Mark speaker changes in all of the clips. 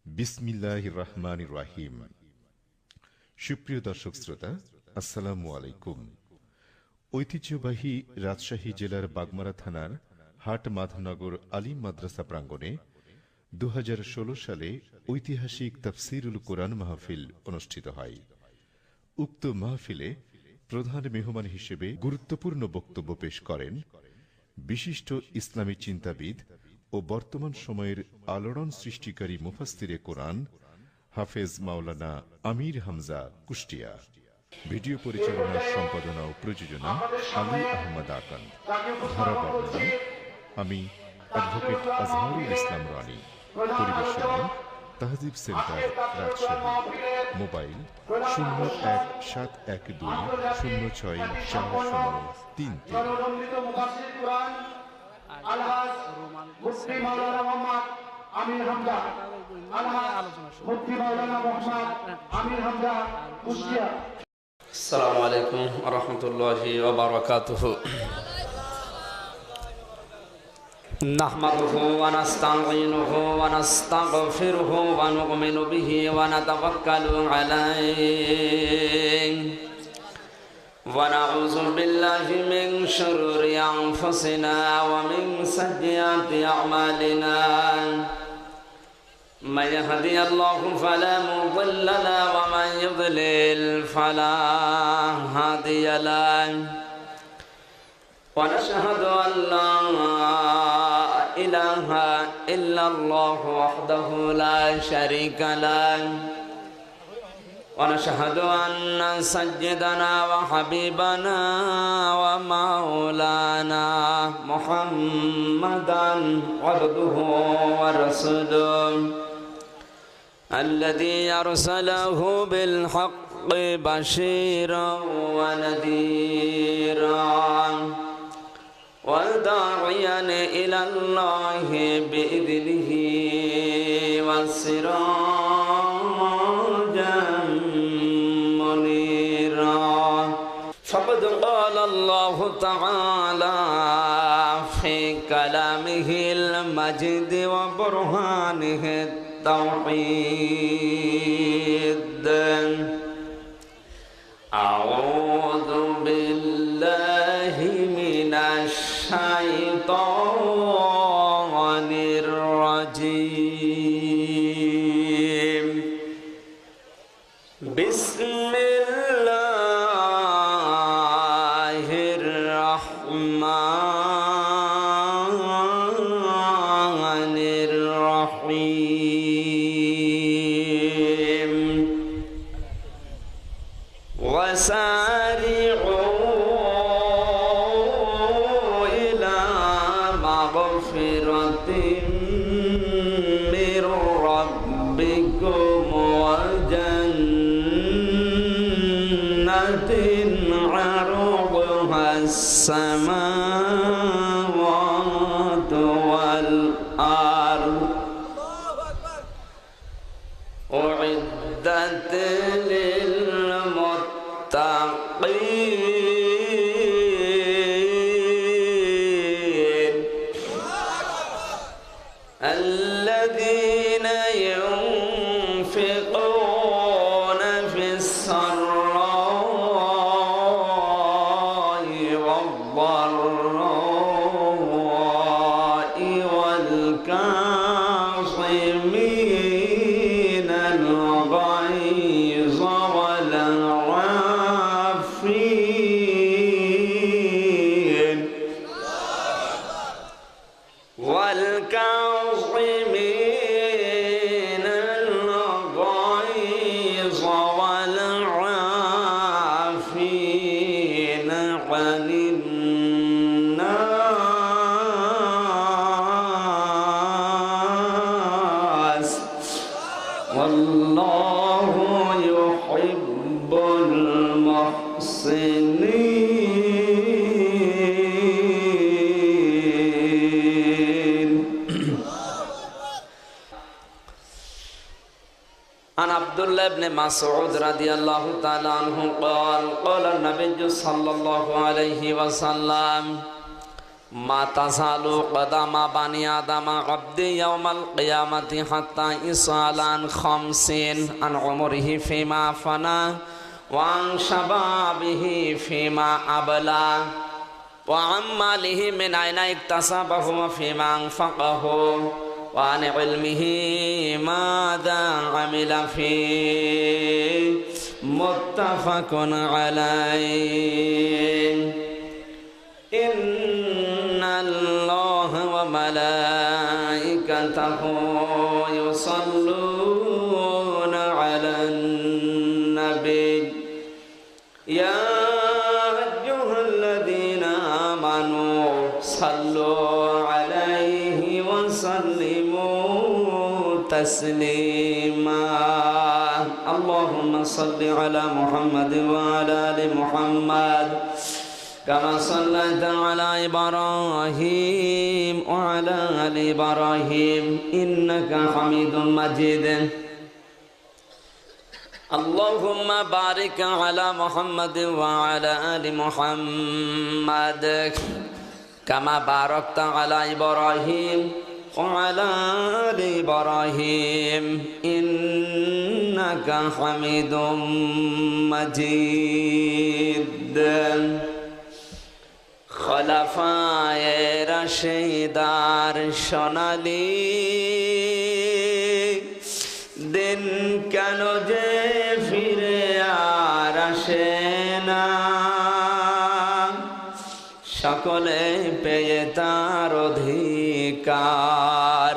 Speaker 1: বিসমিল্লাহির রহমানির রহিম। সুপ্রিয় দর্শক শ্রোতা, আসসালামু আলাইকুম। ঐতিহ্যবাহী রাজশাহী জেলার বাগমারা থানার হাট মাধনগর আলিম মাদ্রাসা প্রাঙ্গণে ২০১৬ সালে ঐতিহাসিক তাফসীরুল কুরআন মাহফিল অনুষ্ঠিত হয়। উক্ত মাহফিলে প্রধান মেহমান হিসেবে গুরুত্বপূর্ণ বক্তব্য পেশ করেন বিশিষ্ট ইসলামী চিন্তাবিদ ও বর্তমান সময়ের আলোড়ন সৃষ্টিকারী মুফাসসিরে কোরআন হাফেজ মাওলানা আমির হামজা কুষ্টিয়া। ভিডিও পরিচালনা, সম্পাদনা ও প্রযোজনা আলী আহমদ আকান। ধারা বর্ণনা আমি অ্যাডভোকেট আজহারুল ইসলাম রানী। পরিবেশনায় তাহজিব সেন্টার রাজশাহী। মোবাইল 017102064033।
Speaker 2: আলহাজ মুফতি মাওলানা মোহাম্মদ আমির হামজা, আলহাজ মুফতি মাওলানা মোহাম্মদ আমির হামজা কুষ্টিয়া।
Speaker 3: আসসালামু আলাইকুম ওয়া রাহমাতুল্লাহি ওয়া বারাকাতুহু। নাহমাদুহু ওয়া নাস্তাঈনুহু ওয়া নাস্তাগফিরুহু ওয়া নু'মিনু বিহি ওয়া নাতাওয়াক্কালু আলাইহি ওয়া নাউযু বিল্লাহি মিন শুরুরি আনফুসিনা ওয়া মিন সাইয়্যাতি আ'মালিনা। من يهدي الله فلا مضل له ومن يضلل فلا هادي له ونشهد أن لا إله إلا الله وحده لا شريك له ونشهد أن سيدنا وحبيبنا ومولانا محمدا عبده ورسوله الذي أرسله بالحق بشيرا ونذيرا وداعيا إلى الله بإذنه وسراجا منيرا. فقد قال الله تعالى في كلامه المجيد وبرهانه التوحيد. أعوذ بالله من الشيطان الرجيم. بسم الله الرحمن الرحيم. وسارعوا إلى مغفرة من ربكم وجنة عرضها السماوات والأرض أعدت للمتقين الذين ينفقون في السراء والضراء والكاظمين الغيظ والكاظمين الغيظ والعافين عن الناس والله يحب المحسنين. عن عبد الله بن مسعود رضي الله تعالى عنه قال قال النبي صلى الله عليه وسلم ما تزال قدم بني آدم عبدي يوم القيامة حتى يسأل عن 50 عن عمره فيما فنى وعن شبابه فيما أبلى وعن ماله من أين اكتسبه وفيما أنفقه وعن علمه ماذا عمل فيه متفق عليه إن الله وملائكته يصلون على النبي يا أيها الذين آمنوا صلوا عليه وسلموا تسليما اللهم صل على محمد وعلى آل محمد كما صليت على إبراهيم وعلى آل إبراهيم إنك حميد مجيد اللهم بارك على محمد وعلى آل محمد كما باركت على إبراهيم وعلى آل إبراهيم إنك حميد مجيد খলাফায়ে রাশিদার সোনালী দিন কেন যে ফিরে আর আসে না সকলে পেয়ে তার অধিকার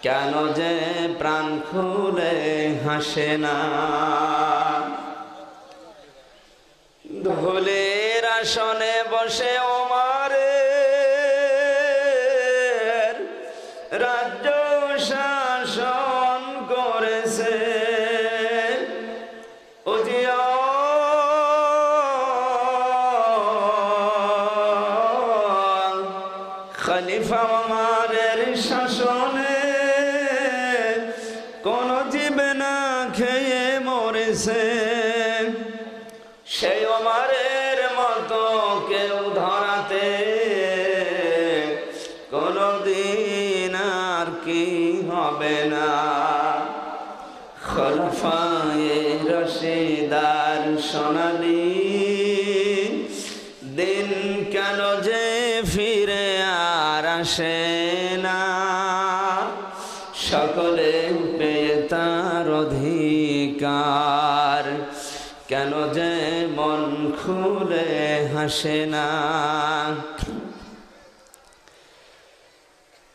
Speaker 3: কেন যে প্রাণ খুলে হাসে না ধুলের আসনে বসে ওমরের রাজ্য শাসন করেছে খলিফা ওমরের শাসনে কোন জীব না খেয়ে মরেছে সেই ওমরের মতো কেউ ধরাতে কোনদিন আর কি হবে না খলিফায়ে রাশিদার সোনালী দিন কেন যে ফিরে আর আসে না সকলে পেয়ে তার অধিকার কেন যে মন খুলে হাসে না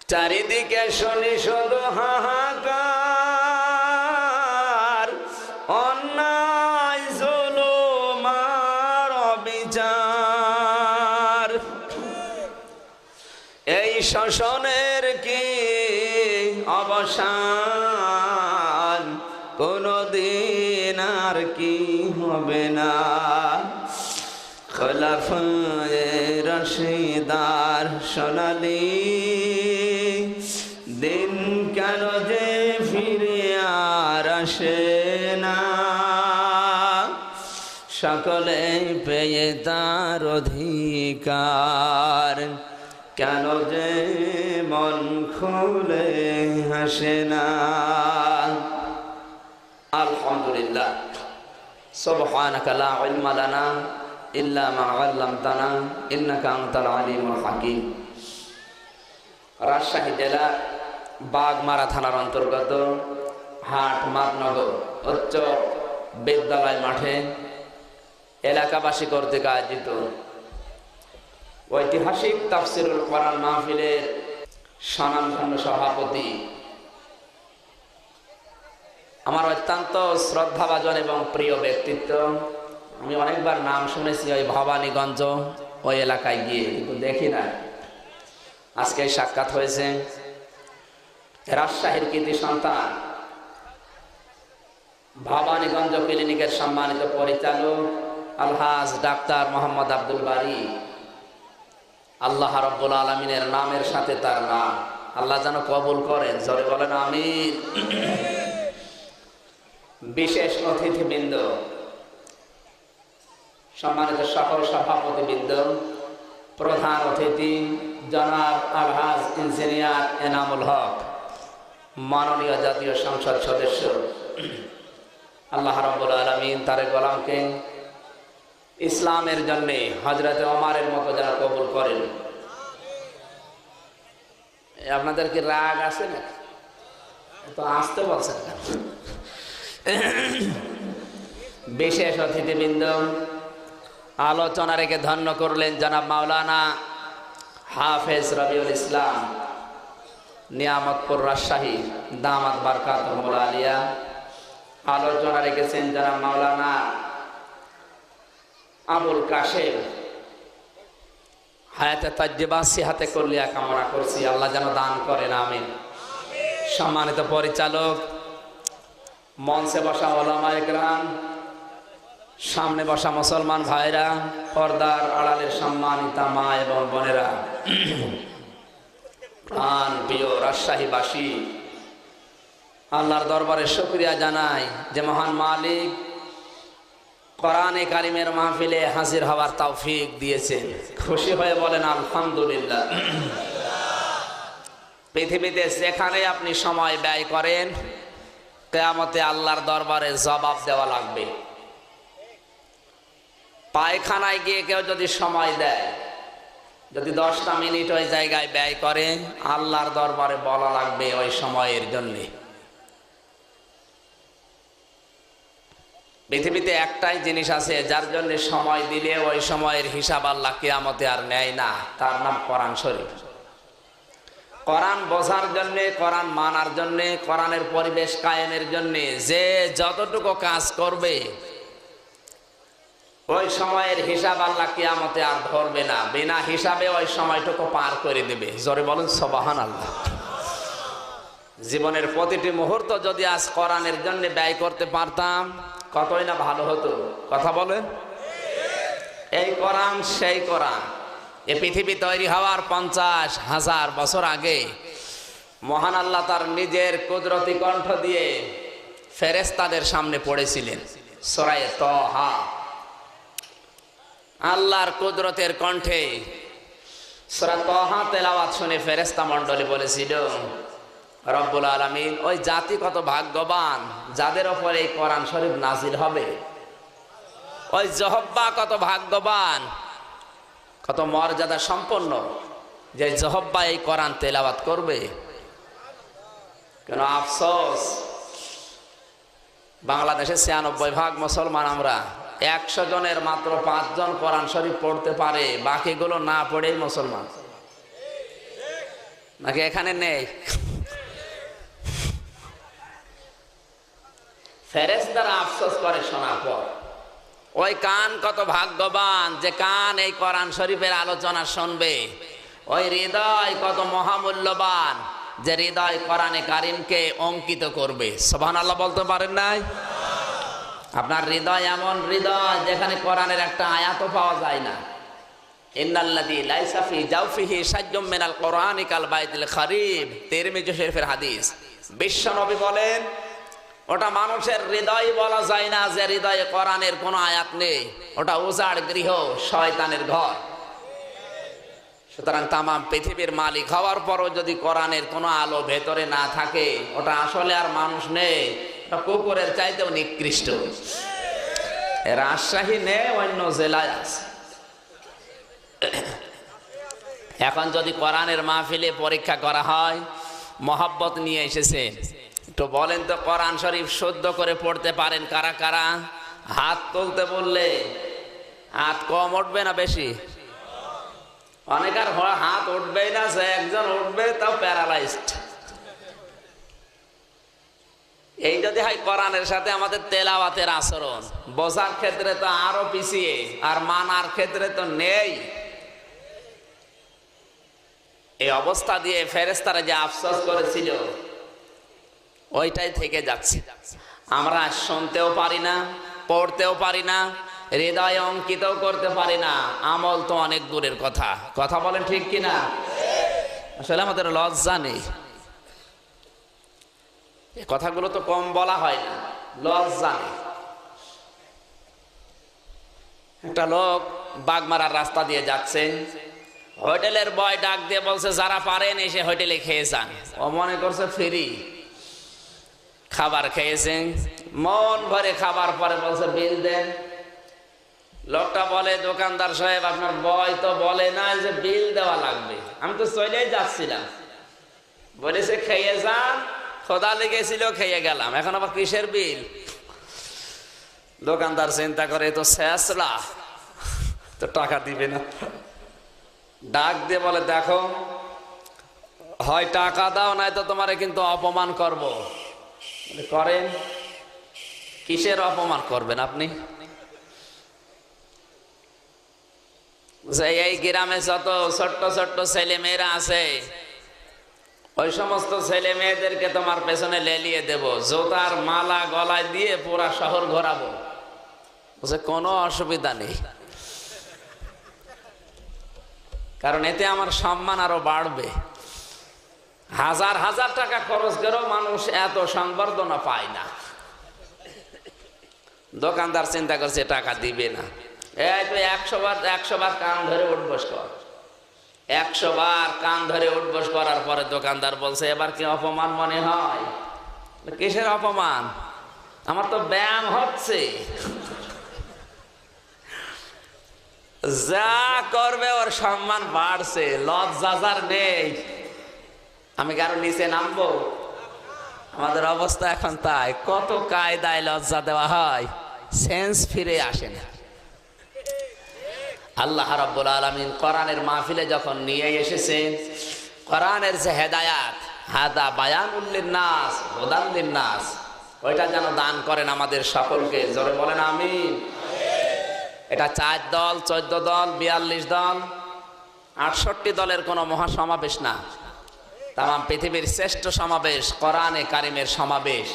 Speaker 3: চারিদিকে শুনি শুধু হাহাকার অন্যায় জুলুম আর অবিচার এই শোষণের কি অবসান কোনদিন আর কি হবে না খলাফায়ে রাশিদার সোনালী দিন কেন যে ফিরে আর আসে না সকলে পেয়ে তার অধিকার কেন যে মন খুলে হাসে না আলহামদুলিল্লাহ সুবহানাকা লা ইলমা লানা ইল্লা মা আল্লামতানা ইন্নাকা আনতাল আলিমুল হাকিম রাজশাহী জেলা বাগমারা থানার অন্তর্গত হাট মাতনগর উচ্চ বিদ্যালয় মাঠে এলাকাবাসী কর্তৃক আয়োজিত ঐতিহাসিক তাফসিরুল কোরআন মাহফিলের স্বনামধন্য সভাপতি আমার অত্যন্ত শ্রদ্ধাভাজন এবং প্রিয় ব্যক্তিত্ব আমি অনেকবার নাম শুনেছি ওই ভবানীগঞ্জ ওই এলাকায় গিয়ে কিন্তু দেখি না আজকে সাক্ষাৎ হয়েছে রাজশাহীর কৃতি সন্তান ভবানীগঞ্জ ক্লিনিকের সম্মানিত পরিচালক আলহাজ ডাক্তার মোহাম্মদ আব্দুল বারী আল্লাহ রাব্বুল আলামিনের নামের সাথে তার নাম আল্লাহ যেন কবুল করেন জোরে বলেন আমিন বিশেষ অতিথিবৃন্দ সম্মানিত সকল সভাপতিবৃন্দ প্রধান অতিথি জনাব আলহাজ ইঞ্জিনিয়ার এনামুল হক, মাননীয় জাতীয় সংসদ সদস্য, আল্লাহ রাব্বুল আলামিন তার গোলামকে ইসলামের জন্য হযরতে ওমরের মতো যেন কবুল করেন। আপনাদের কি রাগ আছে না? তো আসতে বলছেন কেন? বিশেষ অতিথিবৃন্দ, আলোচনা রেখে ধন্য করলেন জনাব মাওলানা হাফেজ রবিউল ইসলাম, নিয়ামতপুর, রাজশাহী, দামাত বারকাতুহুল আলিয়া। আলোচনা রেখেছেন জনাব মাওলানা আবুল কাশেম, হায়াতে তাজ্জিবা সিহাতে কল্লিয়া কামনা করছি, আল্লাহ যেন দান করেন, আমিন। সম্মানিত পরিচালক, মঞ্চে বসা ওলামায়ে কেরাম, সামনে বসা মুসলমান ভাইরা, পর্দার আড়ালের সম্মানিতা মা এবং বোনেরা, প্রাণ প্রিয় রাজশাহীবাসী, আল্লাহর দরবারে শুকরিয়া জানাই যে মহান মালিক কোরআনে কারিমের মাহফিলে হাজির হওয়ার তৌফিক দিয়েছেন। খুশি হয়ে বলেন আলহামদুলিল্লাহ। পৃথিবীতে যেখানে আপনি সময় ব্যয় করেন, কিয়ামতে আল্লাহর দরবারে জবাব দেওয়া লাগবে। পায়খানায় গিয়ে কেউ যদি সময় দেয়, যদি 10টা মিনিট ওই জায়গায় ব্যয় করে, আল্লাহর দরবারে বলা লাগবে ওই সময়ের জন্যে। পৃথিবীতে একটাই জিনিস আছে যার জন্য সময় দিলে ওই সময়ের হিসাব আল্লাহ কিয়ামতে আর নেয় না, তার নাম কোরআন শরীফ। কোরআন বোঝার জন্যে, কোরআন মানার জন্যে, কোরআনের পরিবেশ কায়েমের জন্যে যে যতটুকু কাজ করবে, ওই সময়ের হিসাব আল্লাহ কিয়ামতে আর ধরবে না, বিনা হিসাবে ওই সময়টুকু পার করে দেবে। জোরে বলেন সুবহানাল্লাহ। জীবনের প্রতিটি মুহূর্ত যদি আজ কোরআনের জন্য ব্যয় করতে পারতাম, কতই না ভালো হতো। কথা বলেন। এই কোরআন সেই কোরআন। এই পৃথিবী তৈরি হওয়ার 50,000 বছর আগে মহান আল্লাহ তার নিজের কুদরতি কণ্ঠ দিয়ে ফেরেশতাদের সামনে পড়েছিলেন সূরা তাহা। আল্লাহর কুদরতের কণ্ঠে সূরা তাহা তেলাওয়াত শুনে ফেরেশতা মণ্ডলী বলেছিল, রব্বুল আলামিন ওই জাতি কত ভাগ্যবান যাদের উপর এই কোরআন শরীফ নাজিল হবে। ওই জহব্বা কত ভাগ্যবান, কত মর্যাদা সম্পন্ন যে জহব্বা এই কোরআন তেলাওয়াত করবে। কেন আফসোস, বাংলাদেশে 96% মুসলমান আমরা, 100 জনের মাত্র 5 জন কোরআন শরীফ পড়তে পারে, বাকিগুলো না পড়েই মুসলমান। নাকি এখানে নেই? ফেরেশতারা আফসোস করে শোনার পর, ওই কান কত ভাগ্যবান যে কান এই কোরআন শরীফের আলোচনা শুনবে। ওই হৃদয় কত মহামূল্যবান যে হৃদয় কোরআনে কারিমকে অঙ্কিত করবে। সুবহানাল্লাহ বলতে পারেন নাই? আপনার হৃদয় এমন হৃদয় যেখানে কোরআনের একটা আয়াতও পাওয়া যায় না। ইন্নাল্লাযী লাইসা ফি জাওফিহি শাইউম মিনাল কোরআনি কাল বাইতুল খারিব, তিরমিজি শরীফের হাদিস। বিশ্ব নবী বলেন, ওটা মানুষের হৃদয় বলা যায় না যে হৃদয়ে কোরআনের কোনো আয়াত নেই। ওটা উজাড় গৃহ, শয়তানের ঘর। সুতরাং তামাম পৃথিবীর মালিক হওয়ার পরও যদি কোরআনের কোনো আলো ভেতরে না থাকে, ওটা আসলে আর মানুষ নেই, ওটা কুকুরের চাইতেও নিকৃষ্ট। রাজশাহী নেই, অন্য জেলায় আছে। এখন যদি কোরআনের মাহফিলে পরীক্ষা করা হয়, মহব্বত নিয়ে এসেছেন, তো বলেন তো কোরআন শরীফ শুদ্ধ করে পড়তে পারেন কারা কারা? হাত তুলতে বললে হাত কম উঠবে না বেশি? অনেকের হাত উঠবেই না, সে একজন উঠবে তাও প্যারালাইজড। এই যদি হয় কোরআনের সাথে আমাদের তেলাওয়াতের আচরণ, বোঝার ক্ষেত্রে তো আরো পিছিয়ে, আর মানার ক্ষেত্রে তো নেই। এই অবস্থা দিয়ে ফেরেশতারা যে আফসোস করেছিল, ওইটাই থেকে যাচ্ছে। আমরা শুনতেও পারি না, পড়তেও পারি না, হৃদয়ে অঙ্কিতও করতে পারি না, আমল তো অনেক দূরের কথা। কথা বলেন ঠিক কিনা? আসলে আমাদের লজ্জা নেই, এই কথাগুলো তো কম বলা হয় না, লজ্জা নেই। একটা লোক বাগমারার রাস্তা দিয়ে যাচ্ছে, হোটেলের বয় ডাক দিয়ে বলছে যারা পারেন এসে হোটেলে খেয়ে যান। ও মনে করছে ফ্রি খাবার খেয়েছেন, মন ভরে খাবার পরে বলছে বিল দেন। লোকটা বলে দোকানদার সাহেব আপনার বয় তো বলে না যে বিল দেওয়া লাগবে, আমি তো চলেই যাচ্ছিলাম, বলেছে খেয়ে যান, খোদা লেগেছিল খেয়ে গেলাম, এখন আবার কিসের বিল? দোকানদার চিন্তা করে তো শেষলা, তো টাকা দিবে না। ডাক দিয়ে বলে দেখো, হয় টাকা দাও নাই তো তোমারে কিন্তু অপমান করব। করেন, কিসের অপমান করবেন আপনি? এই গ্রামে যত ছোট্ট ছোট্ট ছেলে মেয়েরা আছে ওই সমস্ত ছেলে মেয়েদেরকে তোমার পেছনে লেলিয়ে দেব, জোতার মালা গলায় দিয়ে পুরা শহর ঘোরাবো। বলছে কোনো অসুবিধা নেই, কারণ এতে আমার সম্মান আরো বাড়বে। হাজার হাজার টাকা খরচ করেও মানুষ এত সংবর্ধনা পায় না। দোকানদার চিন্তা করছে টাকা দিবে না। এই তুই 100 বার কান ধরে উঠবস কর, 100 বার কান ধরে উঠবস করার পরে দোকানদার বলছে এবার কি অপমান মনে হয়? কিসের অপমান? আমার তো ব্যায়াম হচ্ছে। যা করবে ওর সম্মান বাড়ছে, লজ্জা যার নেই। আমি কারো নিচে নামবো? আমাদের অবস্থা এখন তাই, কত কায়দায় লজ্জা দেওয়া হয়, সেন্স ফিরে আসে না। আল্লাহ রাব্বুল আলামিন কোরআনের মাহফিলে যখন নিয়ে এসেছেন, কোরআনের যে হেদায়াত, হাদা বায়ানুল লিন্নাস হুদাল লিন্নাস, ওইটা যেন দান করেন আমাদের সকলকে। জোরে বলেন আমিন। এটা 4 দল, 14 দল, 42 দল, 68 দলের কোনো মহাসমাবেশ না, তাম পৃথিবীর শ্রেষ্ঠ সমাবেশ, কোরআনে কারিমের সমাবেশ,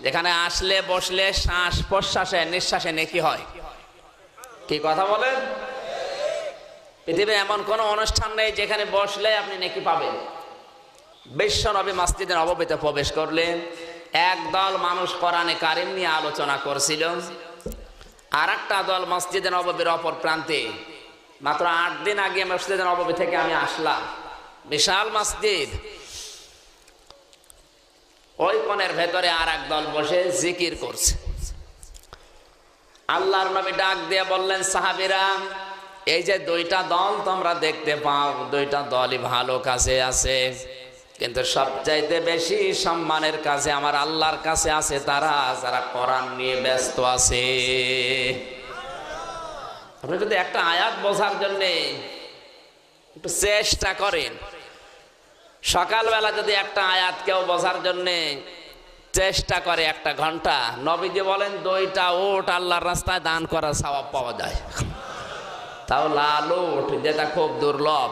Speaker 3: যেখানে আসলে বসলে শ্বাস প্রশ্বাসে নিঃশ্বাসে নেকি হয়। কি কথা বলেন? পৃথিবীর এমন কোন অনুষ্ঠান নেই যেখানে বসলে আপনি নেকি পাবেন। বিশ্ব নবী মসজিদে নববীতে প্রবেশ করলেন, একদল মানুষ কোরআনে কারিম নিয়ে আলোচনা করছিল, আর একটা দল মসজিদে নববীর অপর প্রান্তে। মাত্র 8 দিন আগে মসজিদে নববী থেকে আমি আসলাম, বিশাল মসজিদ, ওই কোণের ভেতরে আর এক দল বসে জিকির করছে। আল্লাহর নবী ডাক দিয়ে বললেন, সাহাবীরা, এই যে 2টা দল তোমরা দেখতে পাও, 2টা দলই ভালো কাজে আছে, কিন্তু সবচাইতে বেশি সম্মানের কাছে আমার আল্লাহর কাছে আছে তারা যারা কোরআন নিয়ে ব্যস্ত আছে। আপনি যদি একটা আয়াত বোঝার জন্য একটু চেষ্টা করেন, সকালবেলা যদি একটা আয়াত কেউ বোঝার জন্য চেষ্টা করে 1 ঘন্টা, নবীজি বলেন 2টা ওট আল্লাহর রাস্তায় দান করার সওয়াব পাওয়া যায়। তাও লাল ওট, যেটা খুব দুর্লভ।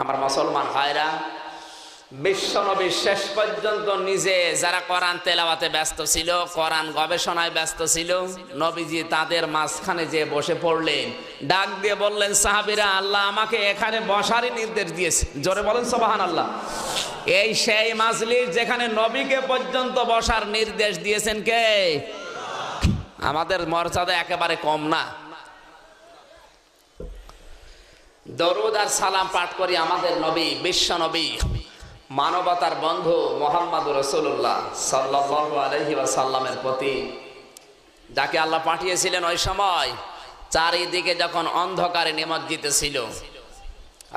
Speaker 3: আমার মুসলমান ভাইরা, বিশ্ব নবী শেষ পর্যন্ত নিজে যারা কোরআন তেলাওয়াতে ব্যস্ত ছিল, কোরআন গবেষণায় ব্যস্ত ছিল, নবীজি তাদের মাঝখানে যে বসে পড়লেন, ডাক দিয়ে বললেন, সাহাবীরা, আল্লাহ আমাকে এখানে বসারই নির্দেশ দিয়েছে। জোরে বলেন সুবহানাল্লাহ। এই সেই মাজলিস যেখানে নবীকে পর্যন্ত বসার নির্দেশ দিয়েছেন কে? আমাদের মর্যাদা একেবারে কম না। দরুদ আর সালাম পাঠ করি আমাদের নবী, বিশ্ব নবী, মানবতার বন্ধু মুহাম্মদুর রাসূলুল্লাহ সাল্লাল্লাহু আলাইহি ওয়াসাল্লামের প্রতি, যাকে আল্লাহ পাঠিয়েছিলেন ওই সময় চারিদিকে যখন অন্ধকারে নিমজ্জিত ছিল।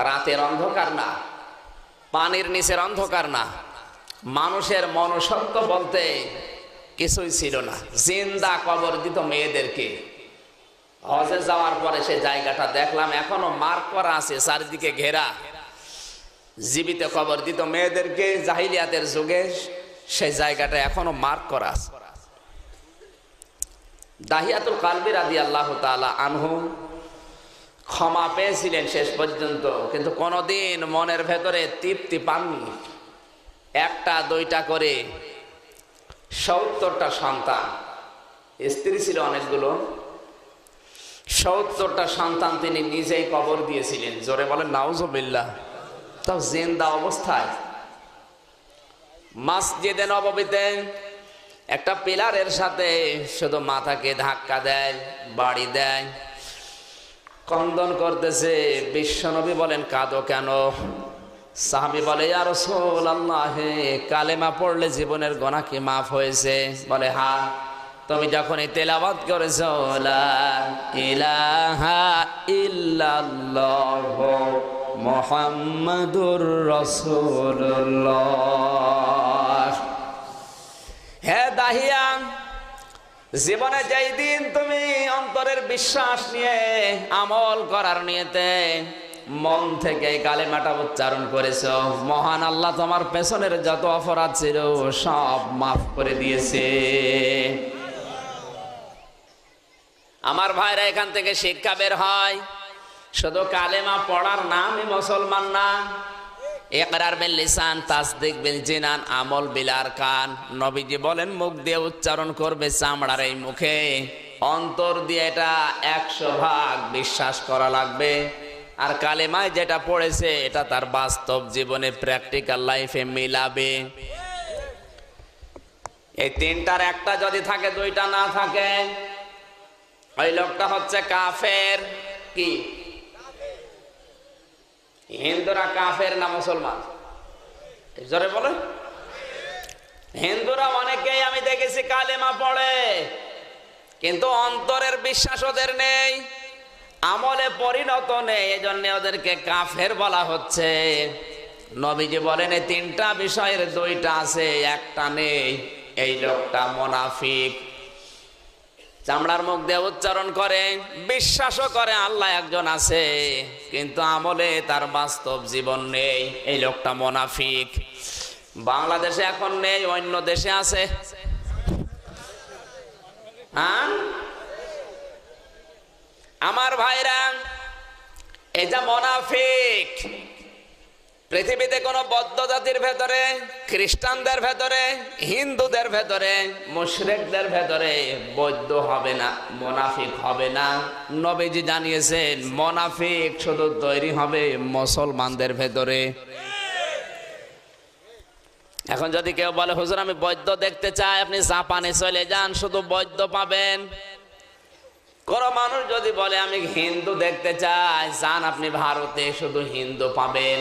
Speaker 3: রাতের অন্ধকার না, পানির নিচের অন্ধকার না, মানুষের মনুষ্যত্ব বলতে কিছুই ছিল না। জিন্দা কবর দিত মেয়েদেরকে। হজে যাওয়ার পরে সে জায়গাটা দেখলাম, এখনো মার্ক করা আছে, চারিদিকে ঘেরা। জীবিত কবর দিত মেয়েদেরকে জাহিলিয়াতের যুগে, সেই জায়গাটা এখনো মার্ক করা আছে। দাহিয়াতুল কালবি রাদিয়াল্লাহু তাআলা আনহু ক্ষমা পেয়েছিলেন শেষ পর্যন্ত, কিন্তু কোনোদিন মনের ভেতরে তৃপ্তি পাননি। 1টা 2টা করে 70টা সন্তান, স্ত্রী ছিল অনেকগুলো, 70টা সন্তান তিনি নিজেই কবর দিয়েছিলেন। জোরে বলেন নাউজুবিল্লাহ। তাও জিন্দা অবস্থায়। মসজিদে নববীতে একটা পিলারের সাথে শুধু মাথাকে ধাক্কা দেয়, বাড়ি দেয়, ক্রন্দন করতেছে। বিশ্বনবী বলেন, কাঁদো কেন? সাহাবী বলে, ইয়া রাসূলুল্লাহ, হে কালেমা পড়লে জীবনের গুনাহ কি মাফ হয়েছে? বলে, হ্যাঁ। তুমি যখন এই তেলাওয়াত করেছো, লা ইলাহা ইল্লাল্লাহ মুহাম্মাদুর রাসূলুল্লাহ। হে দাহিয়া, জীবনে যেই দিন তুমি অন্তরের বিশ্বাস নিয়ে আমল করার নিয়তে মন থেকে কালেমাটা উচ্চারণ করেছো, মহান আল্লাহ তোমার পেছনের যত অপরাধ ছিল সব মাফ করে দিয়েছে। আমার ভাইরা, এখান থেকে শিক্ষা বের হয়, শুধু কালেমা পড়ার নামই মুসলমান না। ইকরার বিল লিসান, তাসদিক বিল জিনান, আমল বিল আরকান। নবীজি বলেন, মুখ দিয়ে উচ্চারণ করবে চামড়ার এই মুখে, অন্তর দিয়ে এটা 100% বিশ্বাস করা লাগবে। আর কালেমায় যেটা পড়েছে এটা তার বাস্তব জীবনে, প্র্যাকটিক্যাল লাইফে মিলাবে। এই তিনটার একটা যদি থাকে, দুইটা না থাকে, ওই লোকটা হচ্ছে কাফের। কি হিন্দুরা কাফের না মুসলমান? জোরে বলে। হিন্দুরা অনেকেই আমি দেখেছি কালেমা পড়ে, কিন্তু অন্তরের বিশ্বাস ওদের নেই, আমলে পরিণত নেই, এজন্য ওদেরকে কাফের বলা হচ্ছে। নবীজি বলেন, এই তিনটা বিষয়ের দুইটা আছে, একটা নেই, এই লোকটা মুনাফিক। চামড়ার মুখ দিয়ে উচ্চারণ করে, বিশ্বাসও করে আল্লাহ একজন আছে, কিন্তু আমলে তার বাস্তব জীবন নেই, এই লোকটা মুনাফিক। বাংলাদেশে এখন নেই, অন্য দেশে আছে। হ্যাঁ আমার ভাইরা, এই যে মুনাফিক, পৃথিবীতে কোন বৌদ্ধ জাতির ভেতরে, খ্রিস্টানদের ভেতরে, হিন্দুদের ভেতরে, মুশরিকদের ভেতরে বৌদ্ধ হবে না, মুনাফিক হবে না। নবীজি জানিয়েছেন, মুনাফিক শুধু তৈরি হবে মুসলমানদের ভেতরে। এখন যদি কেউ বলে, হুজুর আমি বৌদ্ধ দেখতে চাই, আপনি জাপানে চলে যান, শুধু বৌদ্ধ পাবেন। কোন মানুষ যদি বলে আমি হিন্দু দেখতে চাই, যান আপনি ভারতে, শুধু হিন্দু পাবেন।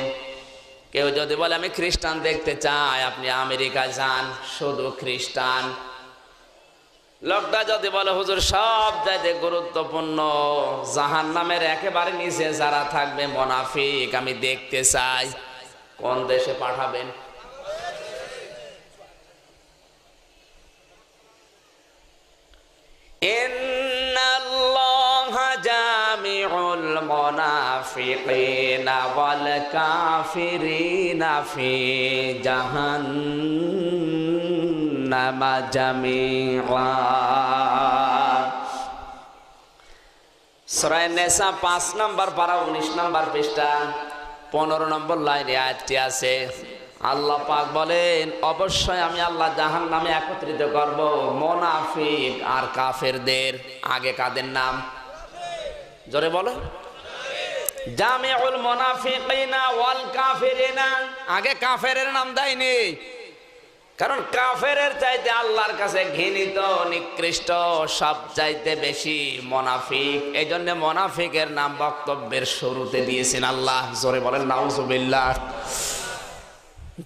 Speaker 3: কেউ যদি বলে আমি খ্রিস্টান দেখতে চাই, আপনি আমেরিকা যান, শুধু খ্রিস্টান। লোকটা যদি বলে, হুজুর সব চাইতে গুরুত্বপূর্ণ জাহান্নামের একেবারে নিচে যারা থাকবে মুনাফিক, আমি দেখতে চাই, কোন দেশে পাঠাবেন? ইন্নাল্লাহা জামিউল মুনাফিকিনা ওয়াল কাফিরিনা ফি জাহান্নাম জামিআ। সূরা নিসা 5 নম্বর পারা 19 নম্বর পৃষ্ঠা 15 নম্বর লাইনে আয়াতটি আছে। আল্লাহ পাক বলেন, অবশ্যই আমি আল্লাহ জাহান্নামে একত্রিত করব মুনাফিক আর কাফেরদের। আগে কাদের নাম? জোরে বলো। জামিউল মুনাফিকিনা ওয়াল কাফিরিনা, আগে কাফেরের নাম দেয়নি, কারণ কাফেরের চাইতে আল্লাহর কাছে ঘৃণিত, নিকৃষ্ট, সব চাইতে বেশি মুনাফিক। এই জন্য মুনাফিকের নাম বক্তব্যের শুরুতে দিয়েছেন আল্লাহ। জোরে বলেন নাউজুবিল্লাহ।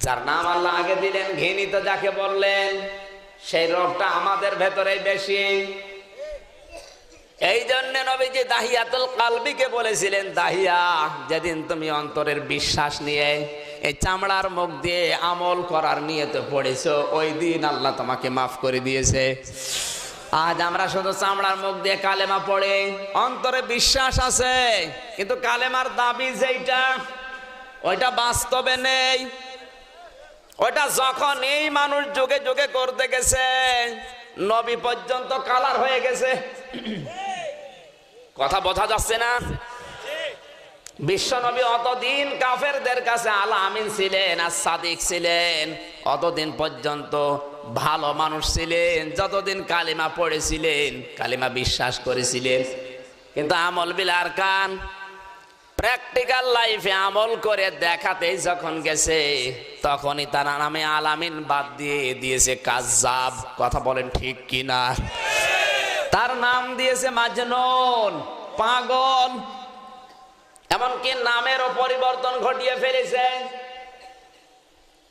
Speaker 3: যার নাম আল্লাহ আগে দিলেন, ঘৃণিত যাকে বললেন, সেই রোগটা আমাদের ভেতরেই বেশি। এই জন্য নবীজি দাহিয়াতুল কালবিকে বলেছিলেন, দাহিয়া, যেদিন তুমি অন্তরের বিশ্বাস নিয়ে এই চামড়ার মুখ দিয়ে আমল করার নিয়তে পড়েছো, ওই দিন আল্লাহ তোমাকে মাফ করে দিয়েছে। আজ আমরা শুধু চামড়ার মুখ দিয়ে কালেমা পড়ে, অন্তরে বিশ্বাস আছে, কিন্তু কালেমার দাবি যেইটা, ওইটা বাস্তবে নেই। ওইটা যখন এই মানুষ যুগে যুগে করতে গেছে, নবী পর্যন্ত কালার হয়ে গেছে। কথা বোঝা যাচ্ছে না? বিশ্ব নবী অতদিন কাফেরদের কাছে আল আমিন ছিলেন, আর সাদিক ছিলেন, অতদিন পর্যন্ত ভালো মানুষ ছিলেন, যতদিন কালিমা পড়েছিলেন, কালিমা বিশ্বাস করেছিলেন। কিন্তু আমল বিল আরকান, প্র্যাকটিক্যাল লাইফে আমল করে দেখাতেই যখন গেছে, তখনই তার নামে আলামিন বাদ দিয়ে দিয়েছে কাজ্জাব। কথা বলেন ঠিক কিনা? তার নাম দিয়েছে মাজনুন, পাগল। এমনকি নামেরও পরিবর্তন ঘটিয়ে ফেলেছে।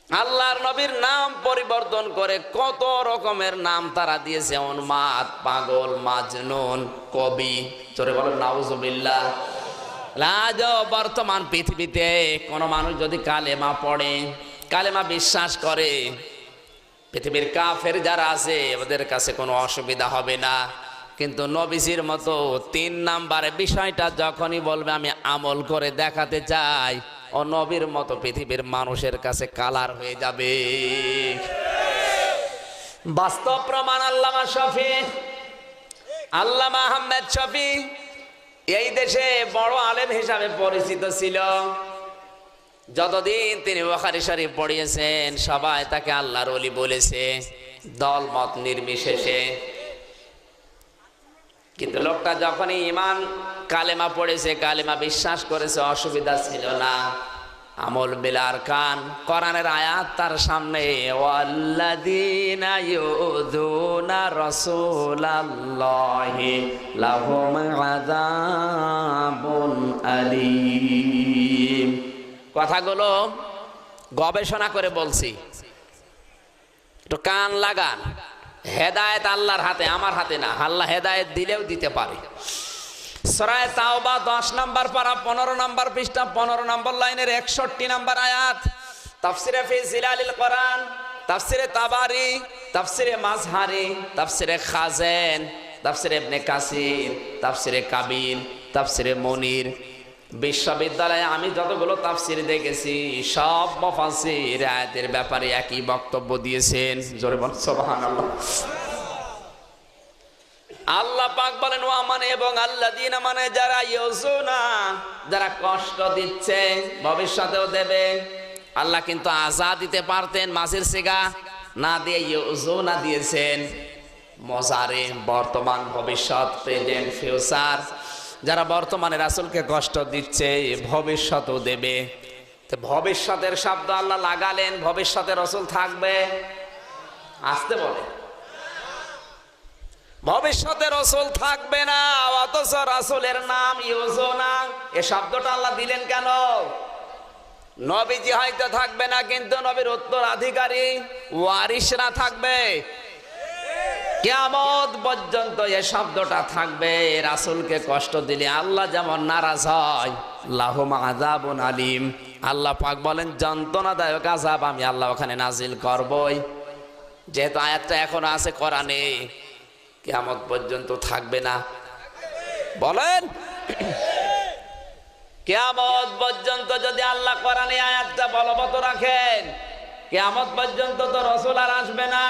Speaker 3: আল্লাহর নবীর নাম পরিবর্তন করে কত রকমের নাম তারা দিয়েছে, উন্মাদ, পাগল, মাজনুন, কবি। জোরে বলেন নাউজুবিল্লাহ। আজও বর্তমান পৃথিবীতে কোন মানুষ যদি কালেমা পড়ে, কালেমা বিশ্বাস করে, পৃথিবীর কাফের যারা আছে ওদের কাছে কোনো অসুবিধা হবে না। কিন্তু নবীজির মতো 3 নাম্বারে বিষয়টা যখনই বলবে আমি আমল করে দেখাতে চাই, ও নবীর মতো পৃথিবীর মানুষের কাছে কালার হয়ে যাবে। বাস্তব প্রমাণ আল্লামা শফি, আল্লামা আহমেদ শফি এই দেশে বড় আলেম হিসাবে পরিচিত ছিল। যতদিন তিনি বুখারী শরীফ পড়িয়েছেন সবাই তাকে আল্লাহর ওলি বলেছে, দল মত নির্বিশেষে। কিন্তু লোকটা যখনই ঈমান কালেমা পড়েছে, কালেমা বিশ্বাস করেছে, অসুবিধা ছিল না। আমল বিল আরকান, কোরআনের আয়াত তার সামনে, ওয়াল্লাযীনা ইউযুনা রাসূলাল্লাহি লাহুম আযাবুন আলীম। কথাগুলো গবেষণা করে বলছি, একটু কান লাগান। হেদায়েত আল্লাহর হাতে, আমার হাতে না। আল্লাহ হেদায়েত দিলেও দিতে পারে। সূরা তাওবা 10 নম্বর পারা 15 নম্বর পৃষ্ঠা 15 নম্বর লাইনের 61 নম্বর আয়াত। তাফসিরে ফি জিলালিল কোরআন, তাফসিরে তাবারি, তাফসিরে মাজহারি, তাফসিরে খাজেন, তাফসিরে ইবনে কাসির, তাফসিরে কাবির, তাফসিরে মুনির। বিশ্ববিদ্যালয়ে আমি যতগুলো তাফসির দেখেছি সব মুফাসসির আয়াতের ব্যাপারে একই বক্তব্য দিয়েছেন। জোরে বল সুবহানাল্লাহ। আল্লাহ পাক বলেন ওয়া মানে, এবং আল্লাযীনা মানে যারা ইউযুনা, যারা কষ্ট দিচ্ছে, ভবিষ্যতেও দেবে। আল্লাহ কিন্তু আযাব দিতে পারতেন, মাঝের সিগা না দিয়ে ইউযুনা দিয়েছেন। মজারে বর্তমান, ভবিষ্যৎ, প্রেজেন্ট, ফিউচার। যারা বর্তমানে রাসূলকে কষ্ট দিচ্ছে ভবিষ্যতেও দেবে। তো ভবিষ্যতের শব্দ আল্লাহ লাগালেন, ভবিষ্যতে রাসূল থাকবে। আসতে বলে ভবিষ্যতে রাসূল থাকবে না, অথচ রাসূলের নাম ইউযুনা। এই শব্দটা আল্লাহ দিলেন কেন? নবীজি হয়তো থাকবে না, কিন্তু নবীর উত্তরাধিকারী ওয়ারিসরা থাকবে। কিয়ামত পর্যন্ত এই শব্দটা থাকবে। রাসূলকে কষ্ট দিলে আল্লাহ যেমন নারাজ হয়, লাহুম আযাবুন আলীম। আল্লাহ পাক বলেন যন্ত্রণাদায়ক আযাব আমি আল্লাহ ওখানে নাজিল করবই। যেহেতু আয়াতটা এখনো আছে কোরআনে, কিয়ামত পর্যন্ত থাকবে না। বলেন কিয়ামত পর্যন্ত যদি আল্লাহ কোরআনে আয়াতটা বলবৎ রাখেন, কিয়ামত পর্যন্ত তো রাসূল আর আসবে না।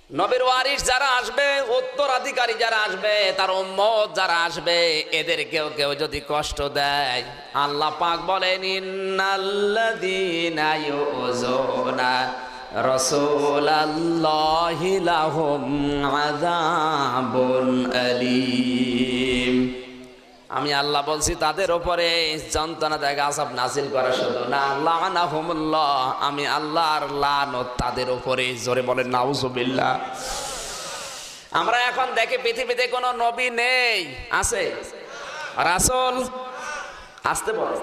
Speaker 3: নবীর ওয়ারিস যারা আসবে, উত্তরাধিকারী যারা আসবে, তার উম্মত যারা আসবে, এদের কেউ কেউ যদি কষ্ট দেয়, আল্লাহ পাক বলেন ইন্নাল্লাযীনা ইউযুনা রাসূলাল্লাহি লাহুম আযাবুন আলীম। আমি আল্লাহ বলছি তাদের উপরে যন্ত্রণাদায়ক আযাব নাজিল করা শুধু না, লাআনাহুমুল্লাহ, আমি আল্লাহর লানত তাদের উপরে। জোরে বলেন নাউজুবিল্লাহ। আমরা এখন দেখি পৃথিবীতে কোনো নবী নেই, আছে রাসূল আসতে বলে।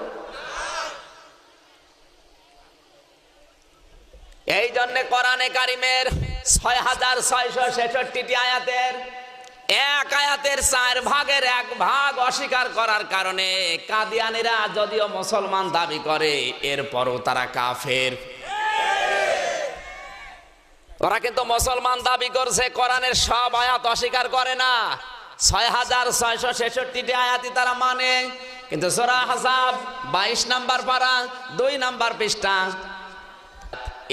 Speaker 3: এই জন্য কোরআনে কারিমের 6666টি আয়াতের এক আয়াতের 4 ভাগের 1 ভাগ অস্বীকার করার কারণে কাদিয়ানীরা যদিও মুসলমান দাবি করে, এরপরও তারা কাফের। ওরা কিন্তু মুসলমান দাবি করছে, কোরআনের সব আয়াত অস্বীকার করে না। 6666টি আয়াতই তারা মানে। কিন্তু সূরা আহজাব 22 নম্বর পারা 2 নম্বর পৃষ্ঠা,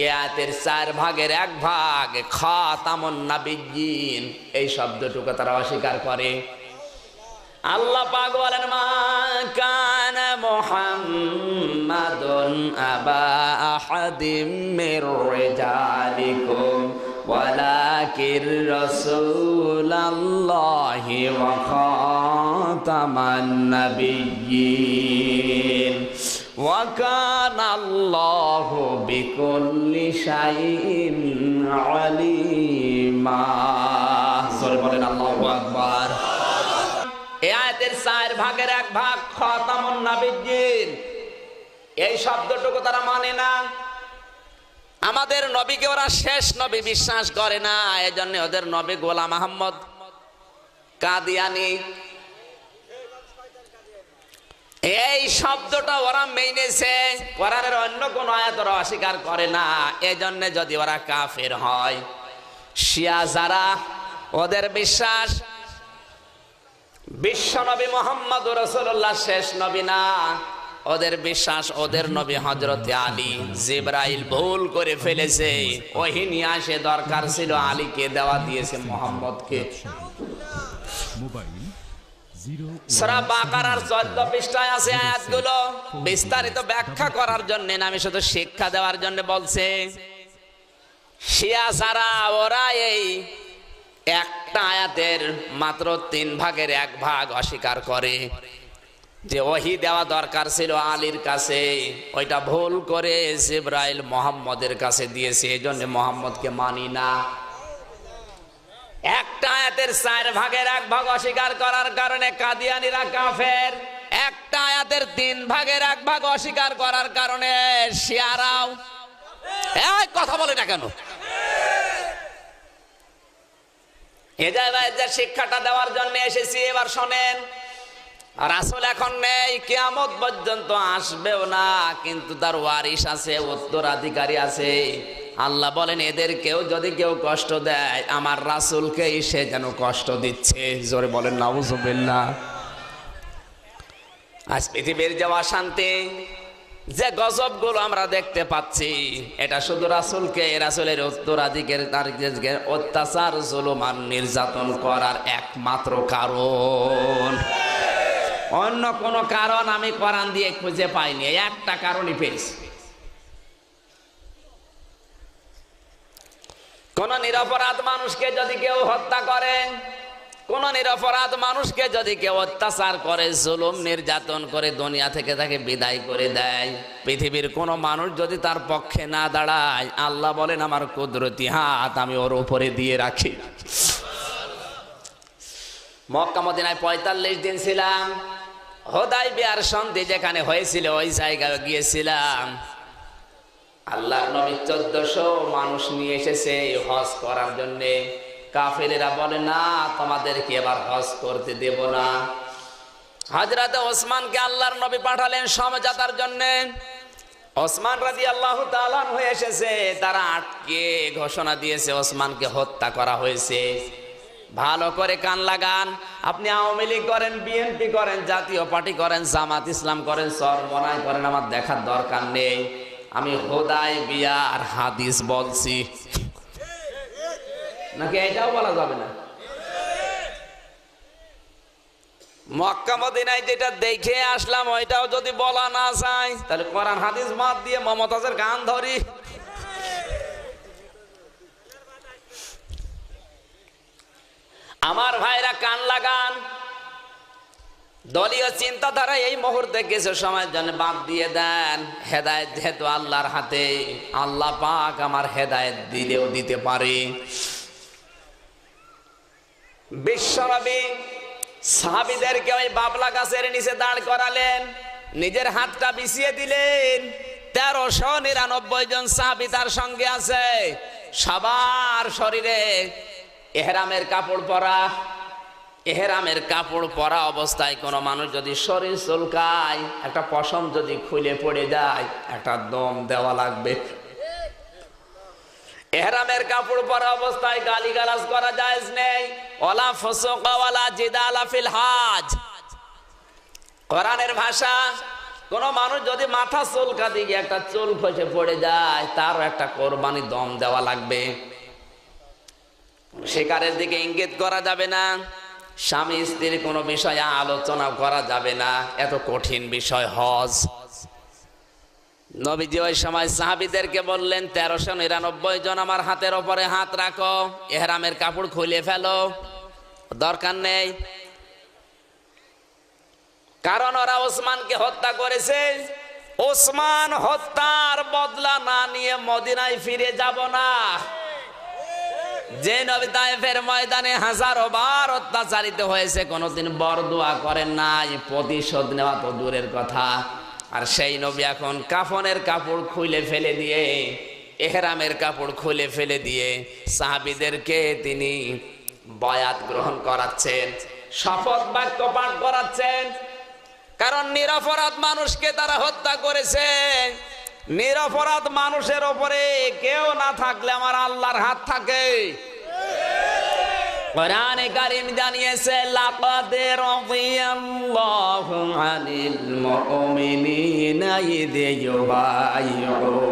Speaker 3: এই আয়াতের 4 ভাগের 1 ভাগ খাতামুন নাবিয়্যিন, এই শব্দটুকু তারা অস্বীকার করে। আল্লাহ পাক বলেন মা কানা মুহাম্মাদুন আবা আহাদিম মির রিজালিকুম ওয়ালাকির রাসূলুল্লাহি ওয়া খাতামান নাবিয়্যিন ওয়া কানা আল্লাহু বিকুল্লি শাইইন আলিমা। সরে বলেন আল্লাহু আকবার। আয়াতের 4/1 খাতামুন নাবিয়্যিন, এই শব্দটুকু তারা মানে না। আমাদের নবীকে ওরা শেষ নবী বিশ্বাস করে না, এজন্য ওদের নবী গোলাম আহমদ কাদিয়ানি, এই শব্দটা ওরা মেনেছে। কোরআনের অন্য কোন আয়াত ওরা অস্বীকার করে না, এজন্য যদি ওরা কাফের হয়, শিয়া যারা, ওদের বিশ্বাস বিশ্ব নবী মুহাম্মদ রাসূলুল্লাহ শেষ নবী না, ওদের বিশ্বাস ওদের নবী হযরত আলী। জিবরাইল ভুল করে ফেলেছে, ওহী নিয়ে আসে, দরকার ছিল আলীকে, দেওয়া দিয়েছে মুহাম্মদকে। সূরা বাকারার 14 পৃষ্ঠায় আছে আয়াতগুলো, বিস্তারিত ব্যাখ্যা করার জন্য না, আমি শুধু শিক্ষা দেওয়ার জন্য বলছি। শিয়া যারা, ওরা এই একটা আয়াতের মাত্র 3/1 অস্বীকার করে, যে ওহী দেওয়া দরকার ছিল আলীর কাছে, ওইটা ভুল করে জিবরাইল মুহাম্মদের কাছে দিয়েছে, এজন্য মুহাম্মদকে মানি না। একটা আয়াতের 4/1 অস্বীকার করার কারণে কাদিয়ানীরা কাফের, একটা আয়াতের 3/1 অস্বীকার করার কারণে শিয়ারাও। এই কথা বলে না কেন? এ যে শিক্ষাটা দেওয়ার জন্য এসেছি, এবার শোনেন। রাসূল এখন নেই, কিয়ামত পর্যন্ত আসবেও না, কিন্তু তার ওয়ারিস আছে, উত্তরাধিকারী আছে। আল্লাহ বলেন, এদেরকেও যদি কেউ কষ্ট দেয়, আমার রাসূলকেই সে যেন কষ্ট দিচ্ছে। জোরে বলেন নাউযুবিল্লাহ। আজ পৃথিবীর যে অশান্তি, যে গজবগুলো আমরা দেখতে পাচ্ছি, এটা শুধু রাসূলকে, রাসূলের উত্তরাধিকারীদেরকে অত্যাচার, জুলুম আর নির্যাতন করার একমাত্র কারণ। অন্য কোনো কারণ আমি কোরআন দিয়ে খুঁজে পাইনি, একটা কারণই পেয়েছি। কোন নিরপরাধ মানুষকে যদি কেউ হত্যা করে, কোন নিরপরাধ মানুষকে যদি কেউ অত্যাচার করে, জুলুম নির্যাতন করে, দুনিয়া থেকে তাকে বিদায় করে দেয়, পৃথিবীর কোন মানুষ যদি তার পক্ষে না দাঁড়ায়, আল্লাহ বলেন আমার কুদরতি হাত আমি ওর উপরে দিয়ে রাখি। মক্কা মদিনায় 45 দিন ছিলাম, হুদায়বিয়ার সন্ধি যেখানে হয়েছিল ওই জায়গায় গিয়েছিলাম। আল্লাহর নবী 1400 মানুষ নিয়ে এসেছে হজ করার জন্য। কাফেরেরা বলে, না তোমাদেরকে এবার হজ করতে দেব না। হযরত ওসমানকে আল্লাহর নবী পাঠালেন সমঝোতার জন্য। ওসমান রাদিয়াল্লাহু তাআলা হয়ে এসেছে, তারা আটকে ঘোষণা দিয়েছে ওসমানকে হত্যা করা হয়েছে। ভালো করে কান লাগান, আপনি আওয়ামী লীগ করেন, বিএনপি করেন, জাতীয় পার্টি করেন, জামাত ইসলাম করেন, চরমনাই করেন, আমার দেখার দরকার নেই। আমি হুদায়বিয়ার হাদিস বলছি, নাকি এটাও বলা যাবে না? মক্কা মদিনায় যেটা দেখে আসলাম ওইটাও যদি বলা না যায়, তাহলে কোরআন হাদিস বাদ দিয়ে মমতাজের গান ধরি। আমার ভাইরা কান লাগান, দলীয় চিন্তাধারা এই মুহূর্তে কিছু সময়ের জন্য বাদ দিয়ে দেন। হেদায়েত যেহেতু আল্লাহর হাতে, আল্লাহ পাক আমার হেদায়েত দিলেও দিতে পারে। বিশ্বনবী সাহাবীদেরকে ওই বাবলা গাছের নিচে দাঁড় করালেন, নিজের হাতটা বিছিয়ে দিলেন। 1399 জন সাহাবী তার সঙ্গে আছে, সবার শরীরে ইহরামের কাপড় পরা। ইহরামের কাপড় পরা অবস্থায় কোনো মানুষ যদি শরীর চুলকায়, একটা পশম যদি খুলে পড়ে যায়, একটা দম দেওয়া লাগবে। ইহরামের কাপড় পরা অবস্থায় গালিগালাজ করা জায়েজ নেই। ওয়ালা ফুসুকা ওয়ালা জিদালা ফিল হজ, কোরআনের ভাষা। কোন মানুষ যদি মাথা চুলকাতে গিয়ে একটা চুল খসে পড়ে যায়, তার একটা কোরবানি দম দেওয়া লাগবে। শিকারের দিকে ইঙ্গিত করা যাবে না, স্বামী স্ত্রীর কোনো বিষয়ে আলোচনা করা যাবে না, এত কঠিন বিষয় হজ। নবীজি ওই সময় সাহাবীদেরকে বললেন, 1399 জন আমার হাতের উপরে হাত রাখো, ইহরামের কাপড় খুলে ফেলো, দরকার নেই। কারণ ওরা ওসমানকে হত্যা করেছে। ওসমান হত্যার বদলা না নিয়ে মদিনায় ফিরে যাব না। যে নবী তায়েফের ময়দানে হাজারো বার অত্যাচারিত হয়েছে, কোনোদিন বরদোয়া করেন নাই, প্রতিশোধ নেওয়া তো দূরের কথা। আর সেই নবী এখন কাফনের কাপড় খুলে ফেলে দিয়ে, ইহরামের কাপড় খুলে ফেলে দিয়ে সাহাবীদেরকে তিনি বয়াত গ্রহণ করাচ্ছেন, শপথ বাক্য পাঠ করাচ্ছেন। কারণ নিরপরাধ মানুষকে তারা হত্যা করেছে। নিরপরাধ মানুষের উপরে কেউ না থাকলে আমার আল্লাহর হাত থাকে। কোরআনে কারীম জানিয়েছে, লাকাদ রাদিয়াল্লাহু আনিল মুমিনিনা ইয ইউবাইউনাকা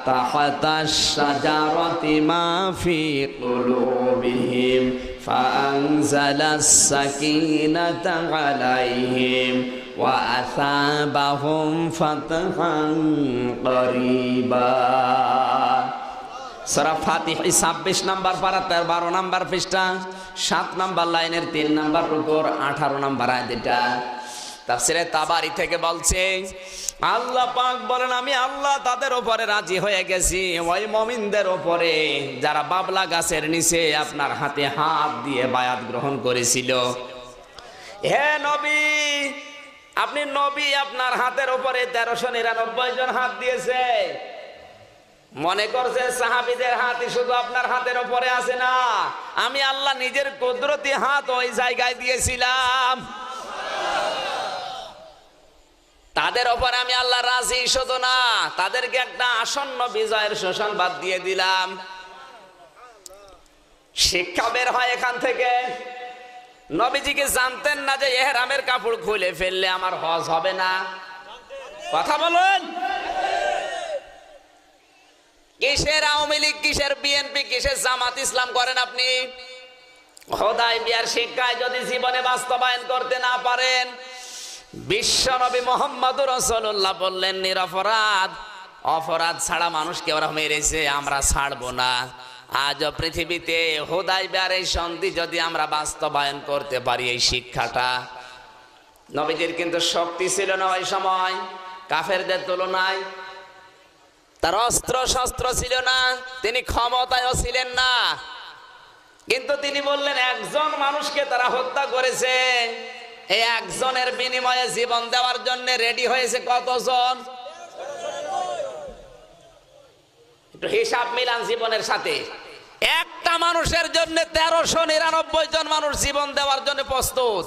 Speaker 3: তাহতাশ শাজারাতি মা ফি কুলুবিহিম ফাআনজালাস সাকিনাতা আলাইহিম ওয়া আসাবাহুম ফাতহান করিবা। সূরা ফাতিহা 26 নম্বর পারা 12 নম্বর পৃষ্ঠা 7 নম্বর লাইনের 3 নম্বর রুকুর 18 নম্বর আয়াত। এটা তাফসীরে তাবারি থেকে বলছে, আল্লাহ পাক বলেন, আমি আল্লাহ তাদের উপরে রাজি হয়ে গেছি, ওই মুমিনদের উপরে যারা বাবলা গাছের নিচে আপনার হাতে হাত দিয়ে বায়াত গ্রহণ করেছিল। হে নবী, আপনি নবী, আপনার হাতের উপরে 1399 জন হাত দিয়েছে। মনে করছে সাহাবীদের হাতই শুধু আপনার হাতের উপরে আছে না, আমি আল্লাহ নিজের কুদরতি হাত ওই জায়গায় দিয়েছিলাম। তাদের উপর আমি আল্লাহ রাজি শুধু না, তাদেরকে একটা আসন্ন বিজয়ের সুসংবাদ দিয়ে দিলাম। শিক্ষা বের হয় এখান থেকে। নবীজিকে জানতেন না যে ইহরামের কাপড় খুলে ফেললে আমার হজ হবে না? কথা বলুন। কিসের আওয়ামী লীগ, কিসের বিএনপি, কিসের জামাত ইসলাম করেন আপনি? হুদায়বিয়ার শিক্ষায় যদি জীবনে বাস্তবায়ন করতে না পারেন, বিশ্ব নবী মুহাম্মদুর রাসূলুল্লাহ বললেন, নিরপরাধ অপরাধ ছাড়া মানুষকে ওরা মেরেছে, আমরা ছাড়বো না। আজও পৃথিবীতে হুদায়বিয়ার এই সন্ধি যদি আমরা বাস্তবায়ন করতে পারি, এই শিক্ষাটা, নবীজির কিন্তু শক্তি ছিল না ওই সময় কাফেরদের তুলনায়, তার অস্ত্র শস্ত্র ছিল না, তিনি ক্ষমতায়ও ছিলেন না, কিন্তু তিনি বললেন একজন মানুষকে তারা হত্যা করেছে, এই একজনের বিনিময়ে জীবন দেওয়ার জন্য রেডি হয়েছে কতজন? একটু হিসাব মিলান জীবনের সাথে। একটা মানুষের জন্য 1399 জন মানুষ জীবন দেওয়ার জন্য প্রস্তুত।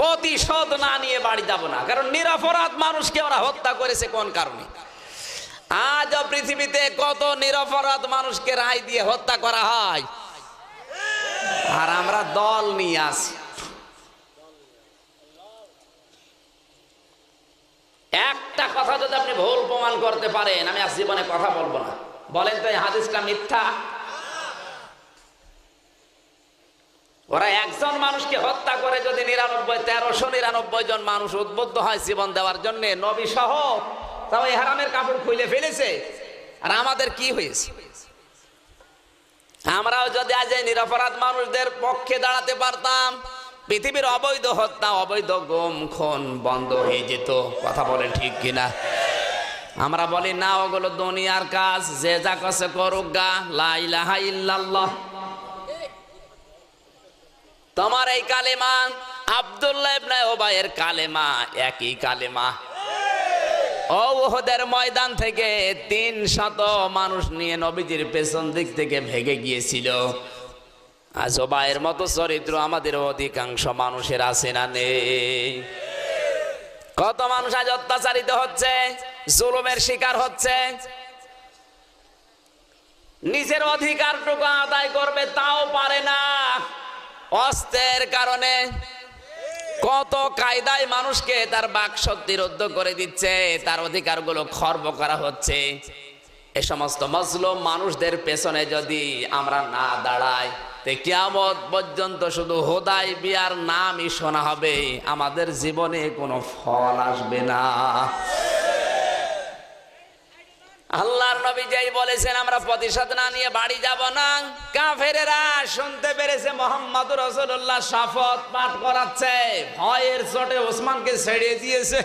Speaker 3: প্রতিশোধ না নিয়ে বাড়ি যাব না, কারণ নিরপরাধ মানুষকে ওরা হত্যা করেছে কোন কারণে? আজ পৃথিবীতে কত নিরপরাধ মানুষকে রায় দিয়ে হত্যা করা হয়, আর আমরা দল নিয়ে আসি। একটা কথা যদি আপনি ভুল প্রমাণ করতে পারেন, আমি আজ জীবনে কথা বলবো না। বলেন তো এই হাদিসটা মিথ্যা? ওরা একজন মানুষকে হত্যা করে যদি 1399 জন মানুষ উদ্বুদ্ধ হয় জীবন দেওয়ার জন্য, নবী সহ, তাও ইহরামের কাপড় খুলে ফেলেছে। আর আমাদের কি হয়েছে? আমরাও যদি আজ এই নিরপরাধ মানুষদের পক্ষে দাঁড়াতে পারতাম, পৃথিবীর অবৈধ হত্যা, অবৈধ গুম খুন বন্ধ হয়ে যেত। কথা বলেন ঠিক কিনা? আমরা বলি না, ওগুলো দুনিয়ার কাজ, যে যা কাছে করুক গা, লা ইলাহা ইল্লাল্লাহ। তোমার এই কালেমা, আব্দুল্লাহ ইবনে উবাইয়ের কালেমা একই কালেমা। উহুদের ময়দান থেকে 300 মানুষ নিয়ে নবীজির পেছন দিক থেকে ভেগে গিয়েছিল। আজ উবাইয়ের মতো চরিত্র আমাদের অধিকাংশ মানুষের আছে না নেই? কত মানুষ আজ অত্যাচারিত হচ্ছে, জুলুমের শিকার হচ্ছে, নিজের অধিকারটুকু আদায় করবে তাও পারে না অস্ত্রের কারণে। কত কায়দায় মানুষকে তার বাক শক্তি রুদ্ধ করে দিচ্ছে, তার অধিকারগুলো খর্ব করা হচ্ছে। এ সমস্ত মজলুম মানুষদের পেছনে যদি আমরা না দাঁড়াই, তে কিয়ামত পর্যন্ত শুধু হুদায়বিয়ার নামই শোনা হবে, আমাদের জীবনে কোনো ফল আসবে না। আল্লাহর নবী যেই বলেছেন আমরা প্রতিশোধ না নিয়ে বাড়ি যাব না, কাফেরেরা শুনতে পেরেছে মুহাম্মদুর রাসূলুল্লাহ শপথ পাঠ করাচ্ছে, ভয়ের চোটে ওসমানকে ছেড়ে দিয়েছে।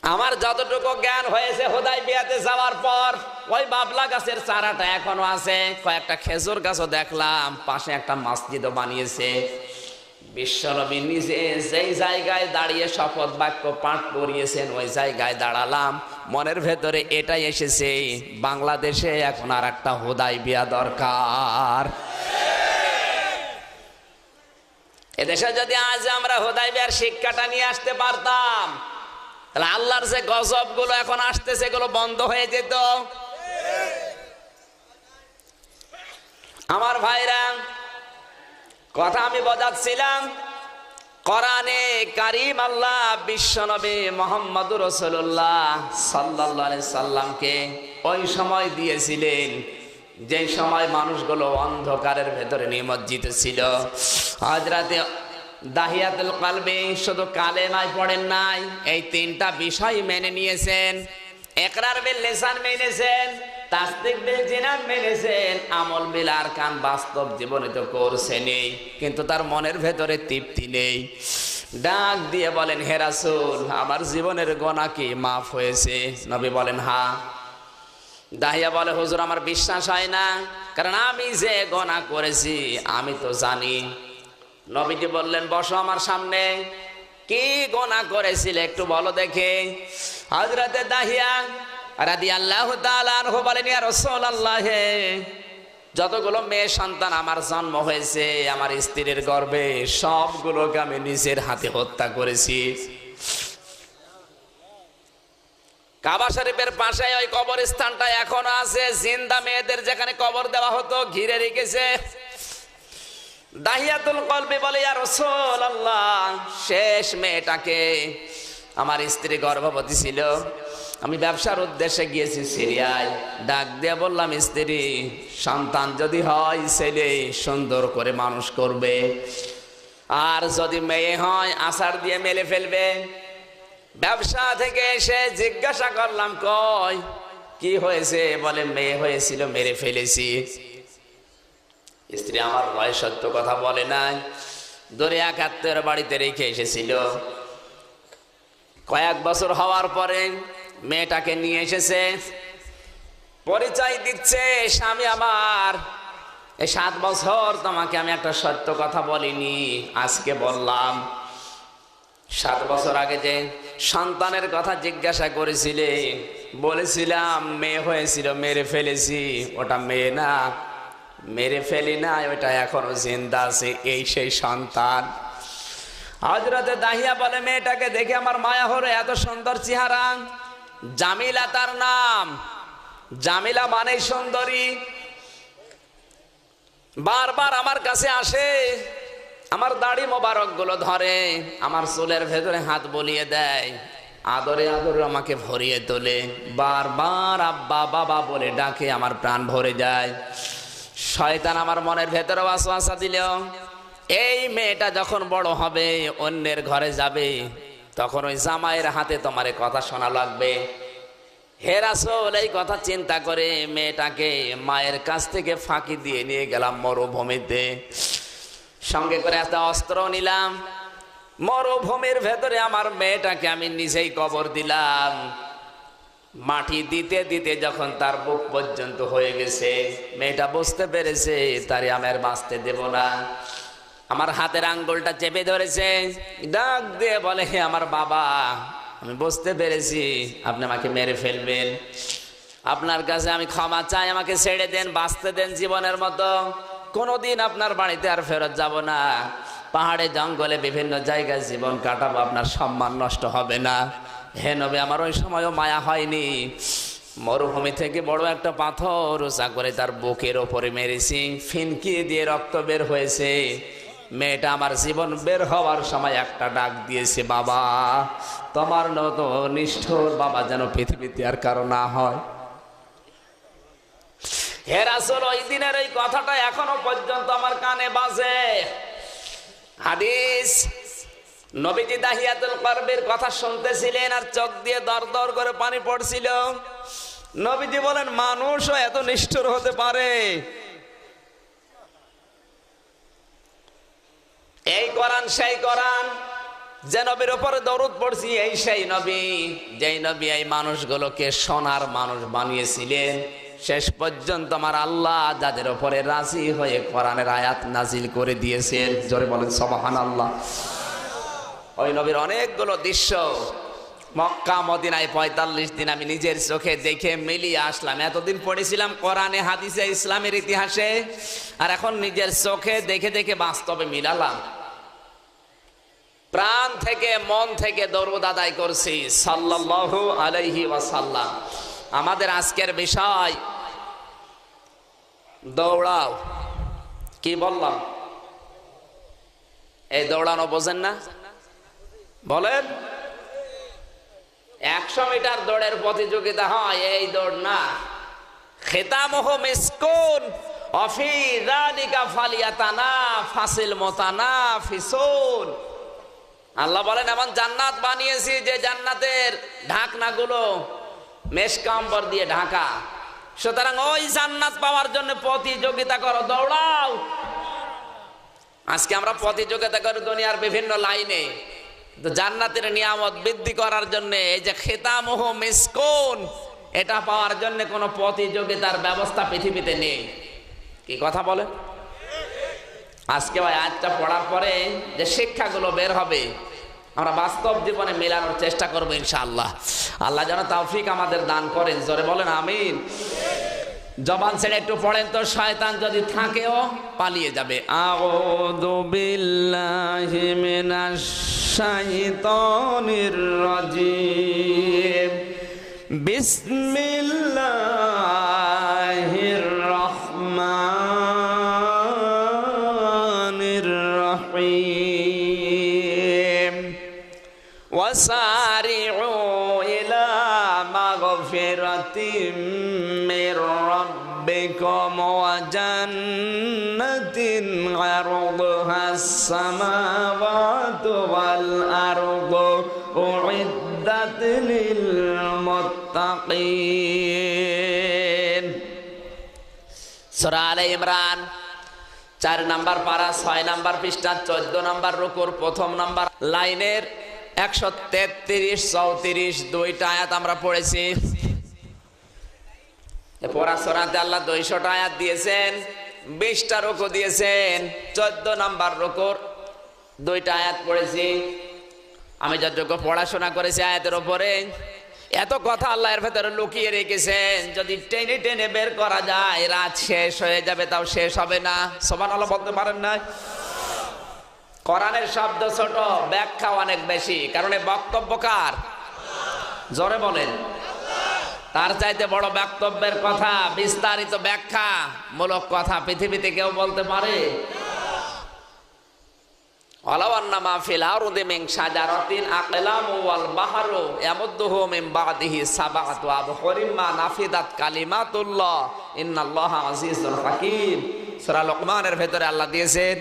Speaker 3: আমার যতটুকু জ্ঞান হয়েছে হুদায়বিয়াতে যাওয়ার পর, ওই বাবলা গাছের চারাটা এখনো আছে, কয়েকটা খেজুর গাছও দেখলাম, পাশে একটা মসজিদও বানিয়েছে। বিশ্বনবী নিজে যেই জায়গায় দাঁড়িয়ে শপথ বাক্য পাঠ করিয়েছেন ওই জায়গায় দাঁড়ালাম, মনের ভেতরে এটাই এসেছে, বাংলাদেশে এখন আর একটা হুদায়বিয়া দরকার। এদেশে যদি আজ আমরা হুদায়বিয়ার শিক্ষাটা নিয়ে আসতে পারতাম, তাহলে আল্লাহর যে গজব গুলো এখন আসতেছে এগুলো বন্ধ হয়ে যেত। আমার ভাইরা, কথা আমি বোঝাচ্ছিলাম, কোরআনে কারীম আল্লাহ বিশ্বনবী মুহাম্মদুর রাসূলুল্লাহ সাল্লাল্লাহু আলাইহি সাল্লামকে ওই সময় দিয়েছিলেন যে সময় মানুষগুলো অন্ধকারের ভেতরে নিমজ্জিত ছিল। হযরতে দাহিয়াতুল কলবে শুধু কালেমায় পড়েন নাই, এই তিনটা বিষয় মেনে নিয়েছেন। ইকরার বিল লিসান মেনেছেন, তাসদীক বিল জিনান মেনেছেন, আমল বিল আরকান বাস্তব জীবনে তো করছেনই, কিন্তু তার মনের ভেতরে তৃপ্তি নেই। ডাক দিয়ে বলেন, হে রাসূল, আমার জীবনের গুনাহ কি মাফ হয়েছে? নবী বলেন, হ্যাঁ। দাহিয়া বলে, হুজুর আমার বিশ্বাস হয় না, কারণ আমি যে গুনাহ করেছি আমি তো জানি। নবীজি বললেন, বসো আমার সামনে, কি গুনাহ করেছিলে একটু বলো দেখে। হযরতে দাহিয়া রাদিয়াল্লাহু তাআলা আনহু বলেন, ইয়া রাসূলুল্লাহ, যতগুলো মেয়ে সন্তান আমার জন্ম হয়েছে আমার স্ত্রীর গর্ভে সবগুলোকে আমি নিজের হাতে হত্যা করেছি। কাবা শরীফের পাশে ওই কবরস্থানটা এখনো আছে, জিন্দা মেয়েদের যেখানে কবর দেওয়া হতো ঘিরে রেখেছে। দাহিয়াতুল কলবি বলে, ইয়া রাসূলুল্লাহ, শেষ মেয়েটাকে আমার স্ত্রী গর্ভবতী ছিল, আমি ব্যবসার উদ্দেশ্যে গিয়েছি সিরিয়ায়, ডাক দিয়ে বললাম, স্ত্রী সন্তান যদি হয় ছেলে সুন্দর করে মানুষ করবে, আর যদি মেয়ে হয় আষাঢ় দিয়ে মেলে ফেলবে। ব্যবসা থেকে এসে জিজ্ঞাসা করলাম, কই কি হয়েছে? বলে, মেয়ে হয়েছিল, মেরে ফেলেছি। স্ত্রী আমার ভয় সত্য কথা বলে নাই, দূরে এক আত্মীয়ের বাড়িতে রেখে এসেছিল। কয়েক বছর হওয়ার পরে মেয়েটাকে নিয়ে এসেছে, পরিচয় দিচ্ছে, স্বামী আমার, এই 7 বছর তোমাকে আমি একটা সত্য কথা বলিনি, আজকে বললাম। 7 বছর আগে যে সন্তানের কথা জিজ্ঞাসা করেছিলে, বলেছিলাম মেয়ে হয়েছিল, মেরে ফেলেছি, ওটা মেয়ে না, মেরে ফেলি না, ওটা এখনো জিন্দা আছে, এই সেই সন্তান। হযরতে দাহিয়া বলে, মেয়েটাকে দেখে আমার মায়া হলো, এত সুন্দর চেহারা, জামিলা তার নাম, জামিলা মানে সুন্দরী। বারবার আমার কাছে আসে, আমার দাড়ি মোবারক গুলো ধরে, আমার চুলের ভেতরে হাত বলিয়ে দেয়, আদরে আদরে আমাকে ভরিয়ে তোলে, বারবার আব্বা বাবা বলে ডাকে, আমার প্রাণ ভরে যায়। শয়তান আমার মনের ভেতরে ওয়াসওয়াসা দিল, এই মেয়েটা যখন বড় হবে অন্যের ঘরে যাবে, তখন ওই জামাইয়ের হাতে তোমার কথা শোনা লাগবে। হে রাসূল, এই কথা চিন্তা করে মেয়েটাকে মায়ের কাছ থেকে ফাঁকি দিয়ে নিয়ে গেলাম মরুভূমিতে, সঙ্গে করে একটা অস্ত্র নিলাম, মরুভূমির ভেতরে আমার মেয়েটাকে আমি নিজেই কবর দিলাম। মাটি দিতে দিতে যখন তার বুক পর্যন্ত হয়ে গেছে, মেয়েটা বুঝতে পেরেছে তারে আমি আর বাঁচতে দেব না। আমার হাতের আঙ্গুলটা চেপে ধরেছে, ডাক দিয়ে বলে, হে আমার বাবা, আমি বুঝতে পেরেছি আপনি আমাকে মেরে ফেলবেন, আপনার কাছে আমি ক্ষমা চাই, আমাকে ছেড়ে দেন, বাঁচতে দেন জীবনের মতো, কোনোদিন আপনার বাড়িতে আর ফেরত যাব না, পাহাড়ে জঙ্গলে বিভিন্ন জায়গায় জীবন কাটাবো, আপনার সম্মান নষ্ট হবে না। হে নবী, আমার ওই সময়ও মায়া হয়নি, মরুভূমি থেকে বড় একটা পাথর উঁচা করে তার বুকের ওপরে মেরেছি, ফিনকি দিয়ে রক্ত বের হয়েছে। মেয়েটা আমার জীবন বের হওয়ার সময় একটা ডাক দিয়েছে, বাবা, তোমার মতো নিষ্ঠুর বাবা যেন পৃথিবীতে আর কারো না হয়। হে রাসূল, ওই দিনের এই কথাটা এখনো পর্যন্ত আমার কানে বাজে। হাদিস, নবীজি দাহিয়াতুল কলবের কথা শুনতেছিলেন আর চোখ দিয়ে দর দর করে পানি পড়ছিল। নবীজি বলেন, মানুষও এত নিষ্ঠুর হতে পারে? এই কোরআন সেই কোরআন, যে নবীর উপরে দরুদ পড়ছি এই সেই নবী, যেই নবী এই মানুষগুলোকে সোনার মানুষ বানিয়েছিলেন। শেষ পর্যন্ত আমার আল্লাহ যাদের উপরে রাজি হয়ে কোরআনের আয়াত নাজিল করে দিয়েছেন, জোরে বলেন সুবহানাল্লাহ। ওই নবীর অনেকগুলো দৃশ্য মক্কা মদিনায় ৪৫ দিন আমি নিজের চোখে দেখে মিলিয়ে আসলাম। এতদিন পড়েছিলাম কোরআনে হাদিসে ইসলামের ইতিহাসে, আর এখন নিজের চোখে দেখে দেখে বাস্তবে মিলালাম। প্রাণ থেকে মন থেকে দরুদ আদায় করছি সাল্লাল্লাহু আলাইহি ওয়াসাল্লাম। আমাদের আজকের বিষয় দৌড়াও। কি বললাম? এই দৌড়ানো বোঝেন না? বলেন। 100 মিটার দৌড়ের প্রতিযোগিতা হয়, এই দৌড় না। খিতামুহু মিসকুন ওয়াফি যালিকা ফালিয়াতানাফাসিল মুতানাফিসুন। আল্লাহ বলেন এমন জান্নাত বানিয়েছি যে জান্নাতের ঢাকনাগুলো মেশকাম্বর দিয়ে ঢাকা। সুতরাং ওই জান্নাত পাওয়ার জন্য প্রতিযোগিতা করো, দৌড়াও। আজকে আমরা প্রতিযোগিতা করি দুনিয়ার বিভিন্ন লাইনে, তো জান্নাতের নিয়ামত বৃদ্ধি করার জন্য এই যে খিতামুহু মিসকুন, এটা পাওয়ার জন্য কোনো প্রতিযোগিতার ব্যবস্থা পৃথিবীতে নেই। কি কথা বলে? আজকে ভাই আজটা পড়ার পরে যে শিক্ষাগুলো বের হবে আমরা বাস্তব জীবনে মেলানোর চেষ্টা করবো ইনশাআল্লাহ। আল্লাহ যেন তৌফিক আমাদের দান করেন, জোরে বলেন আমিন। জবান ছেড়ে একটু পড়েন তো, শয়তান যদি থাকেও পালিয়ে যাবে। আউযু বিল্লাহি মিনাশ শাইতানির রাজিম। বিসমিল্লাহির রহমানির রহিম। ওয়াসারিউ ইলা মাগফিরাতিম মির রাব্বিকুম ওয়া জান্নাতিন আরদুহাস সামাওয়াতু ওয়াল আরদু উইদ্দাত লিল মুত্তাকিন। সূরা আলে ইমরান 4 নম্বর পারা 6 নম্বর পৃষ্ঠা 14 নম্বর রুকুর প্রথম নম্বর লাইনের 133 34 দুইটা আয়াত আমরা পড়েছি। পড়া সূরাতে আল্লাহ 200টা আয়াত দিয়েছেন, 20টা রুকু দিয়েছেন। 14 নম্বর রুকুর দুইটা আয়াত পড়েছি। আমি যতটুকু পড়াশোনা করেছি আয়াতের উপরে, এত কথা আল্লাহ এর ভেতরে লুকিয়ে রেখেছেন, যদি টেনে টেনে বের করা যায় রাত শেষ হয়ে যাবে, তাও শেষ হবে না। সুবহানাল্লাহ বলতে পারেন না? কোরআনের শব্দ ছোট, ব্যাখ্যা অনেক বেশি, কারণ এই বক্তব্য কার? জোরে বলেন। তার চাইতে বড় বক্তব্যের কথা, বিস্তারিত ব্যাখ্যা মূলক কথা পৃথিবীতে কেউ বলতে পারে? ওয়ালাউ আন্না মা ফিল আরদি মিন শাজারাতিন আকলামু ওয়াল বাহরু ইয়ামুদ্দুহু মিন বা'দিহি সাবআতু আবহুরিম মা নাফিদাত কালিমাতুল্লাহ ইন্নাল্লাহা আজিজুল হাকীম। সূরা লোকমানের ভেতরে আল্লাহ দিয়েছেন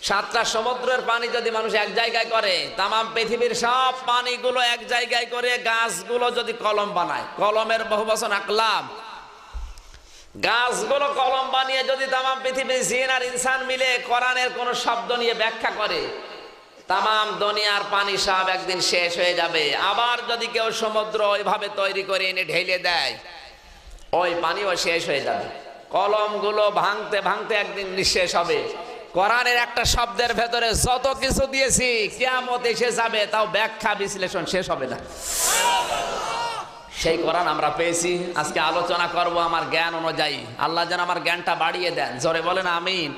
Speaker 3: 7টা সমুদ্রের পানি যদি মানুষ এক জায়গায় করে, তাম পৃথিবীর সব পানিগুলো এক জায়গায় করে গাছগুলো যদি কলম বানায়, কলমের বহুবচন আকলাম, গাছগুলো কলম বানিয়ে যদি তাম পৃথিবীর জিন আর ইনসান মিলে কোরআনের কোন শব্দ নিয়ে ব্যাখ্যা করে, তাম দুনিয়ার পানি সব একদিন শেষ হয়ে যাবে। আবার যদি কেউ সমুদ্র ওইভাবে তৈরি করে এনে ঢেলে দেয়, ওই পানিও শেষ হয়ে যাবে। কলমগুলো ভাঙতে ভাঙতে একদিন নিঃশেষ হবে। কোরআনের একটা শব্দের ভেতরে যত কিছু দিয়েছি, কিয়ামত এসে যাবে, তাও ব্যাখ্যা বিশ্লেষণ শেষ হবে না। সেই কোরআন আমরা পেয়েছি। আজকে আলোচনা করব আমার জ্ঞান অনুযায়ী। আল্লাহ যেন আমার জ্ঞানটা বাড়িয়ে দেন, জোরে বলেন আমিন।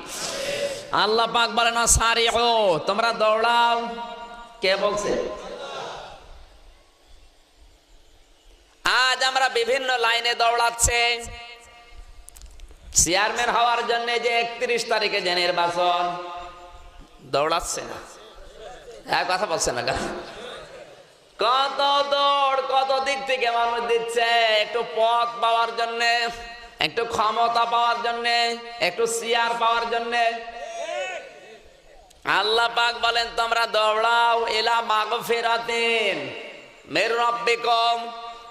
Speaker 3: আল্লাহ পাক বলেন সারিউ, তোমরা দৌড়াও। কে বলছে? আজ আমরা বিভিন্ন লাইনে দৌড়াচ্ছে। চেয়ারম্যান হওয়ার জন্য যে 31 তারিখে যে নির্বাচন, দৌড়াচ্ছে না, এক কথা বলছে না। কত দৌড়, কত দিক থেকে মানুষ দিচ্ছে, একটু পদ পাওয়ার জন্য, একটু ক্ষমতা পাওয়ার জন্য, একটু চেয়ার পাওয়ার জন্য। আল্লাহ পাক বলেন তোমরা দৌড়াও ইলা মাগফিরাতিন মির রাব্বিকুম,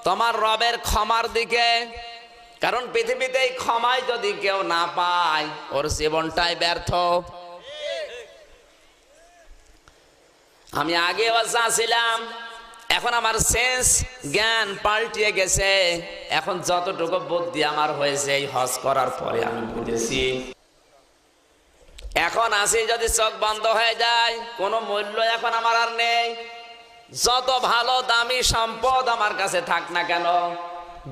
Speaker 3: তোমার রবের ক্ষমার দিকে। কারণ পৃথিবীতে এই ক্ষমায় যদি কেউ না পায়, ওর জীবনটাই ব্যর্থ। আমি আগে যা ছিলাম এখন আমার সেন্স জ্ঞান পাল্টিয়ে গেছে। এখন যতটুকু বুদ্ধি আমার হয়েছে এই হজ করার পরে আমি বুঝেছি। এখন আসি যদি চোখ বন্ধ হয়ে যায় কোনো মূল্য এখন আমার আর নেই। যত ভালো দামি সম্পদ আমার কাছে থাক না কেন,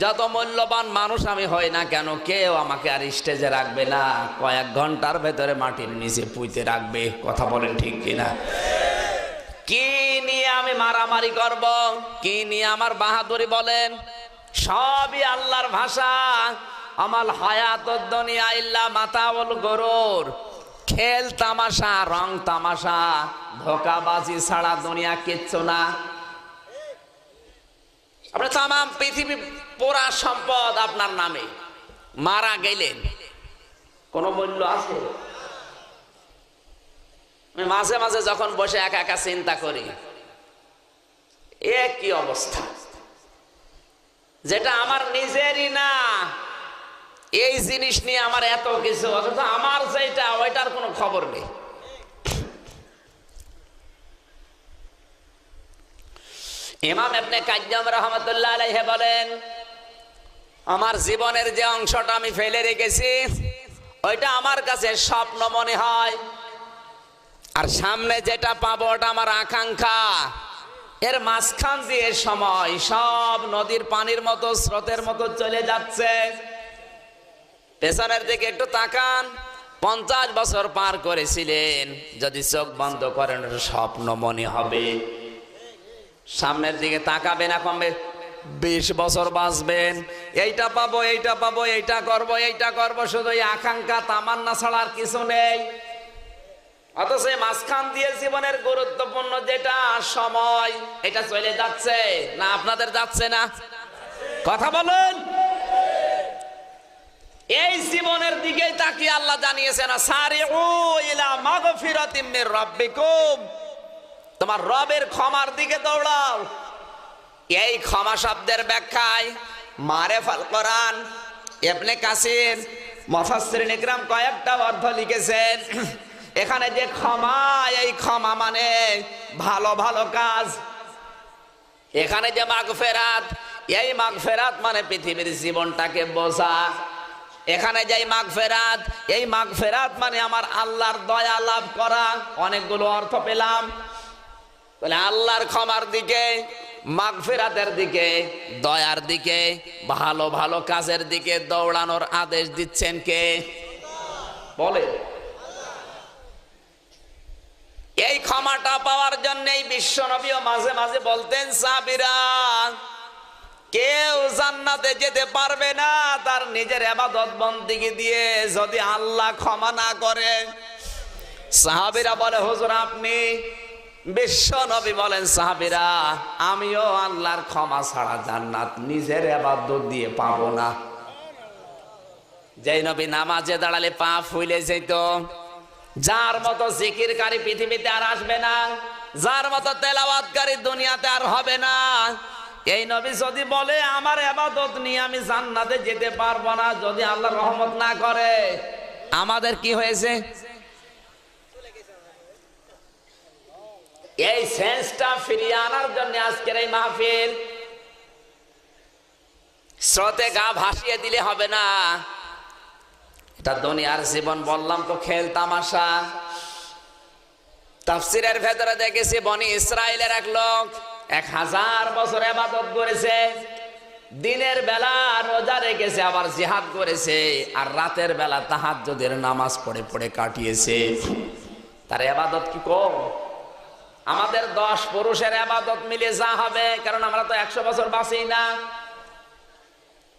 Speaker 3: যত মূল্যবান মানুষ আমি হই না কেন, কেউ আমাকে আর স্টেজে রাখবে না, কয়েক ঘন্টার ভেতরে মাটির নিচে পুঁতে রাখবে। কথা বলেন ঠিক কিনা? কি নিয়ে আমি মারামারি করব, কি নিয়ে আমার বাহাদুরি বলেন? সবই আল্লাহর ভাষা। আমাল হায়াতুদ দুনিয়া ইল্লা মাতাউল গুরুর। খেল তামাশা, রং তামাশা, ধোকাবাজি ছাড়া দুনিয়া কিচ্ছু না। আপনার তাম পৃথিবী পুরা সম্পদ আপনার নামে, মারা গেলেন কোন মূল্য আছে? মাঝে মাঝে যখন বসে একা একা চিন্তা করি, এ কি অবস্থা, যেটা আমার নিজেরই না, এই জিনিস নিয়ে আমার এত কিছু, অথচ আমার যেটা ওইটার কোনো খবর নেই। ইমাম ইবনে কাইয়্যিম রাহমাতুল্লাহ আলাইহি বলেন, আমার জীবনের যে অংশটা আমি ফেলে রেখেছি ওইটা আমার কাছে স্বপ্ন মনে হয়, আর সামনে যেটা পাবো ওটা আমার আকাঙ্ক্ষা। এর মাঝখান দিয়ে সময় সব নদীর পানির মতো, স্রোতের মতো চলে যাচ্ছে। পেছনের দিকে একটু তাকান, 50 বছর পার করেছিলেন, যদি চোখ বন্ধ করেন স্বপ্ন মনে হবে। সামনের দিকে তাকাবেন, কমবে 20 বছর বাঁচবেন, এইটা পাবো, এইটা পাবো, এইটা করবো, এইটা করবো, শুধু এই আকাঙ্ক্ষা তামান্না ছাড়া আর কিছু নেই। অথচ মাঝখান দিয়ে জীবনের গুরুত্বপূর্ণ যেটা সময়, এটা চলে যাচ্ছে না? আপনাদের যাচ্ছে না? কথা বলেন। এই জীবনের দিকে তাকিয়ে আল্লাহ জানিয়েছেন, সারিউ ইলা মাগফিরাতিম মির রাব্বিকুম, তোমার রবের ক্ষমার দিকে দৌড়াও। এই ক্ষমা শব্দের ব্যাখ্যায় মারেফাল কোরআন ইবনে কাসির মুফাসসিরিন ইকরাম কয়েকটা অর্থ লিখেছেন। এখানে যে ক্ষমা, এই ক্ষমা মানে ভালো ভালো কাজ। এখানে যে মাগফিরাত, এই মাগফিরাত মানে পৃথিবীর জীবনটাকে বোঝা। এখানে যে মাগফিরাত, এই মাগফিরাত মানে আমার আল্লাহর দয়া লাভ করা। অনেকগুলো অর্থ পেলাম। তাহলে আল্লাহর ক্ষমার দিকে, মাগফিরাতের দিকে, দয়ার দিকে, ভালো ভালো কাজের দিকে দৌড়ানোর আদেশ দিচ্ছেন কে? বলে। এই ক্ষমাটা পাওয়ার জন্য বিশ্ব নবীও মাঝে মাঝে বলতেন, সাহাবীরা, কেউ জান্নাতে যেতে পারবে না তার নিজের ইবাদত বন্দেগী দিয়ে, যদি আল্লাহ ক্ষমা না করে। সাহাবীরা বলে, হুজুর আপনি? বিশ্ব নবী বলেন, সাহাবীরা, আমিও আল্লাহর ক্ষমা ছাড়া জান্নাত নিজের ইবাদত দিয়ে পাবো না। যেই নবী নামাজে দাঁড়ালে পা ফুলে যেত, যার মতো জিকিরকারী পৃথিবীতে আর আসবে না, যার মতো তেলাওয়াতকারী দুনিয়াতে আর হবে না, এই নবী যদি বলে আমার ইবাদত নিয়ে আমি জান্নাতে যেতে পারবো না যদি আল্লাহ রহমত না করে, আমাদের কি হয়েছে? এই সেন্সটা ফিরিয়ে আনার জন্য আজকের এই মাহফিল। স্রোতে গা ভাসিয়ে দিলে হবে না। এটা দুনিয়ার জীবন, বললাম তো, খেল তামাশা। তাফসীরের ভেতরে দেখেছি বনি ইসরাইলের এক লোক 1000 বছর ইবাদত করেছে, দিনের বেলা রোজা রেখেছে, আবার জিহাদ করেছে, আর রাতের বেলা তাহাজ্জুদের নামাজ পড়ে পড়ে কাটিয়েছে। তার ইবাদত কি কম? আমাদের 10 পুরুষের ইবাদত মিলে যা হবে, কারণ আমরা তো 100 বছর বাঁচি না,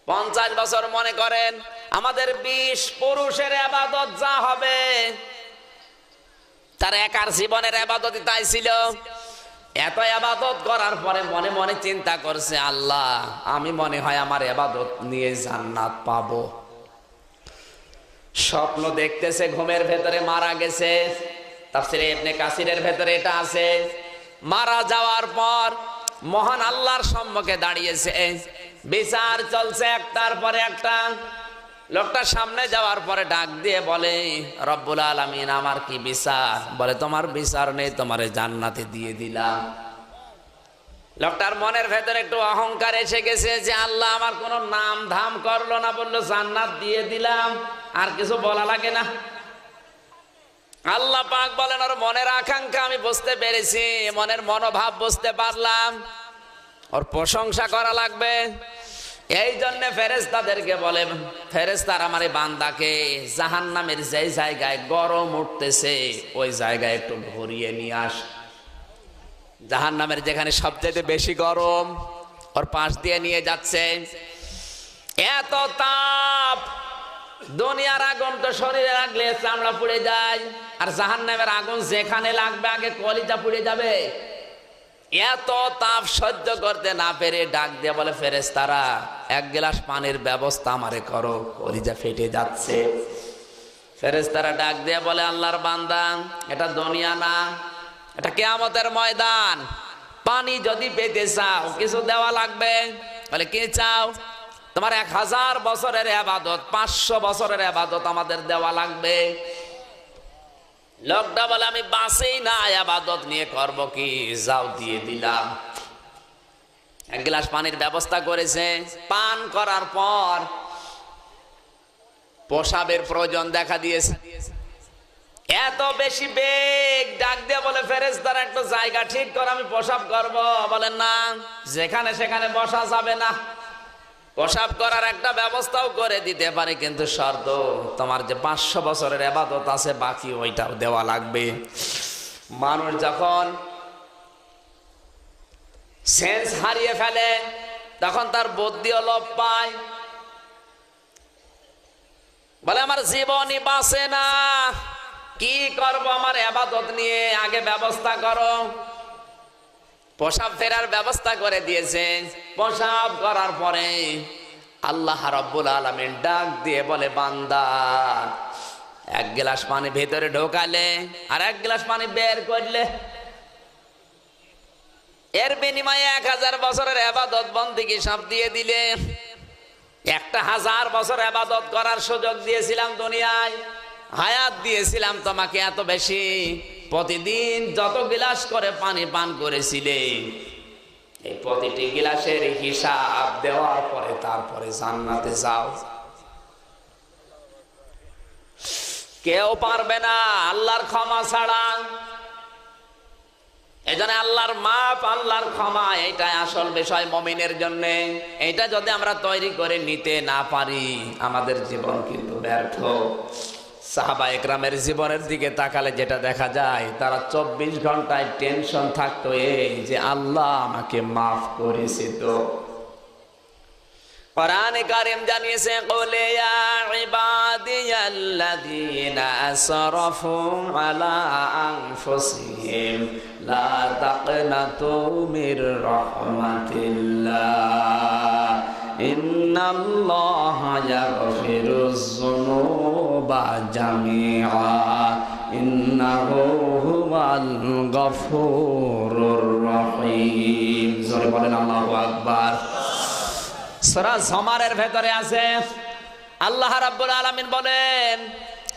Speaker 3: 50 বছর মনে করেন, আমাদের 20 পুরুষের ইবাদত যা হবে, তার একার জীবনের ইবাদতই তাই ছিল। এত ইবাদত করার পরে মনে মনে চিন্তা করছে, আল্লাহ, আমি মনে হয় আমার ইবাদত নিয়ে জান্নাত পাবো। স্বপ্ন দেখতেছে, ঘুমের ভেতরে মারা গেছে। তাফসীরে ইবনে কাসিরের ভেতরে এটা আছে। মারা যাওয়ার পর মহান আল্লাহর সম্মুখে দাঁড়িয়েছে, বিচার চলছে একটার পরে একটা। লোকটা সামনে যাওয়ার পরে ডাক দিয়ে বলে, রব্বুল আলামিন আমার কি বিচার? বলে, তোমার বিচার নেই, তোমারে জান্নাতে দিয়ে দিলাম। লোকটার মনের ভেতরে একটু অহংকার এসে গেছে যে আল্লাহ আমার কোনো নাম ধাম করলো না, বললো জান্নাত দিয়ে দিলাম, আর কিছু বলা লাগে না। আল্লাহ পাক বলেন, ওর মনের আকাঙ্ক্ষা আমি বুঝতে পেরেছি, মনের মনোভাব বুঝতে পারলাম, ওর প্রশংসা করা লাগবে। এই জন্য ফেরেশতাদেরকে বলে, ফেরেশতারা আমার এই বান্দাকে জাহান্নামের যে জায়গায় গরম উঠতেছে ওই জায়গায় একটু ঘুরিয়ে নিয়ে আস। জাহান্নামের যেখানে সবচেয়ে বেশি গরম, ওর পাশ দিয়ে নিয়ে যাচ্ছে। এত তাপ, দুনিয়ার আগুন তো শরীরে লাগলে চামড়া পুড়ে যায়, আর জাহান্নামের আগুন যেখানে লাগবে আগে কলিজা পুড়ে যাবে। এত তাপ সহ্য করতে না পেরে ডাক দিয়ে বলে, ফেরেশতারা এক গ্লাস পানির ব্যবস্থা আমারে করো, কলিজা ফেটে যাচ্ছে। ফেরেশতারা ডাক দিয়ে বলে, আল্লাহর বান্দা, এটা দুনিয়া না, এটা কিয়ামতের ময়দান। পানি যদি পেতে চাও কিছু দেওয়া লাগবে। বলে, কি চাও? তোমার 1000 বছরের ইবাদত, 500 বছরের ইবাদত আমাদের দেওয়া লাগবে। লোকটা বলে, আমি বাঁচেই না, ইবাদত নিয়ে করব কি? যাও, দিয়ে দিলাম। এক গ্লাস পানির ব্যবস্থা করেছে। পান করার পর প্রসাবের প্রয়োজন দেখা দিয়েছে। এত বেশি বেগ, ডাক দিয়ে বলে, ফেরেশতারা একটু জায়গা ঠিক করে আমি প্রসাব করব। বলেন না, যেখানে সেখানে বসা যাবে না, প্রসাব করার একটা ব্যবস্থাও করে দিতে পারে, কিন্তু শর্ত তোমার যে 500 বছরের ইবাদত আছে বাকি ওইটাও দেওয়া লাগবে। মানুষ যখন সেন্স হারিয়ে ফেলে তখন তার বুদ্ধিও লোপ পায়। বলে, আমার জীবনই বাঁচে না, কি করব আমার ইবাদত নিয়ে, আগে ব্যবস্থা করো। প্রসাব ফেরার ব্যবস্থা করে দিয়েছে। প্রসাব করার পরে আল্লাহ রাব্বুল আলামিন ডাক দিয়ে বলে, বান্দা, এক গ্লাস পানি ভেতরে ঢোকালে আর এক গ্লাস পানি বের করলে, এর বিনিময়ে 1000 বছরের ইবাদত বন্দেগী সব দিয়ে দিলে। 1000 বছর ইবাদত করার সুযোগ দিয়েছিলাম দুনিয়ায়, হায়াত দিয়েছিলাম তোমাকে এত বেশি, প্রতিদিন যত গ্লাস করে পানি পান করেছিলে এই প্রতিটি গ্লাসের হিসাব দেওয়ার পরে তারপরে জান্নাতে যাও। কেউ পারবে না আল্লাহর ক্ষমা ছাড়া। এজন্য আল্লাহর মাপ, আল্লাহর ক্ষমা, এইটাই আসল বিষয় মুমিনের জন্য। এইটা যদি আমরা তৈরি করে নিতে না পারি আমাদের জীবন কিন্তু ব্যর্থ। সাহাবা একরামের জীবনের দিকে তাকালে যেটা দেখা যায়, তারা 24 ঘন্টায় টেনশন থাকতো এই যে আল্লাহ আমাকে মাফ করেছে। তো কোরআনে কারীম জানিয়েছে, ক্বালে ইয়া ইবাদিয়াল্লাযীনা আসরাফু আলা আনফুসিহিম লা তাকনাতু মির রাহমাতিল্লাহ ইন্নাল্লাহা ইয়াগফিরুয যুনুবা জামিআ ইন্নাহু হুয়াল গফুরুর রহিম। জোরে বলেন আল্লাহু আকবার। সূরা জুমারের ভেতরে আছে, আল্লাহ রাব্বুল আলামিন বলেন,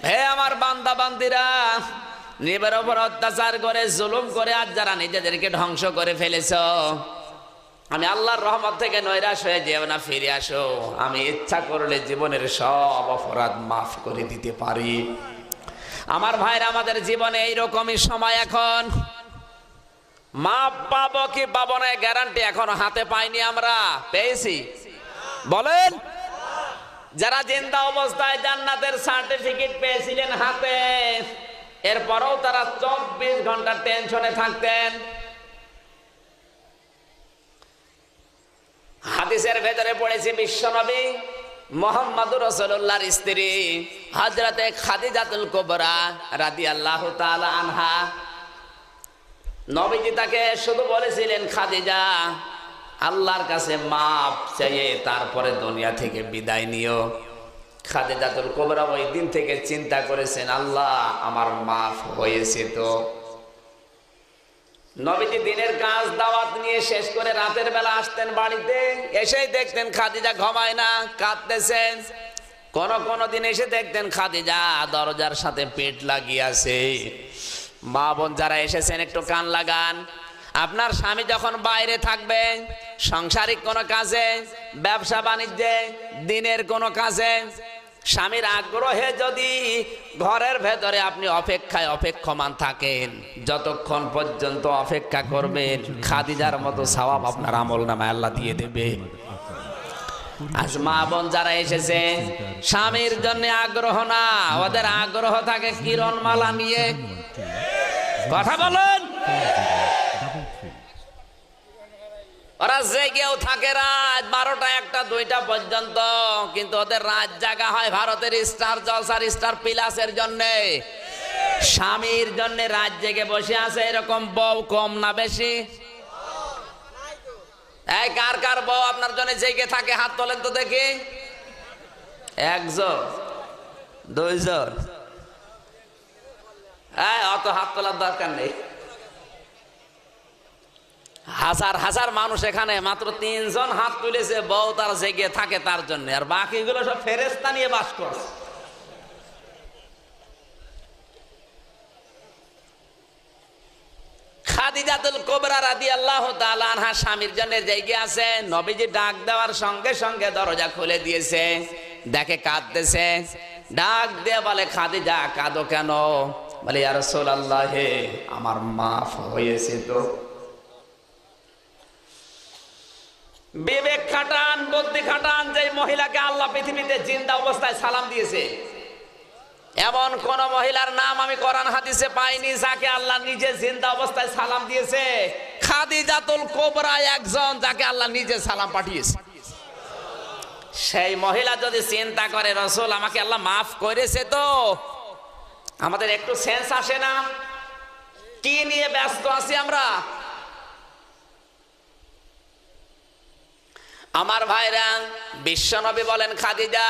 Speaker 3: হে আমার বান্দা বান্দিরা, নিজের উপর অত্যাচার করে জুলুম করে আজ যারা নিজেদেরকে ধ্বংস করে ফেলেছো, আমি আল্লাহর রহমত থেকে নৈরাশ হয়ে যেও না, ফিরে আসো। আমি ইচ্ছা করলে জীবনের সব অপরাধ মাফ করে দিতে পারি। আমার ভাইরা, আমাদের জীবনে এইরকমই সময় এখন। মাপ পাবো কি পাবো না গ্যারান্টি এখনো হাতে পাইনি, আমরা পেয়েছি বলেন? যারা জিন্দা অবস্থায় জান্নাতের সার্টিফিকেট পেয়েছিলেন হাতে, এরপরেও তারা 24 ঘন্টা টেনশনে থাকতেন। হাদিসের ভেতরে পড়েছি, বিশ্বনবী মুহাম্মদুর রাসূলুল্লাহর স্ত্রী হযরতে খাদিজাতুল কুবরা রাদিয়াল্লাহু তাআলা আনহা, নবীজি তাকে শুধু বলেছিলেন, খাদিজা, আল্লাহর কাছে মাপ চেয়ে তারপরে দুনিয়া থেকে বিদায় নিও। খাদিজাতুল কুবরা ওই দিন থেকে চিন্তা করেছেন, আল্লাহ আমার মাফ হয়েছে। তো নবীজি দিনের কাজ দাওয়াত নিয়ে শেষ করে রাতের বেলা আসতেন বাড়িতে, এসেই দেখতেন খাদিজা ঘুমায় না, কাঁদতেছেন। কোন দিন এসে দেখতেন খাদিজা দরজার সাথে পেট লাগিয়ে আছে। মা বোন যারা এসেছেন একটু কান লাগান। আপনার স্বামী যখন বাইরে থাকবে, সাংসারিক কোনো কাজে, ব্যবসা বাণিজ্যে, দিনের কোনো কাজে, স্বামীর আগ্রহে যদি ঘরের ভেতরে আপনি অপেক্ষায় অপেক্ষমান থাকেন, যতক্ষণ পর্যন্ত অপেক্ষা করবেন খাদিজার মতো সওয়াব আপনার আমলনামায় আল্লাহ দিয়ে দেবে। আজ মা বোন যারা এসেছে স্বামীর জন্য আগ্রহ না, ওদের আগ্রহ থাকে কিরণমালা নিয়ে। কথা বলেন। ওরা জেগেও থাকে রাত 12টা 1টা 2টা পর্যন্ত, কিন্তু ওদের রাত জাগা হয় ভারতের স্টার জলসার স্টার প্লাসের জন্য। স্বামীর জন্য রাত জেগে বসে আছে এরকম বউ কম না বেশি? এই কার কার বউ আপনার জন্য জেগে থাকে হাত তোলেন তো দেখি। 1 জন, 2 জন, অত হাত তোলার দরকার নেই। হাজার হাজার মানুষ এখানে, মাত্র 3 জন হাত তুলেছে বউ তার জেগে থাকে তার জন্য, আর বাকিগুলো সব ফেরেশতা নিয়ে বাস করছে। খাদিজাতুল কুবরা রাদিয়াল্লাহু তাআলা আনহা স্বামীর জন্য জেগে আছে। নবীজি ডাক দেওয়ার সঙ্গে সঙ্গে দরজা খুলে দিয়েছে, দেখে কাঁদতেছে। ডাক দিয়ে বলে, খাদিজা কাঁদো কেন? বলে, ইয়া রাসূলুল্লাহ, হে আমার মাফ হয়েছে তো। বিবেক খাটান, বুদ্ধি খাটান। যে মহিলাকে আল্লাহ পৃথিবীতে জিন্দা অবস্থায় সালাম দিয়েছে, এমন কোন মহিলার নাম আমি কোরআন হাদিসে পাইনি যাকে আল্লাহ নিজে জিন্দা অবস্থায় সালাম দিয়েছে। খাদিজাতুল কুবরা একজন যাকে আল্লাহ নিজে সালাম পাঠিয়েছে। সেই মহিলা যদি চিন্তা করে রাসূল আমাকে আল্লাহ মাফ করেছে তো, আমাদের একটু সেন্স আসে না? কি নিয়ে ব্যস্ত আছি আমরা? আমার ভাইরা, বিশ্বনবী বলেন, খাদিজা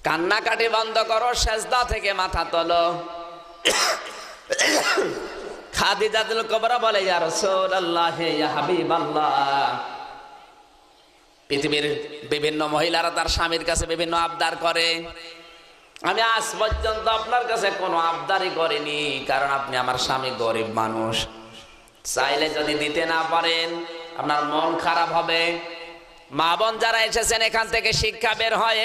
Speaker 3: কান্নাকাটি বন্ধ করো, সেজদা থেকে মাথা তোলো। খাদিজাতুল কুবরা বলে, ইয়া রাসূলুল্লাহ, ইয়া হাবিবাল্লাহ, পৃথিবীর বিভিন্ন মহিলারা তার স্বামীর কাছে বিভিন্ন আবদার করে, আমি আজ পর্যন্ত আপনার কাছে কোনো আবদারই করিনি, কারণ আপনি আমার স্বামী গরিব মানুষ। চাইলে যদি দিতে না পারেন আপনার মন খারাপ হবে। মা বোন যারা এসেছেন এখান থেকে শিক্ষা বের হয়,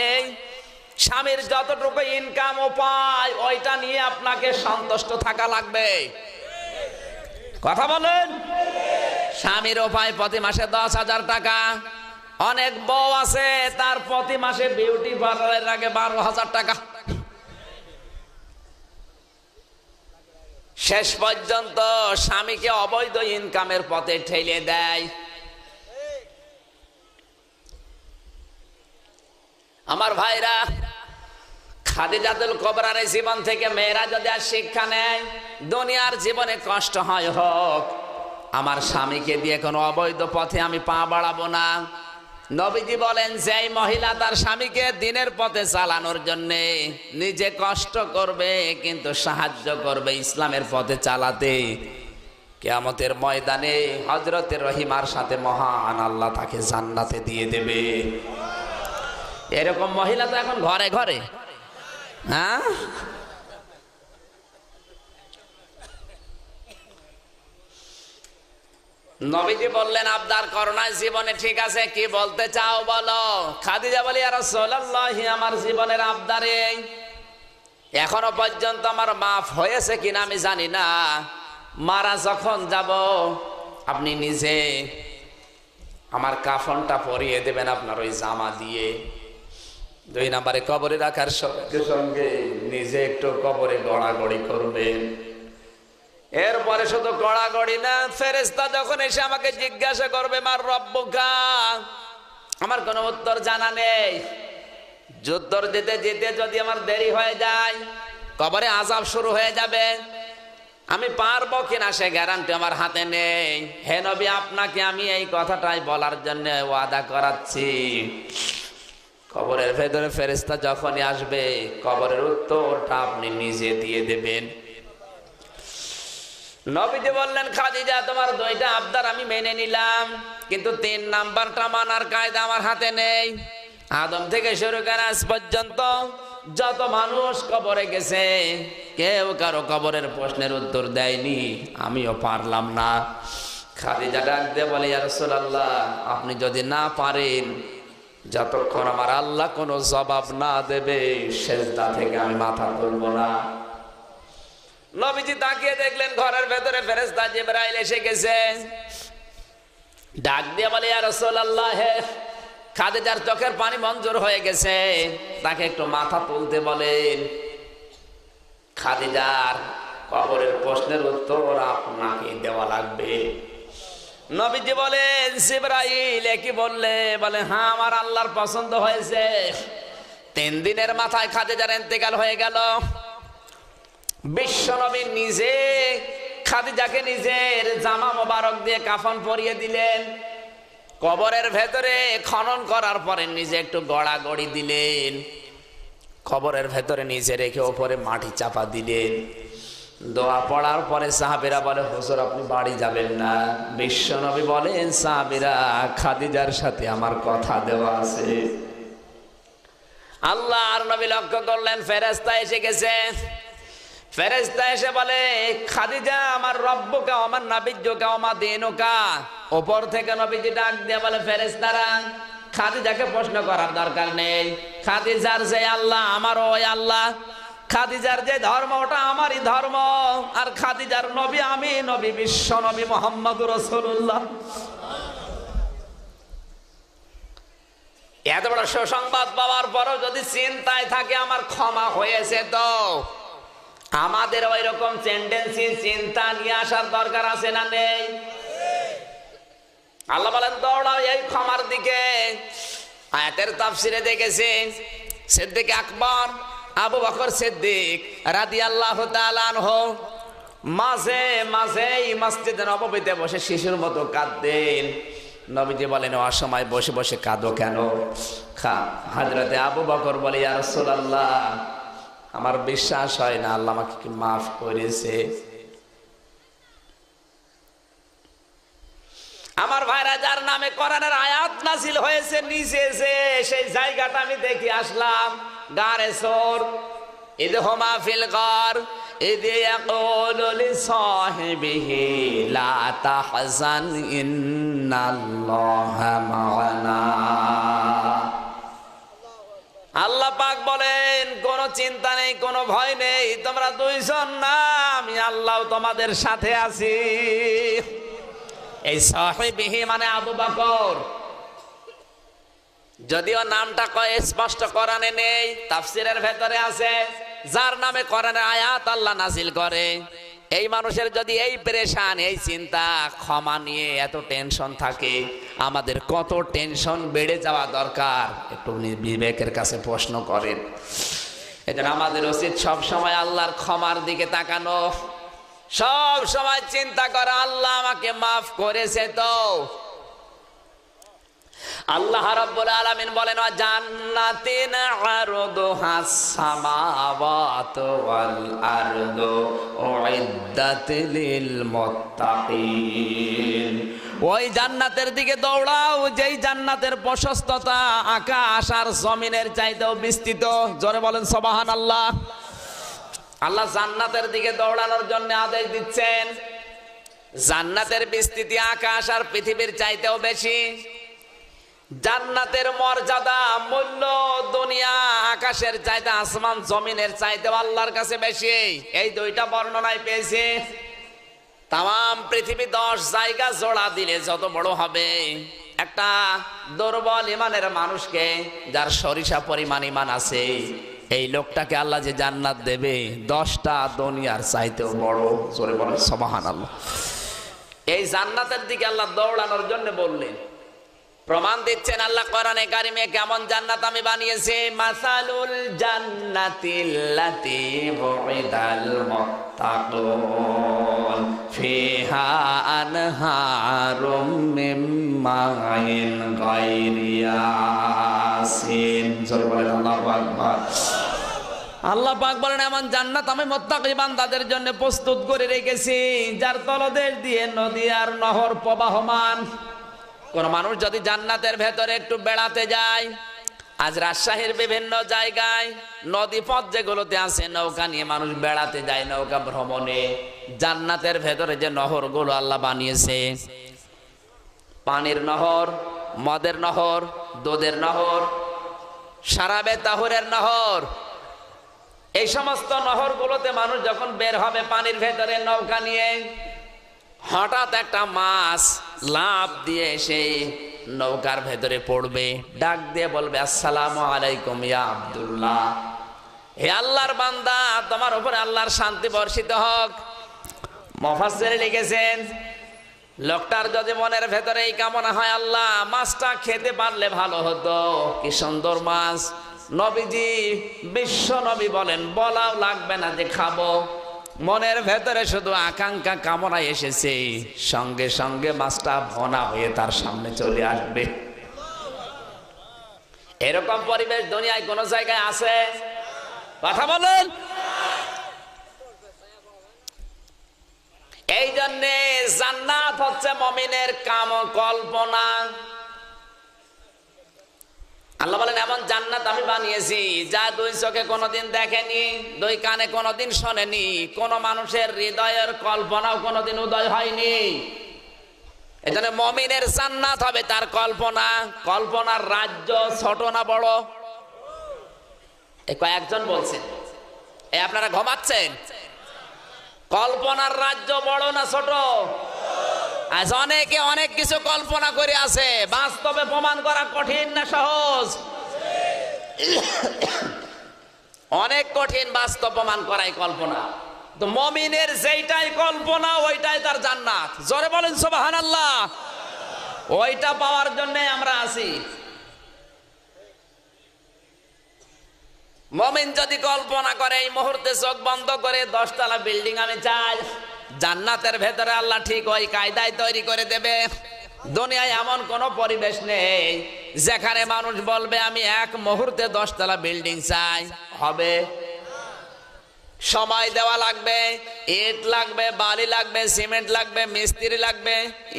Speaker 3: স্বামীর যতটুকু ইনকাম উপায় ওইটা নিয়ে আপনাকে সন্তুষ্ট থাকা লাগবে। কথা বলেন। স্বামীর উপায় প্রতি মাসে 10,000 টাকা। অনেক বউ আছে তার প্রতি মাসে বিউটি পার্লারের আগে 12,000 টাকা। শেষ পর্যন্ত স্বামীকে অবৈধ ইনকামের পথে ঠেলে দেয়। আমার ভাইরা, খাদিজাতুল কুবরার জীবন থেকে মেয়েরা যদি আর শিক্ষা নেয়, দুনিয়ার জীবনে কষ্ট হয় হোক, আমার স্বামীকে দিয়ে কোনো অবৈধ পথে আমি পা বাড়াবো না। নবীজি বলেন, যে মহিলা তার স্বামীকে দিনের পথে চালানোর জন্য নিজে কষ্ট করবে কিন্তু সাহায্য করবে ইসলামের পথে চালাতে, কিয়ামতের ময়দানে হযরতে রহিমার সাথে মহান আল্লাহ তাকে জান্নাতে দিয়ে দেবে। এরকম মহিলা তো এখন ঘরে ঘরে। হ্যাঁ, নবীজি বললেন, আবদার করো না জীবনে, ঠিক আছে, কি বলতে চাও বলো। খাদিজা বলি, ইয়া রাসূলুল্লাহ, আমার জীবনের আবদারে এখনো পর্যন্ত আমার মাফ হয়েছে কিনা আমি জানি না। মারা যখন যাব আপনি নিজে আমার কাফনটা পরিয়ে দেবেন আপনার ওই জামা দিয়ে। 2 নম্বরে কবরে রাখার সঙ্গে সঙ্গে নিজে একটু কবরে গড়াগড়ি করবেন। এরপরে শুধু গড়াগড়ি না, ফেরেশতা যখন এসে আমাকে জিজ্ঞাসা করবে, মার রব্বুকা, আমার কোনো উত্তর জানা নেই। উত্তর দিতে যেতে যদি আমার দেরি হয়ে যায়, কবরে আযাব শুরু হয়ে যাবে। আমি পারবো কিনা সে গ্যারান্টি আমার হাতে নেই। হে নবী, আপনাকে আমি এই কথাটাই বলার জন্য ওয়াদা করাচ্ছি, কবরের ভেতরে ফেরেশতা যখনই আসবে কবরের উত্তরটা আপনি নিজে দিয়ে দেবেন। নবীজি বললেন, খাদিজা, তোমার 2টা আবদার আমি মেনে নিলাম, কিন্তু 3 নাম্বারটা মানার কায়দা আমার হাতে নেই। আদম থেকে শুরু করে আজ পর্যন্ত যত মানুষ কবরে গেছে কেউ কারো কবরের প্রশ্নের উত্তর দেয়নি, আমিও পারলাম না। খাদিজা ডাক দিয়ে বলে, ইয়া রাসূলুল্লাহ, আপনি যদি না পারেন, যতক্ষণ আমার আল্লাহ কোনো জবাব না দেবে সেজদা থেকে আমি মাথা তুলব না। নবীজি তাকিয়ে দেখলেন ঘরের ভেতরে ফেরেশতা জিবরাইল এসে গেছে। ডাক দিয়ে বলে, ইয়া রাসূলুল্লাহ, খাদিজার চোখের পানি মঞ্জুর হয়ে গেছে, তাকে একটু মাথা তুলতে বলেন। খাদিজার কবরের প্রশ্নের উত্তর আপনাকে দেওয়া লাগবে। নবীজি বলেন, জিবরাইল কি বললে? বলে, হ্যাঁ, আমার আল্লাহর পছন্দ হয়েছে। 3 দিনের মাথায় খাদিজার ইন্তেকাল হয়ে গেল। বিশ্ব নবী নিজে খাদিজাকে নিজের জামা মোবারক দিয়ে কাফন পরিয়ে দিলেন। কবরের ভেতরে খনন করার পরে নিজে একটু গড়াগড়ি দিলেন, কবরের ভেতরে নিজে রেখে ওপরে মাটি চাপা দিলেন। দোয়া পড়ার পরে সাহাবীরা বলে, হুজুর আপনি বাড়ি যাবেন না? বিশ্ব নবী বলেন, সাহাবীরা, খাদিজার সাথে আমার কথা দেওয়া আছে। আল্লাহ আর নবী লক্ষ্য করলেন ফেরেশতা এসে গেছে। ফেরেশতা এসে বলে, খাদিজা, আমার রব্বুকা আমার নাবিয়্যুকা ওয়া দীনুকা। উপর থেকে নবীজি ডাক দিয়ে বলে, ফেরেশতারা, খাদিজাকে প্রশ্ন করার দরকার নেই। খাদিজার যে আল্লাহ আমারও ওই আল্লাহ, খাদিজার যে ধর্ম ওটা আমারই ধর্ম, আর খাদিজার নবী আমি নবী, বিশ্ব নবী মুহাম্মদুর রাসূলুল্লাহ। এত বড় সুসংবাদ পাওয়ার পরও যদি চিন্তায় থাকে আমার ক্ষমা হয়েছে, তো আমাদের ওই রকম টেন্ডেন্সি চিন্তা নিয়ে আসার দরকার আছে না নেই? আল্লাহ বলেন, দৌড়াও এই ক্ষমার দিকে। আয়াতের তাফসিরে দেখেছি সিদ্দিক আকবর আবু বকর সিদ্দিক রাদিয়াল্লাহু তাআলা আনহু মাঝে মাঝে মসজিদে নববীতে বসে শিশুর মতো কাঁদতেন। নবীজি বলেন, অসময় বসে বসে কাঁদো কেন? হযরতে আবু বকর বলে, ইয়া রাসূলুল্লাহ, আমার বিশ্বাস হয় না আল্লাহ আমাকে কি মাফ করেছে। আমার ভাইরা, যার নামে কোরআনের আয়াত নাযিল হয়েছে নিচে সেই জায়গাটা আমি দেখে আসলাম। গারে সূর, ইদহুমা ফিল গার ইদ ইয়াকুলু লিসাহিবিহি লা তাহজান ইন্নাল্লাহা মা'ানা। আল্লাহ পাক বলেন, কোনো চিন্তা নেই, কোনো ভয় নেই, তোমরা দুইজন না, আমি আল্লাহ তোমাদের সাথে আছি। এই সাহিবিহি মানে আবু বকর, যদিও নামটা কয় স্পষ্ট কোরআনে নেই, তাফসিরের ভেতরে আছে। যার নামে কোরআনের আয়াত আল্লাহ নাযিল করে, এই মানুষের যদি এই পেরেশান, এই চিন্তা, ক্ষমা নিয়ে এত টেনশন থাকে, আমাদের কত টেনশন বেড়ে যাওয়া দরকার একটু বিবেকের কাছে প্রশ্ন করেন। এজন্য আমাদের উচিত সব সময় আল্লাহর ক্ষমার দিকে তাকানো, সব সময় চিন্তা করা, আল্লাহ আমাকে মাফ করেছে তো। আল্লাহ রাব্বুল আলামিন বলেন, জান্নাতিন আরদুহাস সামাওয়াতু ওয়াল আরদু উইদ্দাত লিল মুত্তাকিন। ওই জান্নাতের দিকে দৌড়াও যেই জান্নাতের প্রশস্ততা আকাশ আর জমিনের চাইতেও বিস্তৃত। জোরে বলেন সুবহানাল্লাহ। আল্লাহ জান্নাতের দিকে দৌড়ানোর জন্য আদেশ দিচ্ছেন। জান্নাতের বিস্তৃতি আকাশ আর পৃথিবীর চাইতেও বেশি। জান্নাতের মর্যাদা, মূল্য দুনিয়া আকাশের চাইতে, আসমান জমিনের চাইতে আল্লাহর কাছে বেশি। এই দুইটা বর্ণনায় পেয়েছে। তাম পৃথিবী 10 জায়গা জোড়া দিলে যত বড় হবে, একটা দুর্বল ইমানের মানুষকে, যার সরিষা পরিমাণ ইমান আছে, এই লোকটাকে আল্লাহ যে জান্নাত দেবে 10টা দুনিয়ার চাইতেও বড়। জোরে বলেন সুবহানাল্লাহ। এই জান্নাতের দিকে আল্লাহ দৌড়ানোর জন্য বললেন। প্রমাণ দিচ্ছেন আল্লাহ কোরআনে কারিমে, কেমন জান্নাত আমি বানিয়েছি। মাসালুল জান্নাতিল্লাতী উইদাল মুত্তাকুন ফিহা আনহারুম মিন মাইন গায়রি ইয়াসিন। জোরে বলেন আল্লাহু আকবার। আল্লাহ পাক বলেন, এমন জান্নাত আমি মুত্তাকি বান্দাদের জন্য প্রস্তুত করে রেখেছি, যার তলদেশ দিয়ে নদী আর নহর প্রবাহমান। কোন মানুষ যদি জান্নাতের ভেতরে একটু বেড়াতে যায়, আজ রাজশাহীর বিভিন্ন জায়গায় নদী পথ যেগুলোতে আছে নৌকা নিয়ে মানুষ বেড়াতে যায়, নৌকা ভ্রমণে। জান্নাতের ভেতরে যে নহরগুলো আল্লাহ বানিয়েছে, পানির নহর, মদের নহর, দুধের নহর, শারাবে তাহুরের নহর, এই সমস্ত নহরগুলোতে মানুষ যখন বের হবে পানির ভেতরে নৌকা নিয়ে, হঠাৎ একটা মাছ লাফ দিয়ে সেই নৌকার ভেতরে পড়বে, ডাক দিয়ে বলবে আসসালামু আলাইকুম ইয়া আব্দুল্লাহ, হে আল্লাহর বান্দা, তোমার উপরে আল্লাহর শান্তি বর্ষিত হোক। মুফাসসিরে লিখেছেন, লোকটার যদি মনের ভেতরে এই কামনা হয়, আল্লাহ মাছটা খেতে পারলে ভালো হতো, কি সুন্দর মাছ, নবীজি বিশ্ব নবী বলেন বলাও লাগবে না যে খাবো, মনের ভেতরে শুধু আকাঙ্ক্ষা কামনা এসেছে, সঙ্গে সঙ্গে মাছটা ভনা হয়ে তার সামনে চলে আসবে। এরকম পরিবেশ দুনিয়ায় কোন জায়গায় আছে? কথা বলেন। এই জন্যে জান্নাত হচ্ছে মুমিনের কাম কল্পনা। আল্লাহ বলেন এমন জান্নাত আমি বানিয়েছি যা দুই চোখে কোনোদিন দেখেনি, দুই কানে কোনোদিন শোনেনি, কোন মানুষের হৃদয়ের কল্পনাও কোনোদিন উদয় হয়নি। এজন্য মুমিনের জান্নাত হবে তার কল্পনা। কল্পনার রাজ্য ছোট না বড়? এই কয়েকজন বলছেন, এই আপনারা ঘুমাচ্ছেন? কল্পনার রাজ্য বড় না ছোট? আজ অনেকে অনেক কিছু কল্পনা করে আছে, বাস্তবে প্রমাণ করা কঠিন না সহজ? অনেক কঠিন বাস্তব প্রমাণ করাই কল্পনা। তো মুমিনের যেইটাই কল্পনা ওইটাই তার জান্নাত। জোরে বলেন সুবহানাল্লাহ। ওইটা পাওয়ার জন্য আমরা আছি। মুমিন যদি কল্পনা করে এই মুহূর্তে চোখ বন্ধ করে 10 তলা বিল্ডিং আমি চাই, জান্নাতের ভেতরে আল্লাহ ঠিক ওই কায়দায় তৈরি করে দেবে। দুনিয়ায় এমন কোন পরিবেশ নেই যেখানে মানুষ বলবে আমি এক মুহূর্তে 10 তলা বিল্ডিং চাই, হবে? সময় দেওয়া লাগবে, ইট লাগবে, বালি লাগবে, সিমেন্ট লাগবে, মিস্ত্রি লাগবে,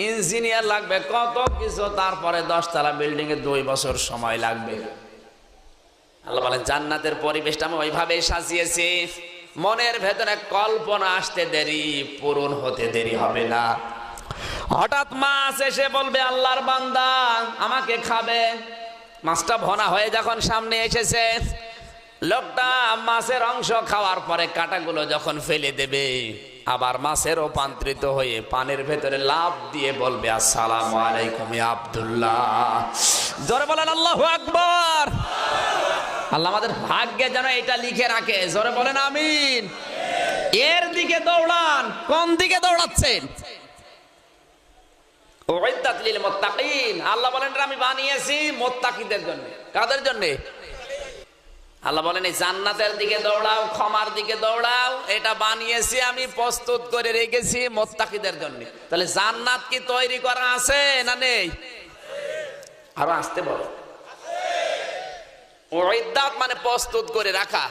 Speaker 3: ইঞ্জিনিয়ার লাগবে, কত কিছু, তারপরে 10 তলা বিল্ডিং এ 2 বছর সময় লাগবে। আল্লাহ বলেন জান্নাতের পরিবেশটা আমি ওইভাবেই সাজিয়েছি, মনের ভেতরে কল্পনা আসতে দেরি, পূরণ হতে দেরি হবে না। হঠাৎ মাছ এসে বলবে আল্লাহর বান্দা আমাকে খাবে। মাছটা ভনা হয়ে যখন সামনে এসেছে, লোকটা মাছের অংশ খাওয়ার পরে কাঁটাগুলো যখন ফেলে দেবে, আবার মাছের রূপান্তরিত হয়ে পানির ভেতরে লাফ দিয়ে বলবে আসসালামু আলাইকুম ইয়া আব্দুল্লাহ। জোরে বলেন আল্লাহু আকবার। আল্লাহ আমাদের ভাগ্যে যেন এটা লিখে রাখে। জোরে বলেন আমিন। এর দিকে দৌড়ান। কোন দিকে দৌড়াচ্ছেন? উইদ্দাত লিল মুত্তাকিন। আল্লাহ বলেন আমি বানিয়েছি মুত্তাকিদের জন্য। কাদের জন্য? আল্লাহ বলেন এই জান্নাতের দিকে দৌড়াও, ক্ষমার দিকে দৌড়াও, এটা বানিয়েছি আমি, প্রস্তুত করে রেখেছি মুত্তাকিদের জন্য। তাহলে জান্নাত কি তৈরি করা আছে না নেই? আরো আসতে বলো। উইদ্দাত মানে প্রস্তুত করে রাখা।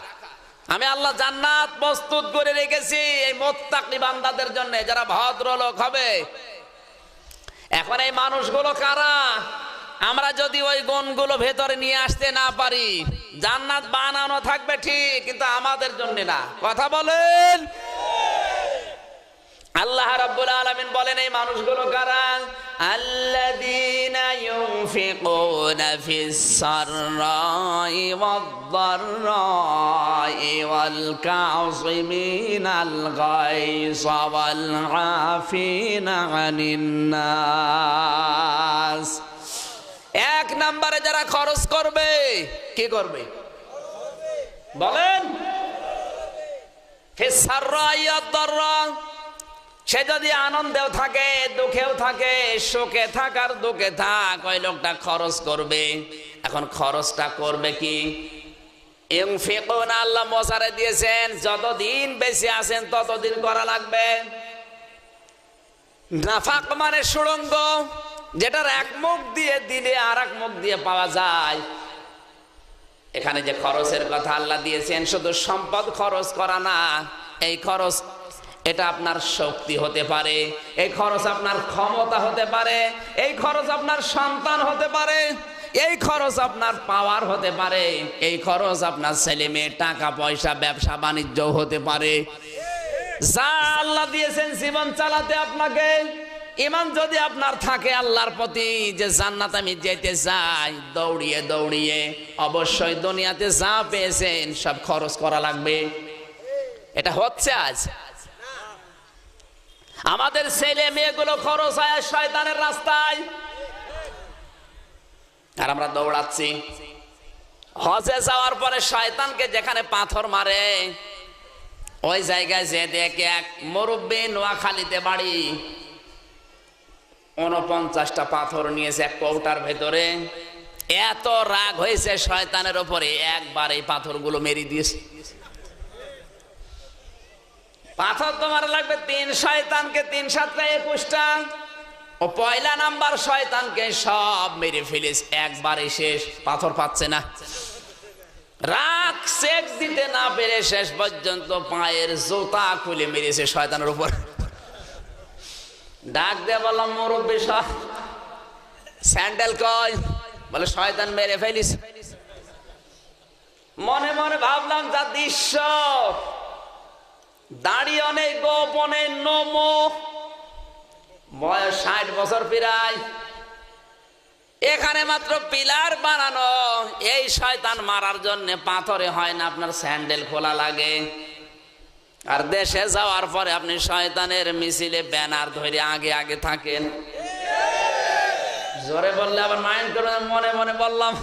Speaker 3: আমি আল্লাহ জান্নাত প্রস্তুত করে রেখেছি এই মুত্তাকি বান্দাদের জন্য, যারা ভদ্রলোক হবে। এখন এই মানুষগুলো কারা? আমরা যদি ওই গুণগুলো ভেতরে নিয়ে আসতে না পারি, জান্নাত বানানো থাকবে ঠিক, কিন্তু আমাদের জন্য না। কথা বলেন। আল্লাহ রাব্বুল আলামিন বলেন এই মানুষগুলো কারা? আল্লাযীনা ইউনফিকুনা ফিস সাররাই ওয়াদ-দাররাই ওয়াল কাযিমিনাল গায়যা ওয়াল আফিনা আনিন নাস। এক নম্বরে যারা খরচ করবে, কি করবে বলেন? ফিস সাররাই ওয়াদ-দাররা। সে যদি আনন্দেও থাকে, দুঃখেও থাকে, সুখে থাক আর দুঃখে থাক, ওই লোকটা খরচ করবে। এখন খরচটা করবে কি? ইউনফিকুনা, আল্লাহ মোসারে দিয়েছেন যতদিন বেঁচে আছেন ততদিন করা লাগবে। নাফাক মানে সুড়ঙ্গ, যেটার এক মুখ দিয়ে দিলে আর এক মুখ দিয়ে পাওয়া যায়। এখানে যে খরচের কথা আল্লাহ দিয়েছেন, শুধু সম্পদ খরচ করা না। এই খরচ এটা আপনার শক্তি হতে পারে, এই খরচ আপনার ক্ষমতা হতে পারে, এই খরচ আপনার সন্তান হতে পারে, এই খরচ আপনার পাওয়ার হতে পারে, এই খরচ আপনার ছেলে মেয়ে টাকা পয়সা ব্যবসা বাণিজ্য হতে পারে। যা আল্লাহ দিয়েছেন জীবন চালাতে আপনাকে, ঈমান যদি আপনার থাকে আল্লাহর প্রতি যে জান্নাত আমি যেতে চাই, দৌড়িয়ে দৌড়িয়ে অবশ্যই দুনিয়াতে যা পেয়েছেন সব খরচ করা লাগবে। এটা হচ্ছে আজ আমাদের ছেলে মেয়েগুলো খরচ হয় শয়তানের রাস্তায়, আর আমরা দৌড়াচ্ছি। হজে যাওয়ার পরে শয়তানকে যেখানে পাথর মারে ওই জায়গায় যে দেখে এক মুরব্বী নোয়াখালীতে বাড়ি, 49টা পাথর নিয়েছে এক কৌটার ভেতরে। এত রাগ হয়েছে শয়তানের উপরে, একবার এই পাথরগুলো মেরে দিয়েছে। পাথর তোমার লাগবে 3, শয়তানকে 3 7 21টা। ও পয়লা নাম্বার শয়তানকে সব মেরে ফেলিস, একবারে শেষ, পাথর পাচ্ছে না। রাগ চেক দিতে না পেরে শেষ পর্যন্ত পায়ের জুতা খুলে মেরেছে শয়তানের উপর। ডাক দিয়ে বললাম, মুরব্বী স্যান্ডেল কই? বলে শয়তান মেরে ফেলিস। মনে মনে ভাবলাম যা দৃশ্য, দাঁড়িয়ে অনেক গোপনে নমো, বয়স 60 বছর প্রায়, এখানে মাত্র পিলার বানানো, এই শয়তান মারার জন্য পাথরে হয় না, আপনার স্যান্ডেল খোলা লাগে। আর দেশে যাওয়ার পরে আপনি শয়তানের মিছিলে ব্যানার ধরে আগে আগে থাকেন। জোরে বললে আবার মাইন্ড করে, মনে মনে বললাম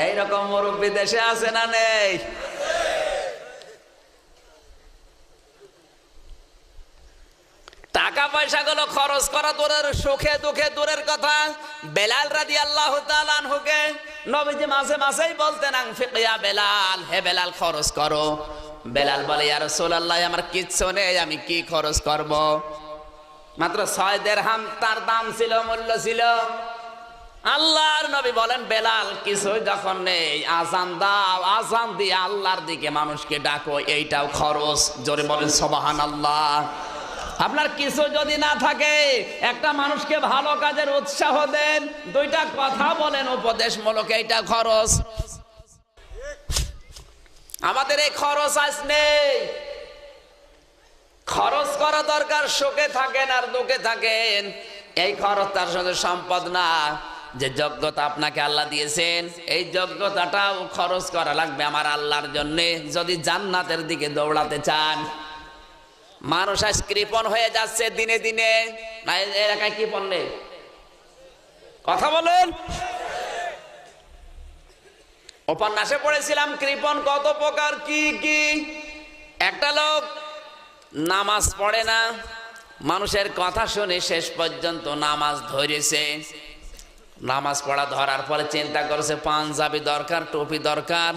Speaker 3: এইরকম মুরব্বী দেশে আছে না নেই? টাকা পয়সা গুলো খরচ করা দূরের, সুখে দুঃখে দূরের কথা। বেলাল রাদিয়াল্লাহু তাআলা আনহুকে নবীজি মাঝে মাঝেই বলতেন, আনফিক ইয়া বেলাল, হে বেলাল খরচ করো। বেলাল বলে, ইয়া রাসূলুল্লাহ আমার কিচ্ছু নেই, আমি কি খরচ করব? মাত্র 6 দিরহাম তার দাম ছিল, মূল্য ছিল। আল্লাহর নবী বলেন, বেলাল কিছু যখন নেই আজান দাও, আজান দিয়ে আল্লাহর দিকে মানুষকে ডাকো, এইটাও খরচ। জোরে বলেন সুবহানাল্লাহ। আপনার কিছু যদি না থাকে একটা মানুষকে ভালো কাজের উৎসাহ দেন, 2টা কথা বলেন উপদেশমূলক, এইটা খরচ। আমাদের এই খরচ আজ নেই। খরচ করা দরকার, সুখে থাকেন আর দুঃখে থাকেন। এই খরচ তার সাথে সম্পদ না। যে যোগ্যতা আপনাকে আল্লাহ দিয়েছেন, এই যোগ্যতাটাও খরচ করা লাগবে আমার আল্লাহর জন্য, যদি জান্নাতের দিকে দৌড়াতে চান। মানুষ আজ কৃপণ হয়ে যাচ্ছে দিনে দিনে। এলাকায় কৃপণ নেই? কথা বলেন। উপন্যাসে পড়েছিলাম কৃপণ কত প্রকার, কি কি। একটা লোক নামাজ পড়ে না, মানুষের কথা শুনে শেষ পর্যন্ত নামাজ ধরেছে। নামাজ পড়া ধরার পরে চিন্তা করেছে পাঞ্জাবি দরকার, টুপি দরকার।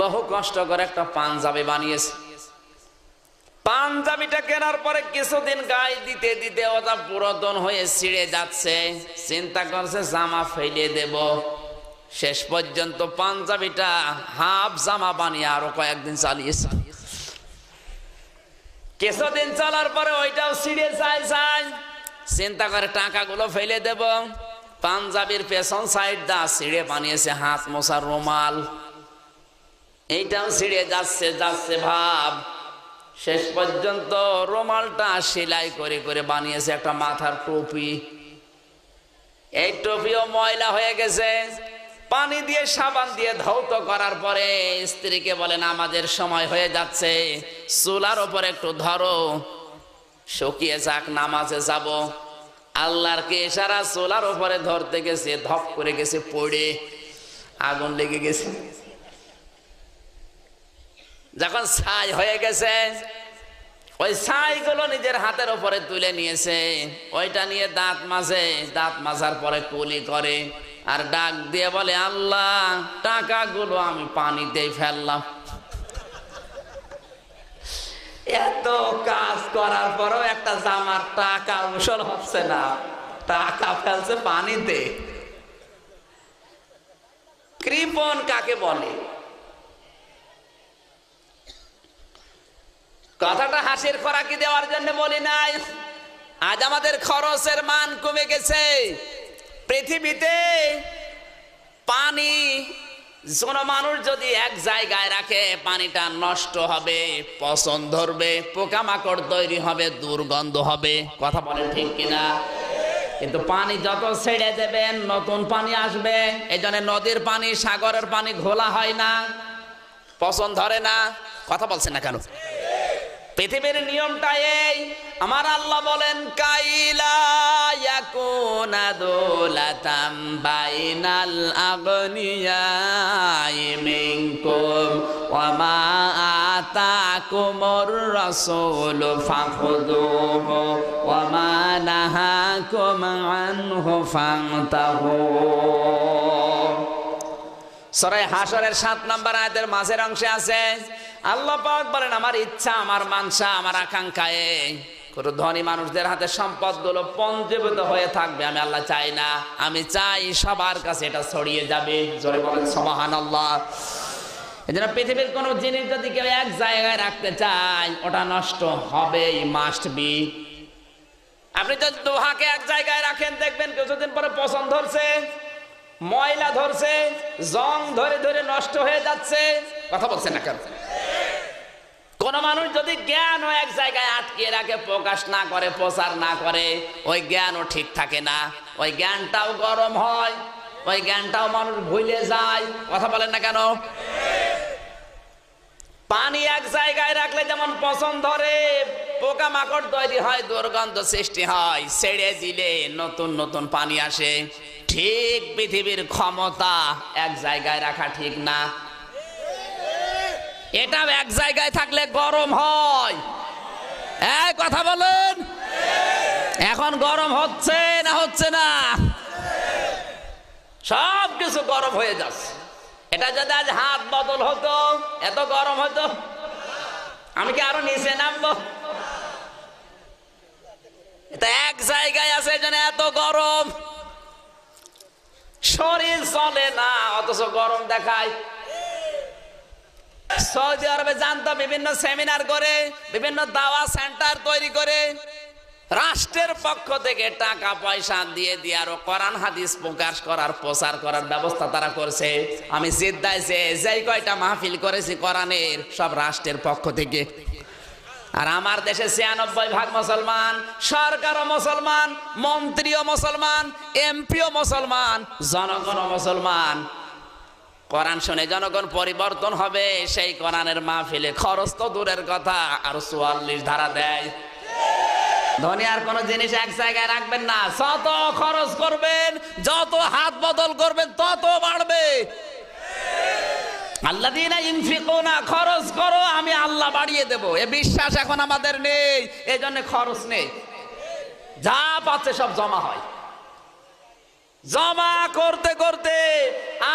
Speaker 3: বহু কষ্ট করে একটা পাঞ্জাবি বানিয়েছে। পাঞ্জাবিটা কেনার পরে কিছুদিন গায়ে দিতে দিতে ওটা পুরাতন হয়ে ছিঁড়ে যাচ্ছে। চিন্তা করছে জামা ফেলে দেব। শেষ পর্যন্ত পাঞ্জাবিটা হাফ জামা বানিয়ে আরো কয়েকদিন চালিয়েছে। কিছুদিন চলার পরে ওইটাও ছিঁড়ে যায়। চিন্তা করে টাকাগুলো ফেলে দেব। পাঞ্জাবির পেছন সাইড দা ছিঁড়ে বানিয়েছে হাত মোছার রুমাল। এইটাও ছিঁড়ে যাচ্ছে যাচ্ছে ভাব। শেষ পর্যন্ত রুমালটা সেলাই করে করে বানিয়েছে একটা মাথার টুপি। এই টুপিও ময়লা হয়ে গেছে। পানি দিয়ে সাবান দিয়ে ধৌত করার পরে স্ত্রীকে বলেন আমাদের সময় হয়ে যাচ্ছে, চুলার ওপর একটু ধরো, শুকিয়ে যাক, নামাজে যাব। আল্লাহর কে ইশারা, চুলার ওপরে ধরতে গেছে, ধপ করে গেছে পড়ে, আগুন লেগে গেছে। যখন ছাই হয়ে গেছে, ওই ছাইগুলো নিজের হাতের উপরে তুলে নিয়েছে। ওইটা নিয়ে দাঁত মাজে, দাঁত মাজার পরে কুলি করে আর ডাক দিয়ে বলে আল্লাহ টাকাগুলো আমি পানিতেই ফেললাম। এত কাজ করার পরেও একটা জামার টাকা উসল হচ্ছে না, টাকা ফেলছে পানিতে। কৃপণ কাকে বলে? কথাটা হাসির খোরাকি দেওয়ার জন্য বলি নাই। আজ আমাদের খরচের মান কমে গেছে। পৃথিবীতে পানি কোন মানুষ যদি এক জায়গায় রাখে পানিটা নষ্ট হবে, পচন ধরবে, পোকামাকড় তৈরি হবে, দুর্গন্ধ হবে। কথা বলেন ঠিক কিনা? কিন্তু পানি যত ছেড়ে দেবেন নতুন পানি আসবে। এই জন্য নদীর পানি, সাগরের পানি ঘোলা হয় না, পচন ধরে না। কথা বলছেন না কেন? পৃথিবীর নিয়মটা এই। আমার আল্লাহ বলেন কাইলা ইয়াকুনা দুলাতাম বাইনাল আগনিয়াই মিনকুম ওয়া মা আতাকুমুর রাসূলু ফাখুযুহু ওয়া মা নাহাকুম আনহু ফান্তাহু। সূরা হাশরের 7 নম্বর আয়াতের মাঝের অংশে আছে আল্লাহ পাক বলেন আমার ইচ্ছা, আমার মানসা, আমার আকাঙ্ক্ষায় কোন ধনী মানুষদের হাতে সম্পদগুলো পঞ্জীভূত হয়ে থাকবে আমি আল্লাহ চাই না। আমি চাই সবার কাছে এটা ছড়িয়ে যাবে। জোরে বলেন সুবহানাল্লাহ। এজন্য পৃথিবীর কোন জিনিস যদি কেউ এক জায়গায় রাখতে চায় ওটা নষ্ট হবেই, মাস্ট বি। আপনি যদি দোহাকে এক জায়গায় রাখেন দেখবেন কিছুদিন পরে পচন ধরছে, ময়লা ধরছে, জং ধরে ধরে নষ্ট হয়ে যাচ্ছে। কথা বলছেন না কেন? কোন মানুষ যদি জ্ঞান এক জায়গায় আটকিয়ে রাখে, প্রকাশ না করে, প্রচার না করে, ওই জ্ঞানও ঠিক থাকে না। ওই জ্ঞানটাও গরম হয়, ওই জ্ঞানটাও মানুষ ভুলে যায়। কথা বলেন না কেন? পানি এক জায়গায় রাখলে যেমন পচন ধরে, পোকামাকড় তৈরি হয়, দুর্গন্ধ সৃষ্টি হয়, ছেড়ে দিলে নতুন নতুন পানি আসে। ঠিক পৃথিবীর ক্ষমতা এক জায়গায় রাখা ঠিক না। এটা এক জায়গায় থাকলে গরম হয়। এই কথা বলেন, এখন গরম হচ্ছে না হচ্ছে না? সব কিছু গরম হয়ে যাচ্ছে। এটা যদি আজ হাত বদল হতো এত গরম হতো? আমি কি আরো নিচে নামবো? এটা এক জায়গায় আছে এজন্য এত গরম, শরীর চলে না অথচ গরম দেখায়। সৌদি আরবে জানতো বিভিন্ন সেমিনার করে, বিভিন্ন দাওয়া সেন্টার তৈরি করে, রাষ্ট্রের পক্ষ থেকে টাকা পয়সা দিয়ে দিয়ে আরো কোরআন হাদিস প্রকাশ করার, প্রচার করার ব্যবস্থা তারা করছে। আমি জিদ্দায় যেই কয়টা মাহফিল করেছি কোরআনের, সব রাষ্ট্রের পক্ষ থেকে। আর আমার দেশে ৯৬% মুসলমান, সরকারও মুসলমান, মন্ত্রীও মুসলমান, এমপিও মুসলমান, জনগণও মুসলমান। কোরআন শুনে জনগণ পরিবর্তন হবে, সেই কোরআনের মাহফিলে খরচ তো দূরের কথা, আর ৪৪ ধারা দেয়। ধনী আর কোন জিনিস এক জায়গায় রাখবেন না। যত খরচ করবেন, যত হাত বদল করবেন, তত বাড়বে। আল্লাযীনা ইনফিকুনা, খরচ করো আমি আল্লাহ বাড়িয়ে দেব, এ বিশ্বাস এখন আমাদের নেই। এই জন্য খরচ নেই, যা পাচ্ছে সব জমা হয়। জমা করতে করতে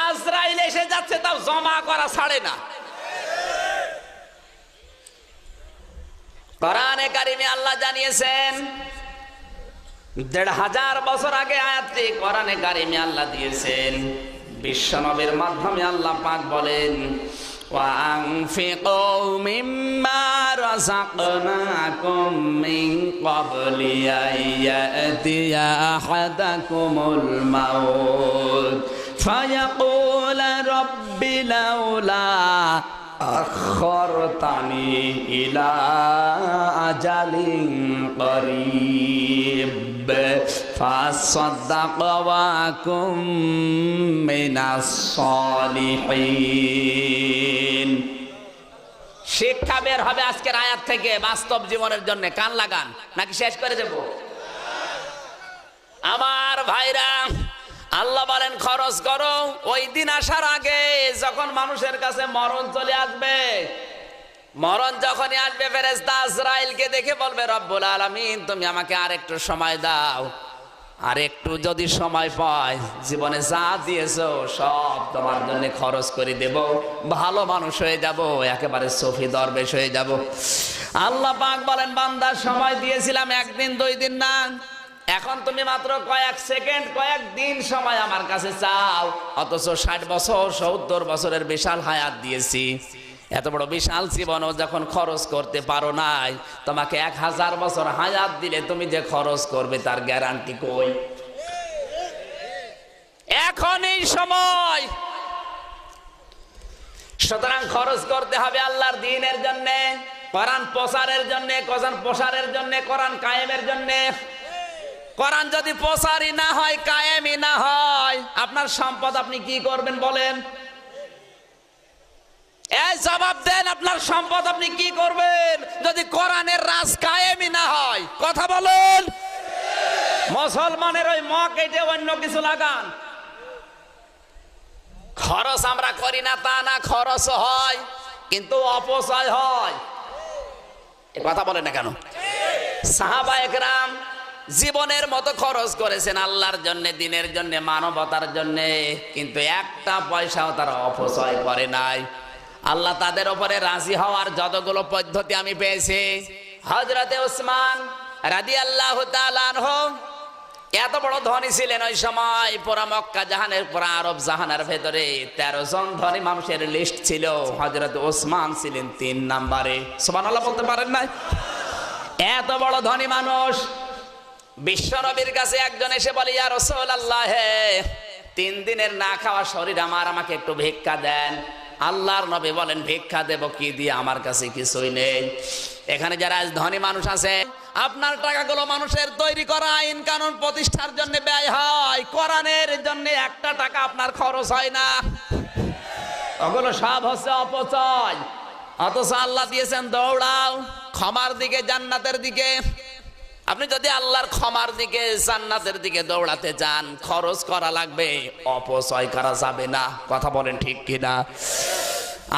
Speaker 3: আজরাইল এসে যাচ্ছে, তাও জমা করা ছাড়ে না। কোরআনে কারিমে আল্লাহ জানিয়েছেন, ১৫০০ বছর আগে আয়াতটি কোরআনে কারিমে আল্লাহ দিয়েছেন। বিশ্বনবীর মাধ্যমে আল্লাহ পাক বলেন ওয়ানফিকু মিম্মা রাযাকনাকুম মিন ক্বাবলি আইয়াতিয়া আহাদাকুমুল মাউত ফায়াকুল রাব্বি লাউলা আখরতানি ইলা আজালিন করিব ফাসাদ্দাক ওয়া কুম মিনাস সালিহিন। শিক্ষা বের হবে আজকের আয়াত থেকে বাস্তব জীবনের জন্য। কান লাগান, নাকি শেষ করে দেব? আমার ভাইরা, আল্লাহ বলেন খরচ করো। ওই দিন আসার আগে যখন মানুষের কাছে মরণ চলে আসবে, মরণ যখনই আসবে, ফেরেশতা আজরাইলকে দেখে বলবে রব্বুল আলামিন তুমি আমাকে আরেকটু সময় দাও, আর একটু যদি সময় পাই, জীবনে যা দিয়েছো সব তোমার জন্য খরচ করে দেব, ভালো মানুষ হয়ে যাব, একেবারে সফি দরবেশ হয়ে যাব। আল্লাহ পাক বলেন বান্দা সময় দিয়েছিলাম ১ দিন ২ দিন না, এখন তুমি মাত্র কয়েক সেকেন্ড, কয়েক দিন সময় আমার কাছে চাও, অথচ ৬০ বছর ৭০ বছরের বিশাল হায়াত দিয়েছি। এত বড় বিশাল জীবনও যখন খরচ করতে পারো নাই, তোমাকে ১০০০ বছর হায়াত দিলে তুমি যে খরচ করবে তার গ্যারান্টি কই? এখনই সময়। সুতরাং খরচ করতে হবে আল্লাহর দ্বীনের জন্য, কোরআন প্রচারের জন্য, কোরআন প্রসারের জন্য, কোরআন কায়েমের জন্য। কোরআন যদি প্রসারই না হয়, কায়েমই না হয়, আপনার সম্পদ আপনি কি করবেন বলেন? এই জবাব দেন, আপনার সম্পদ আপনি কি করবেন যদি কোরআনের রাজ কায়েমই না হয়? কথা বলুন। মুসলমানের ওই মক কেটে অন্য কিছু লাগান। খরচ আমরা করি না তা না, খরচ হয় কিন্তু অপচয় হয়। এ কথা বলেন না কেন? সাহাবা একরাম জীবনের মতো খরচ করেছেন আল্লাহর জন্য, দ্বীনের জন্য, মানবতার জন্য, কিন্তু একটা পয়সাও তারা অপচয় করে নাই। আল্লাহ তাদের উপরে রাজি হওয়ার যতগুলো পদ্ধতি আমি পেয়েছি, হযরতে ওসমান রাদিয়াল্লাহু তাআলা আনহু এত বড় ধনী ছিলেন ওই সময়। পুরা মক্কা জাহানের, পুরা আরব জাহানের ভেতরে 13 জন ধনী মানুষের লিস্ট ছিল, হযরতে ওসমান ছিলেন 3 নম্বরে। সুবহানাল্লাহ বলতে পারেন না? এত বড় ধনী মানুষ। বিশ্ব নবীর কাছে একজন এসে বলে, ইয়া রাসূলুল্লাহ, 3 দিনের না খাওয়া শরীর আমার, আমাকে একটু ভিক্ষা দেন। আল্লাহর নবী বলেন, ভিক্ষা দেব কি দিয়ে? আমার কাছে কিছুই নেই। এখানে যারা আজ ধনী মানুষ আছে, আপনার টাকাগুলো মানুষের তৈরি করা আইন কানুন প্রতিষ্ঠার জন্য ব্যয় হয়, কোরআনের জন্য একটা টাকা আপনার খরচ হয় না। ওগুলো সব হচ্ছে অপচয়। অথচ আল্লাহ দিয়েছেন দৌড়াও ক্ষমার দিকে, জান্নাতের দিকে। আপনি যদি আল্লাহর ক্ষমার দিকে, জান্নাতের দিকে দৌড়াতে চান, খরচ করা লাগবে, অপচয় করা যাবে না। কথা বলেন ঠিক কিনা?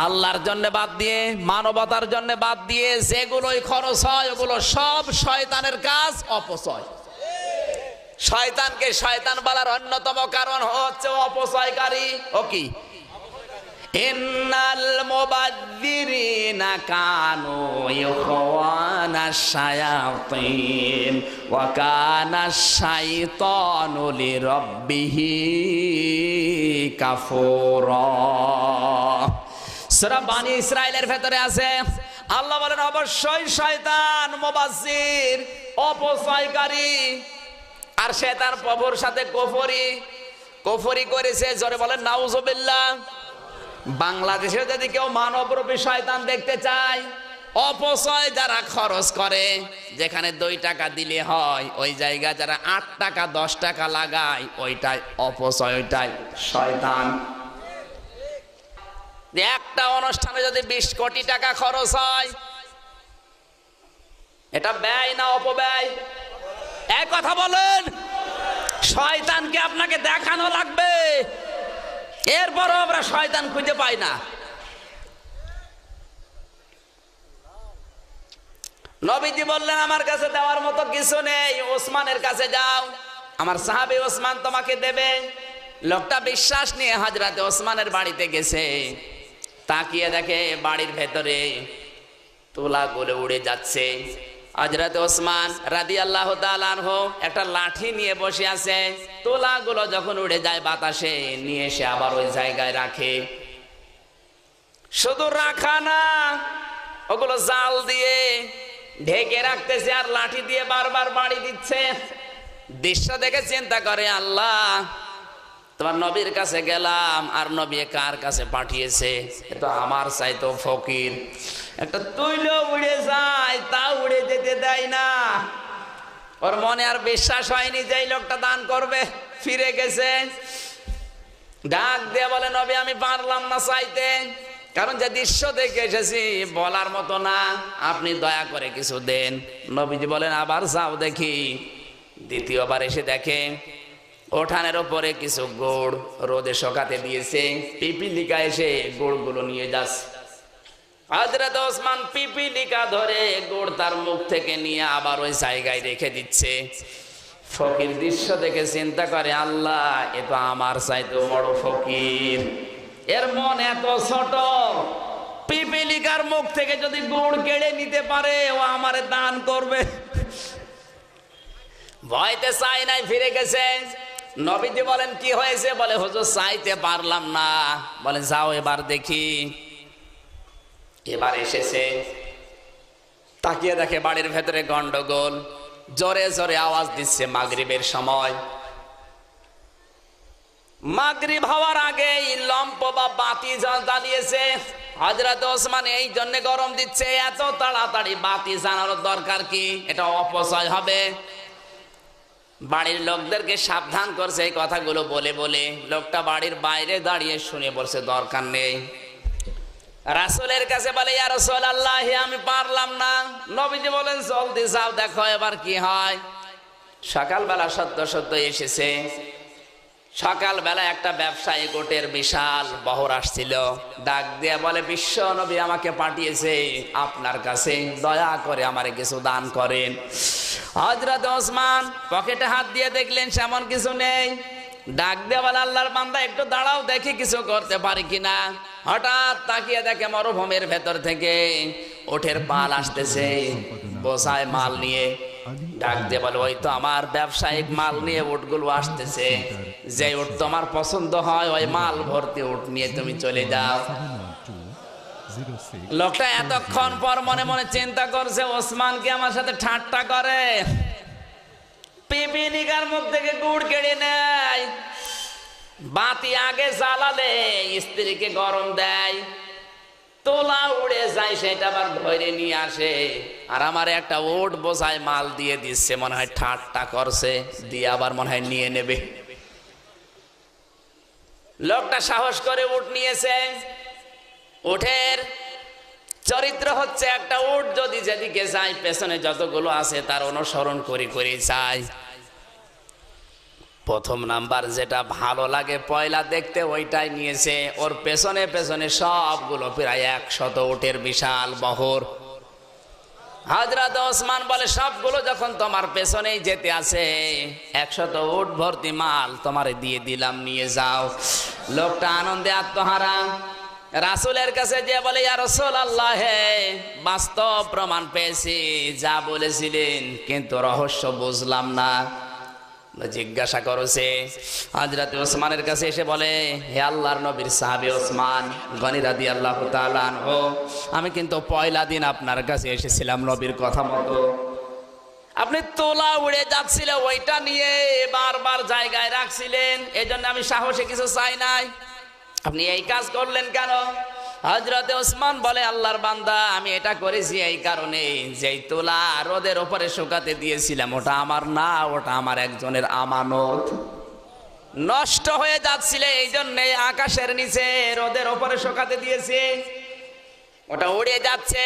Speaker 3: আল্লাহর জন্য বাদ দিয়ে, মানবতার জন্য বাদ দিয়ে যেগুলোই খরচ হয়, ওগুলো সব শয়তানের কাজ, অপচয়। শয়তানকে শয়তান বলার অন্যতম কারণ হচ্ছে অপচয়কারী। ও কি? ইন্নাল মুবাযযিরিনা কানু ইখওয়ানাশ শায়াতিন ওয়া কানাশ শাইতানু লিরাব্বিহি কাফুরা। সূরা বানী ইসরাইলের ভেতরে আছে, আল্লাহ বলেন অবশ্যই শয়তান মুবাযযির, অপচয়কারী। আর সে তার প্রভুর সাথে কুফরি করেছে। জোরে বলেন নাউজুবিল্লাহ। বাংলাদেশে যদি কেউ মানবরূপী শয়তান দেখতে চায়, অপচয় যারা খরচ করে, যেখানে 2 টাকা দিলে হয় ওই জায়গা যারা 8 টাকা 10 টাকা লাগায়, ওইটাই অপচয়, ওইটাই শয়তান। একটা অনুষ্ঠানে যদি 20 কোটি টাকা খরচ হয়, এটা ব্যয় না অপব্যয়? এক কথা বলেন। শয়তানকে আপনাকে দেখানো লাগবে, এরপরও আমরা শয়তান খুঁজে পাই না। নবীজি বললেন, আমার কাছে দেওয়ার মতো কিছু নেই, ওসমানের কাছে যাও, আমার সাহাবী ওসমান তোমাকে দেবে। লোকটা বিশ্বাস নিয়ে হযরতে ওসমানের বাড়িতে গেছে। তাকিয়ে দেখে বাড়ির ভেতরে তুলাগুলো উড়ে যাচ্ছে। হযরতে ওসমান রাদিয়াল্লাহু তাআলা আনহু একটা লাঠি নিয়ে বসে আছে। তুলাগুলো যখন উড়ে যায় বাতাসে, নিয়ে এসে আবার ওই জায়গায় রাখে। শুধু রাখা না, ওগুলো জাল দিয়ে ঢেকে রাখতেছে আর লাঠি দিয়ে বারবার বাড়ি দিচ্ছে। দৃশ্য দেখে চিন্তা করে, আল্লাহ, তোমার নবীর কাছে গেলাম আর নবী কার কাছে পাঠিয়েছে? এটা আমার চাইতো ফকির। একটা তুইলো উড়ে যায়, তা উড়ে যেতে দেয় না। ওর মনে আর বিশ্বাস হয়নি যে এই লোকটা দান করবে। ফিরে গেছে, ডাক দিয়ে বলে, নবী আমি পারলাম না চাইতে, কারণ যে দৃশ্য দেখে এসেছি বলার মতো না, আপনি দয়া করে কিছু দেন। নবীজি বলেন, আবার যাও দেখি। দ্বিতীয়বার এসে দেখে ওঠানের উপরে কিছু গুড় রোদে শুকাতে দিয়েছে। পিপিলিকা এসে গুড়গুলো নিয়ে যাচ্ছে। হযরত ওসমান পিপিলিকা ধরে গুড় তার মুখ থেকে নিয়ে আবার ওই জায়গায় রেখে দিচ্ছে। ফকির দৃশ্য দেখে চিন্তা করে, আল্লাহ, এ তো আমার চাইতে বড় ফকির। এর মন এত ছোট, পিপিলিকার মুখ থেকে যদি গুড় কেড়ে নিতে পারে, ও আমারে দান করবে। ভয়তে চাই নাই, ফিরে গেছে। নবীজি বলেন, কি হয়েছে? বলে, হুজুর চাইতে পারলাম না। বলে, যাও এবার দেখি। এবার এসেছে, তাকিয়ে দেখে বাড়ির ভেতরে গন্ডগোল। জোরে জোরে আওয়াজ দিচ্ছে মাগরিবের সময়। মাগরিব হওয়ার আগে লম্প বা বাতি জ্বালিয়েছে হযরত ওসমান। এই জন্য গরম দিচ্ছে, এত তাড়াতাড়ি বাতি জ্বালানোর দরকার কি? এটা অপচয় হবে। বাড়ির লোকদেরকে সাবধান করছে এই কথাগুলো বলে বলে। লোকটা বাড়ির বাইরে দাঁড়িয়ে শুনে বলছে দরকার নেই। রাসূলের কাছে বলে, ইয়া রাসূলুল্লাহ আমি পারলাম না। নবীজি বলেন জলদি যাও, দেখো এবার কি হয়। সকালবেলা সত্য সত্য এসেছে। সকালবেলা একটা ব্যবসায়ী গোটের বিশাল বহর আসছিল, ডাক দিয়ে বলে, বিশ্ব নবী আমাকে পাঠিয়েছে আপনার কাছে, দয়া করে আমারে কিছু দান করেন। হযরত ওসমান পকেটে হাত দিয়ে দেখলেন সেমন কিছু নেই। ডাক দিয়ে বলে, আল্লাহর বান্দা একটু দাঁড়াও, দেখি কিছু করতে পারি কিনা। হঠাৎ তাকিয়ে দেখে মরুভূমির ভেতর থেকে উটের পাল আসতেছে বোঝায় মাল নিয়ে। ডাক দিয়ে বলে, ওই তো আমার ব্যবসায়িক মাল নিয়ে উটগুলো আসতেছে, যে উট তোমার পছন্দ হয় ওই মাল ভর্তি উট নিয়ে তুমি চলে যাও। লোকটা এতক্ষণ পর মনে মনে চিন্তা করছে, ওসমান কি আমার সাথে ঠাট্টা করে? পিপিলিকার মুখ থেকে গুড় কেড়ে নেয়, বাতি আগে জ্বালালে স্ত্রীকে গরম দেয়, তোলা উড়ে যায় সেটা আবার ধরে নিয়ে আসে, আর আমার একটা উট বোঝায় মাল দিয়ে দিচ্ছে, মনে হয় ঠাট্টা করছে, দিয়ে আবার মনে হয় নিয়ে নেবে। লোকটা সাহস করে উট নিয়েছে। উটের চরিত্র হচ্ছে, একটা উট যদি যেদিকে যায় পেছনে যতগুলো আছে তার অনুসরণ করে করে যায়। প্রথম নাম্বার যেটা ভালো লাগে পয়লা দেখতে ওইটাই নিয়েছে। ওর পেছনে পেছনে সবগুলো প্রায় 100 উটের বিশাল বহর। হযরত ওসমান বলে, সবগুলো যখন তোমার পেছনেই যেতে আছে, 100 উট ভর্তি মাল তোমারে দিয়ে দিলাম, নিয়ে যাও। লোকটা আনন্দে আত্মহারা। রাসূলের কাছে যে বলে, ইয়া রাসূলুল্লাহ বাস্তব প্রমাণ পেয়েছি, যা বলেছিলেন কিন্তু রহস্য বুঝলাম না। জিজ্ঞাসা করছে হযরত ওসমানের কাছে এসে বলে, হে আল্লাহর নবীর সাহাবী ওসমান গনি রাদিয়াল্লাহু তাআলা আনহু, আমি কিন্তু পয়লা দিন আপনার কাছে এসেছিলাম নবীর কথা মতো। আপনি তোলা উড়ে যাচ্ছিল ওইটা নিয়ে বারবার জায়গায় রাখছিলেন, এজন্য আমি সাহসে কিছু চাই নাই। আপনি এই কাজ করলেন কেন? হযরত ওসমান বলে, আল্লাহর বান্দা আমি এটা করেছি এই কারণে, যেই তোলা রোদের উপরে শুকাতে দিয়েছিলাম ওটা আমার না, ওটা আমার একজনের আমানত, নষ্ট হয়ে যাচ্ছিল, এই জন্য আকাশের নিচে রোদের উপরে শুকাতে দিয়েছি। ওটা উড়ে যাচ্ছে,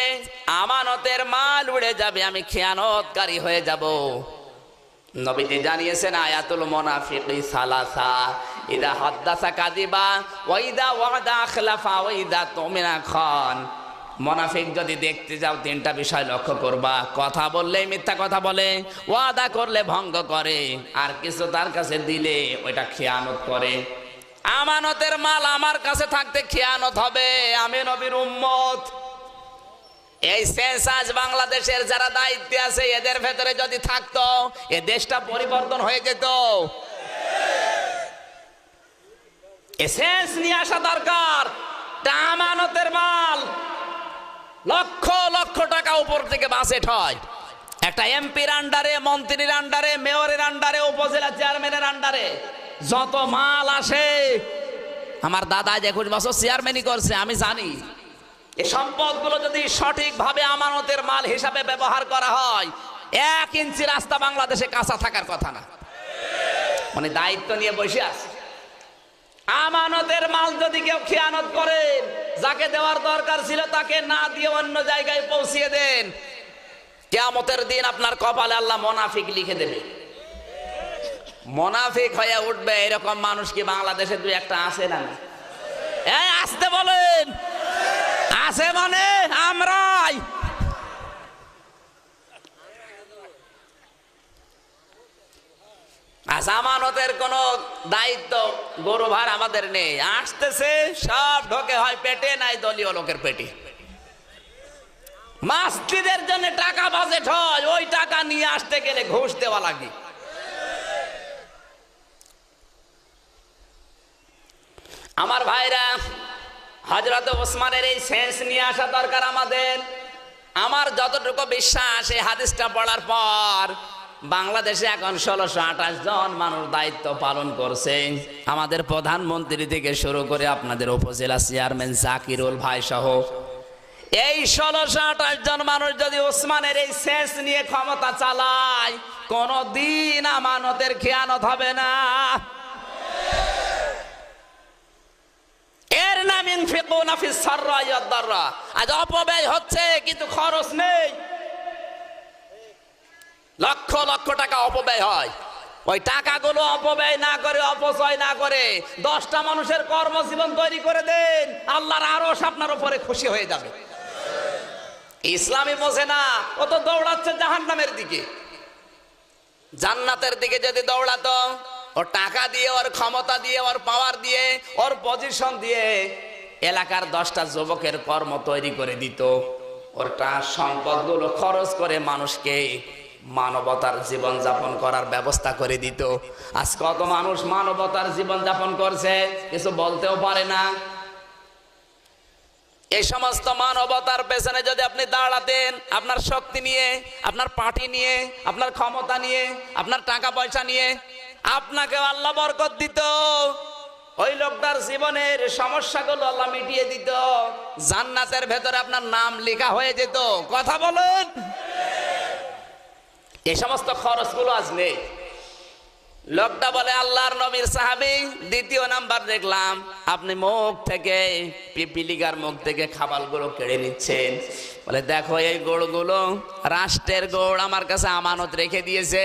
Speaker 3: আমানতের মাল উড়ে যাবে, আমি খেয়ানতকারী হয়ে যাব। নবীজি জানিয়েছেন আয়াতুল মুনাফিকি সালাসা, ইদা হাদাসা কাযিবা ওয়া ইদা ওয়াদা আখলাফা ওয়া ইদা তুমিনা খান। মুনাফিক যদি দেখতে যাও 3টা বিষয় লক্ষ্য করবা, কথা বললেই মিথ্যা কথা বলে, ওয়াদা করলে ভঙ্গ করে, আর কিছু তার কাছে দিলে ওইটা খেয়ানত করে। আমানতের মাল আমার কাছে থাকতে খেয়ানত হবে, আমি নবীর উম্মত। এই সেন্সাস বাংলাদেশের যারা দায়িত্বে আছে এদের ভেতরে যদি থাকতো এ দেশটা পরিবর্তন হয়ে যেত। সেন্স নিয়ে আসা দরকার। আমানতের মাল লক্ষ লক্ষ টাকা উপর থেকে বাজেট হয়, একটা এমপির আন্ডারে, মন্ত্রীর আন্ডারে, মেয়রের আন্ডারে, উপজেলা চেয়ারম্যানের আন্ডারে যত মাল আসে। আমার দাদা 21 বছর চেয়ারম্যানই করছে, আমি জানি। এই সম্পদগুলো যদি সঠিকভাবে আমানতের মাল হিসাবে ব্যবহার করা হয়, 1 ইঞ্চি রাস্তা বাংলাদেশে কাঁচা থাকার কথা না। মানে দায়িত্ব নিয়ে বসে আছে। আমানতের মাল যদি কেউ খেয়ানত করে, যাকে দেওয়ার দরকার ছিল তাকে না দিয়ে অন্য জায়গায় পৌঁছিয়ে দেন, কিয়ামতের দিন আপনার কপালে আল্লাহ মুনাফিক লিখে দেবে, মুনাফিক হয়ে উঠবে। এরকম মানুষ কি বাংলাদেশে 2-1টা আছে না? এই আসতে বলেন, আছে মানে আমরাই। আমানতের কোন দায়িত্ব গরু ভার আমাদের নেই, আসতেছে সব ঢোকে হয় পেটে, নাই দলীয় লোকের পেটে। মাস্তিদের জন্য টাকা বাজেট হয়, ওই টাকা নিয়ে আসতে গেলে ঘুষ দেওয়া লাগে। আমার ভাইরা, হযরত ওসমানের এই সেন্স নিয়ে আসা দরকার আমাদের। আমার যতটুকু বিশ্বাস এই হাদিসটা পড়ার পর, বাংলাদেশে এখন 1628 জন মানুষ দায়িত্ব পালন করছে, আমাদের প্রধানমন্ত্রী থেকে শুরু করে আপনাদের উপজেলা চেয়ারম্যান জাকিরুল ভাই সহ। এই 1628 জন মানুষ যদি ওসমানের এই শেষ নিয়ে ক্ষমতা চালায়, কোনদিন আমানতের খেয়ানত হবে না। এর নাম ইনফিকুনা ফিস সাররাই ওয়াদ দাররা। আজ অপব্যয় হচ্ছে কিন্তু খরচ নেই, লক্ষ লক্ষ টাকা অপব্যয় হয়। ওই টাকাগুলো অপব্যয় না করে, অপচয় না করে 10টা মানুষের কর্মজীবন তৈরি করে দেন, আল্লাহর আরশ আপনার উপরে খুশি হয়ে যাবে। ইসলামী বোঝে না, ও তো দৌড়াচ্ছে জাহান্নামের দিকে। জান্নাতের দিকে যদি দৌড়াতো, ওর টাকা দিয়ে, ওর ক্ষমতা দিয়ে, ওর পাওয়ার দিয়ে, ওর পজিশন দিয়ে এলাকার 10টা যুবকের কর্ম তৈরি করে দিত, ওর সম্পদগুলো খরচ করে মানুষকে মানবতার জীবন যাপন করার ব্যবস্থা করে দিত। আজ কত মানুষ মানবতার জীবন যাপন করছে, কিছু বলতেও পারে না। এই সমস্ত মানবতার পেছনে যদি আপনি দাঁড়াতেন, আপনার শক্তি নিয়ে, আপনার পার্টি নিয়ে, আপনার ক্ষমতা নিয়ে, আপনার টাকা পয়সা নিয়ে, আপনাকে আল্লাহ বরকত দিত। ওই লোকটার জীবনের সমস্যাগুলো আল্লাহ মিটিয়ে দিত, জান্নাতের ভেতরে আপনার নাম লেখা হয়ে যেত। কথা বলেন। এই সমস্ত খরচগুলো আজ নেই। লোকটা বলে আল্লাহর নবীর সাহাবী। দ্বিতীয় নাম্বার দেখলাম আপনি মুখ থেকে, পিপিলিকার মুখ থেকে খাবারগুলো কেড়ে নিচ্ছেন। বলে দেখো এই গোড়গুলো রাষ্ট্রের গোড় আমার কাছে আমানত রেখে দিয়েছে,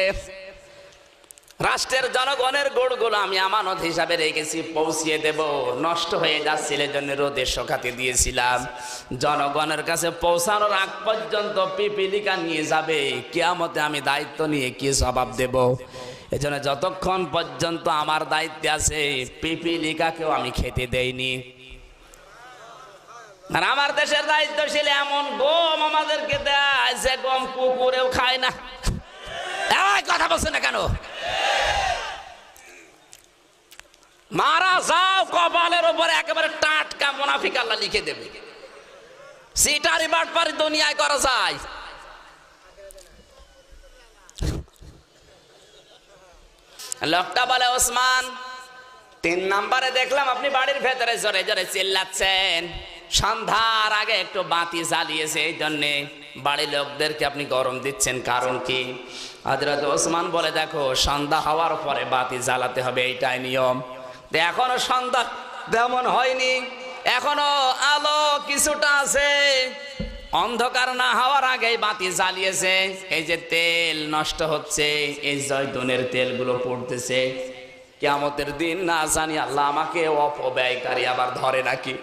Speaker 3: রাষ্ট্রের জনগণের গোড়গুলো আমি আমানত হিসাবে রেখেছি, পৌঁছিয়ে দেব। নষ্ট হয়ে যাচ্ছিল জন্য রোদে শুকাতে দিয়েছিলাম, জনগণের কাছে পৌঁছানোর আগ পর্যন্ত পিপিলিকা নিয়ে যাবে, কিয়ামতে আমি দায়িত্ব নিয়ে কি জবাব দেব। এজন্য যতক্ষণ পর্যন্ত আমার দায়িত্বে আছে, পিপিলিকাকেও আমি খেতে দেইনি। আর আমার দেশের দায়িত্বশীল এমন গম আমাদেরকে দেয় যে গম কুকুরেও খায় না। কথা বলছে না কেন? মারা যাও, কপালের উপরে একেবারে টাটকা মুনাফিক আল্লাহ লিখে দেবে। সিটারি বাটপারি দুনিয়ায় করা যায়। লোকটা বলে ওসমান, 3 নম্বরে দেখলাম আপনি বাড়ির ভেতরে জোরে জোরে চিল্লাচ্ছেন, সন্ধ্যার আগে একটু বাতি জ্বালিয়েছে, এই জন্যে বাড়ির লোকদেরকে আপনি গরম দিচ্ছেন, কারণ কি? হযরত ওসমান বলে দেখো সন্ধ্যা হওয়ার পরে বাতি জ্বালাতে হবে, এইটাই নিয়ম। এখনো সন্ধ্যা তেমন হয়নি, এখনো আলো কিছুটা আছে, অন্ধকার না হওয়ার আগেই বাতি জ্বালিয়েছে। এই যে তেল নষ্ট হচ্ছে, এই জয়তুনের তেলগুলো পড়তেছে, কিয়ামতের দিন না জানি আল্লাহ আমাকে অপব্যয়কারী আবার ধরে নাকি।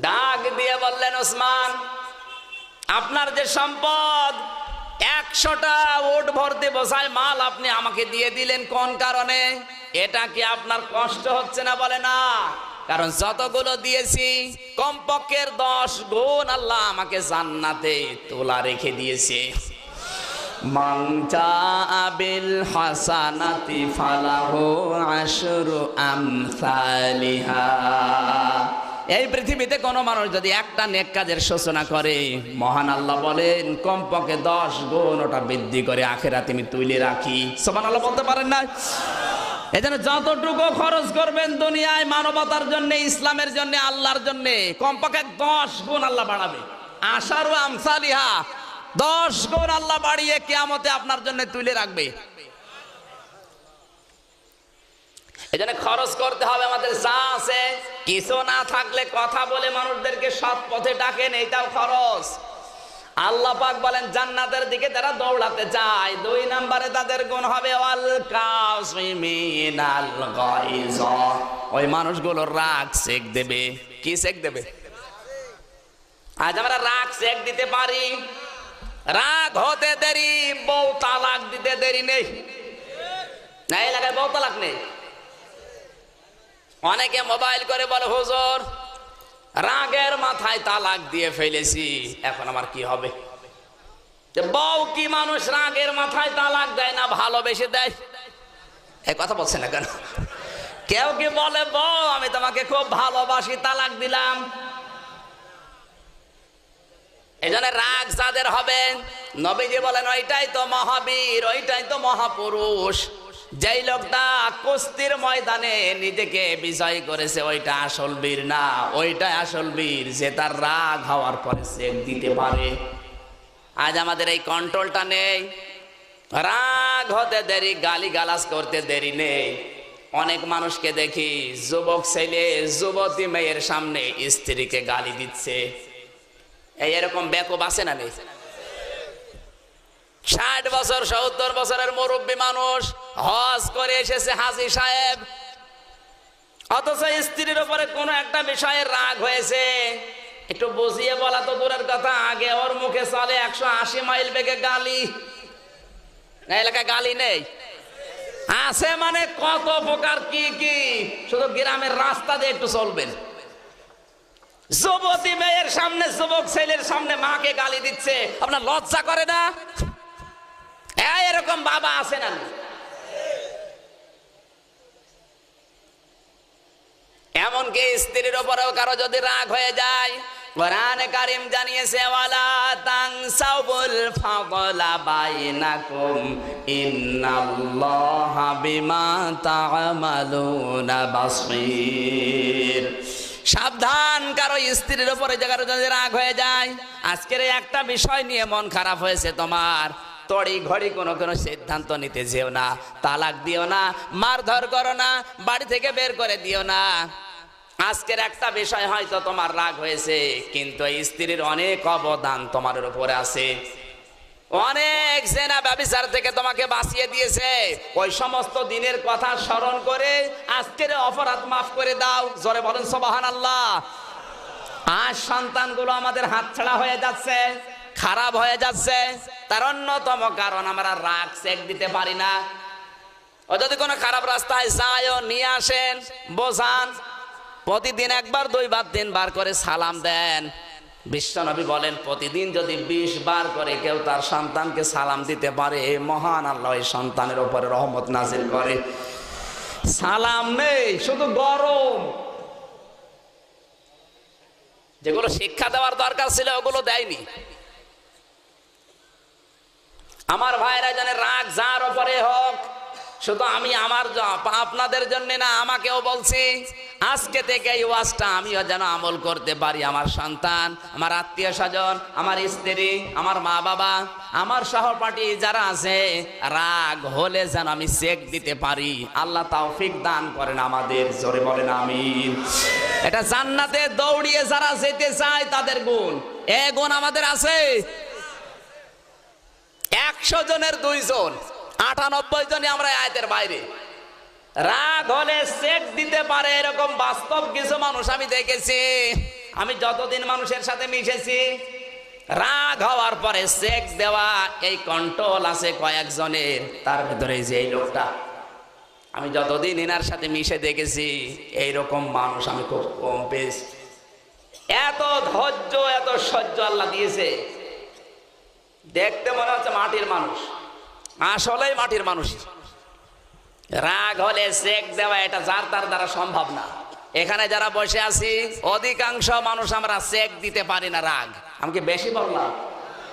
Speaker 3: ডাক দিয়ে বললেন ওসমান, আপনার যে সম্পদ 100টা উট ভর্তি বোঝায় মাল আপনি আমাকে দিয়ে দিলেন, কোন কারণে? এটা কি আপনার কষ্ট হচ্ছে না? বলে না, কারণ যতগুলো দিয়েছি কমপক্ষের 10 গুণ আল্লাহ আমাকে জান্নাতে তোলা রেখে দিয়েছে। মান জাআ বিল হাসানাতি ফালাহু আশরু আমসালিহা। এই পৃথিবীতে কোনো মানুষ যদি একটা নেক কাজের সূচনা করে, মহান আল্লাহ বলেন কমপক্ষে 10 গুণ ওটা বৃদ্ধি করে আখিরাতে আমি তুলে রাখি। সুবহানাল্লাহ বলতে পারেন না? এজন্য যতটুকু খরচ করবেন দুনিয়ায় মানবতার জন্য, ইসলামের জন্য, আল্লাহর জন্য, কমপক্ষে 10 গুণ আল্লাহ বাড়াবে। আশারু আমসালিহা, 10 গুণ আল্লাহ বাড়িয়ে কিয়ামতে আপনার জন্য তুলে রাখবে। এজন্য খরচ করতে হবে আমাদের যা আছে। কিছু না থাকলে কথা বলে মানুষদেরকে সৎ পথে ডাকেন, এইটাও খরচ। আল্লাহ পাক বলেন জান্নাতের দিকে যারা দৌড়াতে চায়, 2 নম্বরে তাদের গুণ হবে ওয়াল কাযিমিনাল গায়জ। ওই মানুষগুলো রাগ সেক দেবে। কি সেক দেবে? আজ আমরা রাগ সেক দিতে পারি, রাগ হতে দেরি, বউ তালাক দিতে দেরি নেই। না এলাকায় বউ তালাক নেই। অনেকে মোবাইল করে বলে হুজুর রাগের মাথায় তালাক দিয়ে ফেলেছি, এখন আমার কি হবে? বউ কি মানুষ রাগের মাথায় তালাক দেয় না ভালোবেসে দেয়? এই কথা বলছে না কেন? কেউ কি বলে বউ আমি তোমাকে খুব ভালোবাসি তালাক দিলাম? এজন্য রাগ যাদের হবে, নবীজি বলেন ওইটাই তো মহাবীর, ওইটাই তো মহাপুরুষ। যেই লোকটা কুস্তির ময়দানে নিজেকে বিজয় করেছে ওইটা আসল বীর না, ওইটাই আসল বীর যে তার রাগ হওয়ার পরে চেক দিতে পারে। আজ আমাদের এই কন্ট্রোলটা নেই, রাগ হতে দেরি, গালি গালাজ করতে দেরি নেই। অনেক মানুষকে দেখি যুবক ছেলে যুবতী মেয়ের সামনে স্ত্রীকে গালি দিচ্ছে। এরকম বেকুব আছে না নেই? 60 বছর 70 বছরের মুরব্বী মানুষ হজ করে এসেছে হাজী সাহেব, অথচ স্ত্রীর উপরে কোনো একটা বিষয়ে রাগ হয়েছে, একটু বুঝিয়ে বলা তো দূরের কথা, আগে ওর মুখে চলে 180 মাইল বেগে গালি। এলাকায় গালি নেই? আছে মানে কত প্রকার কি কি, শুধু গ্রামের রাস্তা দিয়ে একটু চলবেন। যুবতী মেয়ের সামনে যুবক ছেলের সামনে মাকে গালি দিচ্ছে, আপনার লজ্জা করে না? এরকম বাবা আছে না? এমনকি স্ত্রীর উপরেও কারো যদি রাগ হয়ে যায়, কোরআনে কারীম জানিয়েছে ওয়ালা তানসাউল ফাদলা বাইনাকুম ইন্নাল্লাহা বিমা তা'মালুনা বাসীর। সাবধান, কারো স্ত্রীর উপরে কারো যদি রাগ হয়ে যায়, আজকের একটা বিষয় নিয়ে মন খারাপ হয়েছে তোমার, তড়ি ঘড়ি কোনো সিদ্ধান্ত নিতে যেও না, তালাক দিও না, মারধর করো না, বাড়ি থেকে বের করে দিও না। আজকের একটা বিষয় হয়তো তোমার রাগ হয়েছে, কিন্তু স্ত্রীর অনেক অবদান তোমার উপরে আছে। অনেক জেনা ব্যভিচার থেকে তোমাকে বাঁচিয়ে দিয়েছে। ওই সমস্ত দিনের কথা স্মরণ করে আজকের অপরাধ মাফ করে দাও। জোরে বলেন সুবহানাল্লাহ। আজ সন্তানগুলো আমাদের হাতছাড়া হয়ে যাচ্ছে, খারাপ হয়ে যাচ্ছে, তার অন্যতম কারণ আমরা রাগ চেক দিতে পারি না। ও যদি কোনো খারাপ রাস্তায় যায়, নিয়ে আসেন, বোঝান, প্রতিদিন 1 বার 2 বার 3 বার করে সালাম দেন। বিশ্বনবী বলেন প্রতিদিন যদি 20 বার করে কেউ তার সন্তানকে সালাম দিতে পারে, মহান আল্লাহ এই সন্তানের উপরে রহমত নাজিল করে। সালাম নেই, শুধু গরম। যেগুলো শিক্ষা দেওয়ার দরকার ছিল ওগুলো দেয়নি। আমার ভাইরা জানে রাগ যার উপরে হোক, শুধু আমি আমার আপনাদের জন্য না, আমাকেও বলছি আজকে থেকে এই ওয়াজটা আমিও যেন আমল করতে পারি। আমার সন্তান, আমার আত্মীয় স্বজন, আমার স্ত্রী, আমার মা বাবা, আমার সহপাঠী যারা আছে, রাগ হলে যেন আমি চেক দিতে পারি। আল্লাহ তৌফিক দান করেন আমাদের। জোরে বলেন আমিন। এটা জান্নাতে দৌড়িয়ে যারা যেতে চায় তাদের গুণ, এ গুণ আমাদের আছে। 100 জনের 2 জন, 98 জনই আমরা আয়াতের বাইরে। রাগ হলে চেক দিতে পারে এরকম বাস্তব কিছু মানুষ আমি দেখেছি। আমি যতদিন মানুষের সাথে মিশেছি, রাগ হওয়ার পরে চেক দেওয়া এই কন্ট্রোল আছে কয়েকজনের। তার ভেতরে যে এই লোকটা, আমি যতদিন এনার সাথে মিশে দেখেছি, এইরকম মানুষ আমি খুব কম পেয়েছি। এত ধৈর্য, এত সহ্য আল্লাহ দিয়েছে, দেখতে মনে হচ্ছে মাটির মানুষ, আসলেই মাটির মানুষ। রাগ হলে চেক দেওয়া এটা যার তার দ্বারা সম্ভব না। এখানে যারা বসে আছি অধিকাংশ মানুষ আমরা চেক দিতে পারি না রাগ। আমি কি বেশি বললাম?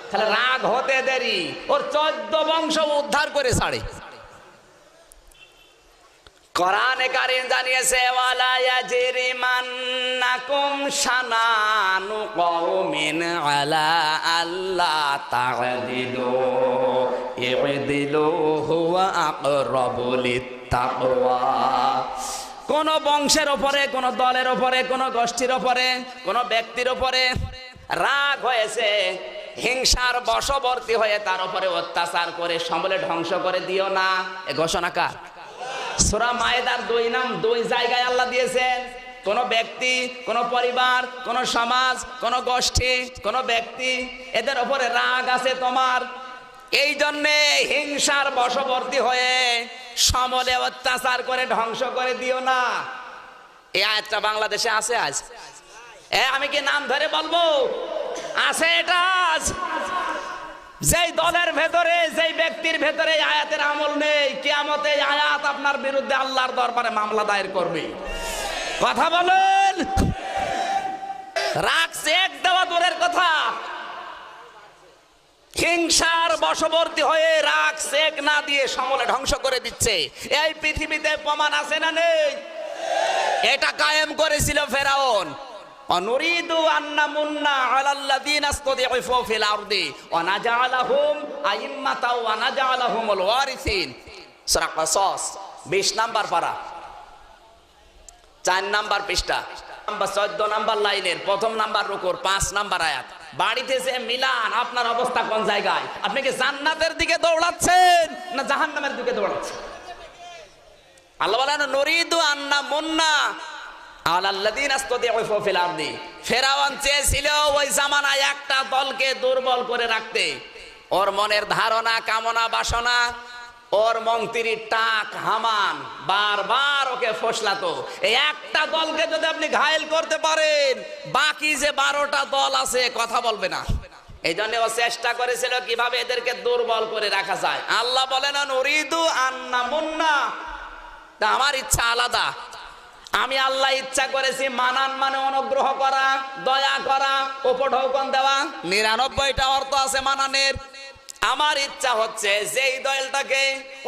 Speaker 3: তাহলে রাগ হতে দেরি, ওর 14 বংশ উদ্ধার করে ছাড়ে। কোরআনে কারীম জানিয়েছে ওয়ালা ইয়াজরিমান্নাকুম শানানু কওমিন আলা আল্লা তা'দিলু ই'দিলু হুয়া আকরাবু লিত্তাকওয়া। কোন বংশের উপরে, কোন দলের উপরে, কোন গোষ্ঠীর উপরে, কোন ব্যক্তির উপরে রাগ হয়েছে, হিংসার বশবর্তী হয়ে তার উপরে অত্যাচার করে সমূলে ধ্বংস করে দিও না। এ ঘোষণা কার? সূরা মায়েদার 2 জায়গায় আল্লাহ দিয়েছেন। কোন ব্যক্তি, কোন পরিবার, কোন সমাজ, কোন গোষ্ঠী, কোন ব্যক্তি, এদের উপরে রাগ আছে তোমার, এই জন্যে হিংসার বশবর্তী হয়ে সমূলে অত্যাচার করে ধ্বংস করে দিও না। এই আয়াতটা বাংলাদেশে আছে আজ? আমি কি নাম ধরে বলবো? আছে এটা আজ? যেই দলের ভেতরে, যেই ব্যক্তির ভেতরে আয়াতের আমল নেই, কিয়ামতে আয়াত আপনার বিরুদ্ধে আল্লাহর দরবারে মামলা দায়ের করবে। কথা বলেন। রাগ চেক দেওয়া দূরের কথা, হিংসার বশবর্তী হয়ে রাগ সেক না দিয়ে সমলে ধ্বংস করে দিচ্ছে। এই পৃথিবীতে প্রমাণ আছে না নেই? এটা কায়েম করেছিল ফেরাউন। অনুরিদু আন্না মুন্না আলাল্লাযিনা ইসতাদিফু ফিল আরদি ওয়া নাজআলাহুম আইম্মাতা ওয়া নাজআলাহুমুল ওয়ারিসিন। সূরা কসস 20 নাম্বার পারা, 4 নাম্বার পৃষ্ঠা, 14 নাম্বার লাইনের 1ম নাম্বার রুকুর 5 নাম্বার আয়াত। বাড়িতে যে মিলান, আপনার অবস্থা কোন জায়গায়? আপনি কি জান্নাতের দিকে দৌড়াচ্ছেন না জাহান্নামের দিকে দৌড়াচ্ছেন? আল্লাহ বলেন নুরিদু আন্না মুন্না আলাল্লাযিনা ইসতাদিফু ফিল আরদি। ফেরাউন চেয়েছিল ওই জামানায় একটা দলকে দুর্বল করে রাখতে। ওর মনের ধারণা, কামনা, বাসনা, ওর মন্ত্রীর টাক হামান বারবার ওকে ফসলাতো। এই একটা দলকে যদি আপনি ঘায়েল করতে পারেন, বাকি যে 12টা দল আছে কথা বলবে না। এই জন্য ও চেষ্টা করেছিল কিভাবে এদেরকে দুর্বল করে রাখা যায়। আল্লাহ বলেন নুরিদু আন্না মুন্না, তা আমার ইচ্ছা আলাদা। আমি আল্লাহ ইচ্ছা করেছি মানান মানে অনুগ্রহ করা, দয়া করা, উপঢৌকন দেওয়া। 99টা অর্থ আছে মানানের। আমার ইচ্ছা হচ্ছে যেই দলটাকে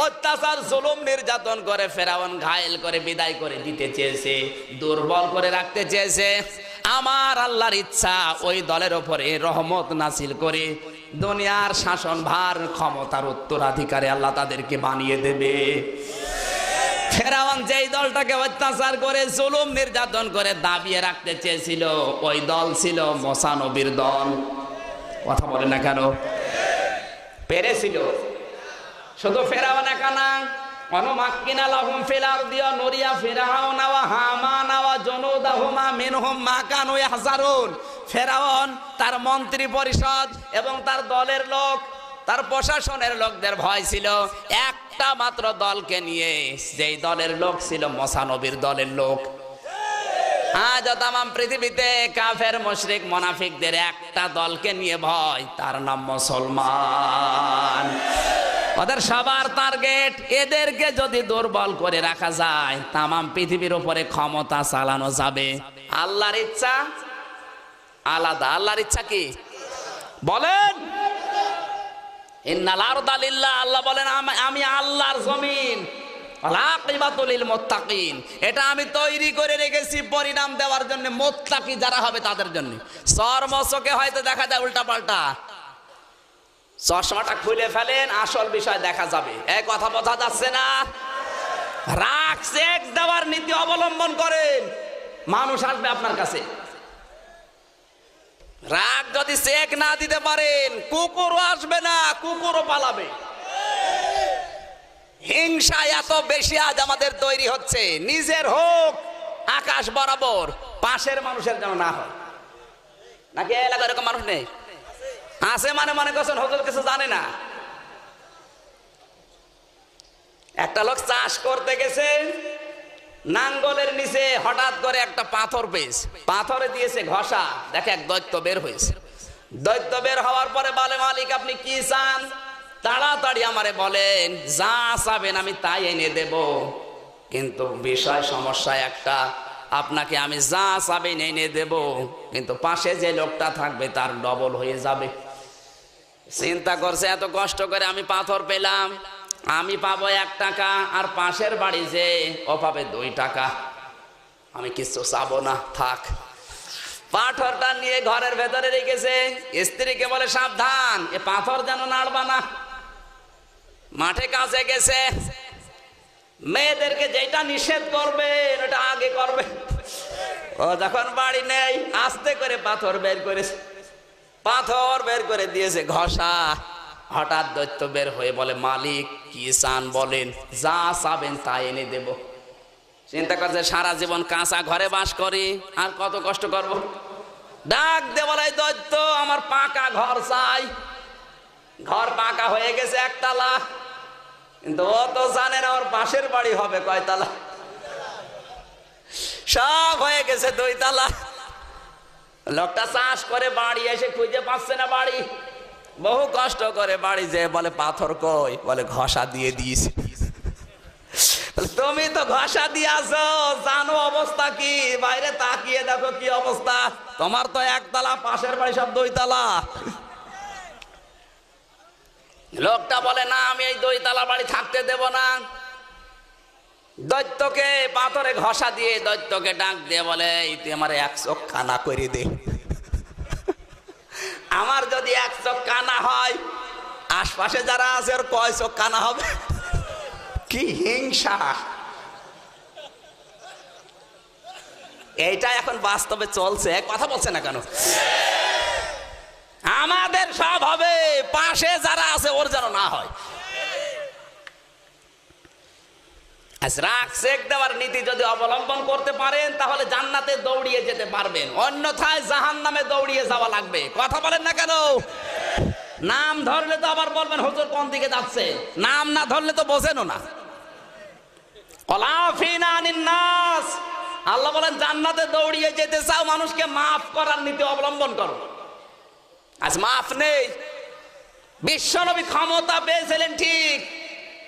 Speaker 3: অত্যাচার জুলুম নির্যাতন করে ফেরাউন ঘায়েল করে বিদায় করে দিতে চেয়েছে, দুর্বল করে রাখতে চেয়েছে, আমার আল্লাহর ইচ্ছা ওই দলের উপরে রহমত নাসিল করে দুনিয়ার শাসন ভার ক্ষমতার উত্তরাধিকারী আল্লাহ তাদেরকে বানিয়ে দেবে। ফেরাউন যেই দলটাকে অত্যাচার করে জুলুম নির্যাতন করে দাবিয়ে রাখতে চেয়েছিল, ওই দল ছিল মুসা নবীর দল। কথা বলে না কেন? পেরেছিল। শুধু ফেরাউন একা না, অনুমাক্কিনা লাহুম ফিল আরদি ওয়া নুরিয়া ফিরআউনা ওয়া হামানা ওয়া জুনুদাহুমা মিনহুম মা কানু ইয়াহজারুন। ফেরাউন, তার মন্ত্রী পরিষদ এবং তার দলের লোক, তার প্রশাসনের লোকদের ভয় ছিল একটা মাত্র দলকে নিয়ে, যেই দলের লোক ছিল মুসা নবীর দলের লোক। আজ তামাম পৃথিবীতে কাফের মুশরিক মুনাফিকদের একটা দলকে নিয়ে ভয়, তার নাম মুসলমান। ওদের সবার টার্গেট এদেরকে যদি দুর্বল করে রাখা যায়, তামাম পৃথিবীর উপরে ক্ষমতা চালানো যাবে। আল্লাহর ইচ্ছা আলাদা। আল্লাহর ইচ্ছা কি বলেন? ইন্নাল আরদা লিল্লাহ। আল্লাহ বলেন আমি আল্লাহর জমিন, আকিবাতুল লিল মুত্তাকিন, এটা আমি তৈরি করে রেখেছি পরিণাম দেওয়ার জন্য, মুত্তাকি যারা হবে তাদের জন্য। চর্মচোখে হয়তো দেখা যায় উল্টা পাল্টা, চশমাটা খুলে ফেলেন, আসল বিষয় দেখা যাবে। এই কথা বোঝা যাচ্ছে না? রাগ চেক দেওয়ার নীতি অবলম্বন করেন, মানুষ আসবে আপনার কাছে। রাগ যদি চেক না দিতে পারেন, কুকুরও আসবে না, কুকুরও পালাবে। হিংসা এত বেশি আজ আমাদের তৈরি হচ্ছে, নিজের হোক আকাশ বরাবর, পাশের মানুষের যেন না হয়। নাকি এলাকায় এরকম মানুষ নেই? আছে মানে মনে করছেন হুজুর কিছু জানে না। একটা লোক চাষ করতে গেছে, নাঙ্গলের নিচে হঠাৎ করে একটা পাথর পেয়েছে, পাথরে দিয়েছে ঘষা, দেখে এক দৈত্য বের হয়েছে। দৈত্য বের হওয়ার পরে বলে, মালিক আপনি কি চান? তাড়াতাড়ি আমারে বলেন, যা চাবেন আমি তাই এনে দেব, কিন্তু বিষয় সমস্যা একটা, আপনাকে আমি যা চাবেন এনে দেব, কিন্তু পাশে যে লোকটা থাকবে তার ডবল হয়ে যাবে। চিন্তা করছে, এত কষ্ট করে আমি পাথর পেলাম, আমি পাবো 1 টাকা, আর পাশের বাড়ি যে ও পাবে 2 টাকা, আমি কিছু চাবো না, থাক। পাথরটা নিয়ে ঘরের ভেতরে রেখেছে। স্ত্রীকে বলে, সাবধান, এ পাথর যেন নাড়বা না। মাঠে কাজে গেছে, মেয়েদেরকে যেটা নিষেধ করবে ওটা আগে করবে। ও যখন বাড়ি নেই, আস্তে করে পাথর বের করেছে, পাথর বের করে দিয়েছে ঘষা। হঠাৎ দৈত্য বের হয়ে বলে, মালিক কি চান বলেন, যা চাবেন তাই এনে দেব। চিন্তা করছে, সারা জীবন কাঁচা ঘরে বাস করি, আর কত কষ্ট করব। ডাক দে বলে, দৈত্য আমার পাকা ঘর চাই। ঘর পাকা হয়ে গেছে 1 তালা, কিন্তু ও তো জানে না ওর পাশের বাড়ি হবে কয় তালা। সব হয়ে গেছে 2 তালা। লোকটা চাষ করে বাড়ি এসে খুঁজে পাচ্ছে না বাড়ি, বহু কষ্ট করে বাড়ি যেয়ে বলে, পাথর কই? বলে, ঘষা দিয়ে দিয়েছি। তুমি তো ঘষা দিয়ে আসো, জানো অবস্থা কি? বাইরে তাকিয়ে দেখো কি অবস্থা, তোমার তো 1 তালা, পাশের বাড়ি সব 2 তালা। লোকটা বলে, না আমি এই 2 তলা বাড়ি থাকতে দেব না। দৈত্যকে পাথরে ঘষা দিয়ে দৈত্যকে ডাক দিয়ে বলে, তুই আমার 1 চোখ কানা করে দে। আমার যদি 1 চোখ কানা হয়, আশপাশে যারা আছে ওর কয় চোখ কানা হবে? কি হিংসা! এইটা এখন বাস্তবে চলছে, কথা বলছে না কেন? আমাদের সব হবে, পাশে যারা আছে ওর যেন না হয়। রাগ সেক দেওয়ার নীতি যদি অবলম্বন করতে পারেন তাহলে জান্নাতে দৌড়িয়ে যেতে পারবেন, অন্যথায় জাহান্নামে দৌড়িয়ে যাওয়া লাগবে। কথা বলেন না কেন? নাম ধরলে তো আবার বলবেন হুজুর কোন দিকে যাচ্ছে, নাম না ধরলে তো বোঝেনও না। কলাফিনা আনিন নাস, আল্লাহ বলেন জান্নাতে দৌড়িয়ে যেতে চাও, মানুষকে মাফ করার নীতি অবলম্বন করো। আজ মাফ নেই। বিশ্বনবী ক্ষমতা পেয়েছিলেন ঠিক,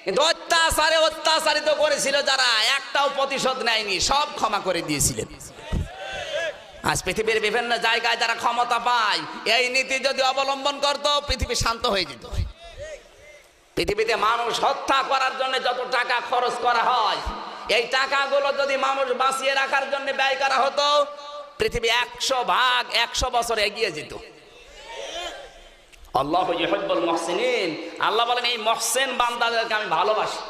Speaker 3: কিন্তু অত্যাচারে অত্যাচারিত করেছিল যারা, একটাও প্রতিশোধ নেয়নি, সব ক্ষমা করে দিয়েছিলেন। আজ পৃথিবীর বিভিন্ন জায়গায় যারা ক্ষমতা পায়, এই নীতি যদি অবলম্বন করত, পৃথিবী শান্ত হয়ে যেত। পৃথিবীতে মানুষ হত্যা করার জন্য যত টাকা খরচ করা হয়, এই টাকাগুলো যদি মানুষ বাঁচিয়ে রাখার জন্য ব্যয় করা হতো, পৃথিবী 100 ভাগ 100 বছর এগিয়ে যেত। আল্লাহু ইউহিব্বুল মুহসিনিন, আল্লাহ বলেন এই মুহসিন বান্দাদেরকে আমি ভালোবাসি।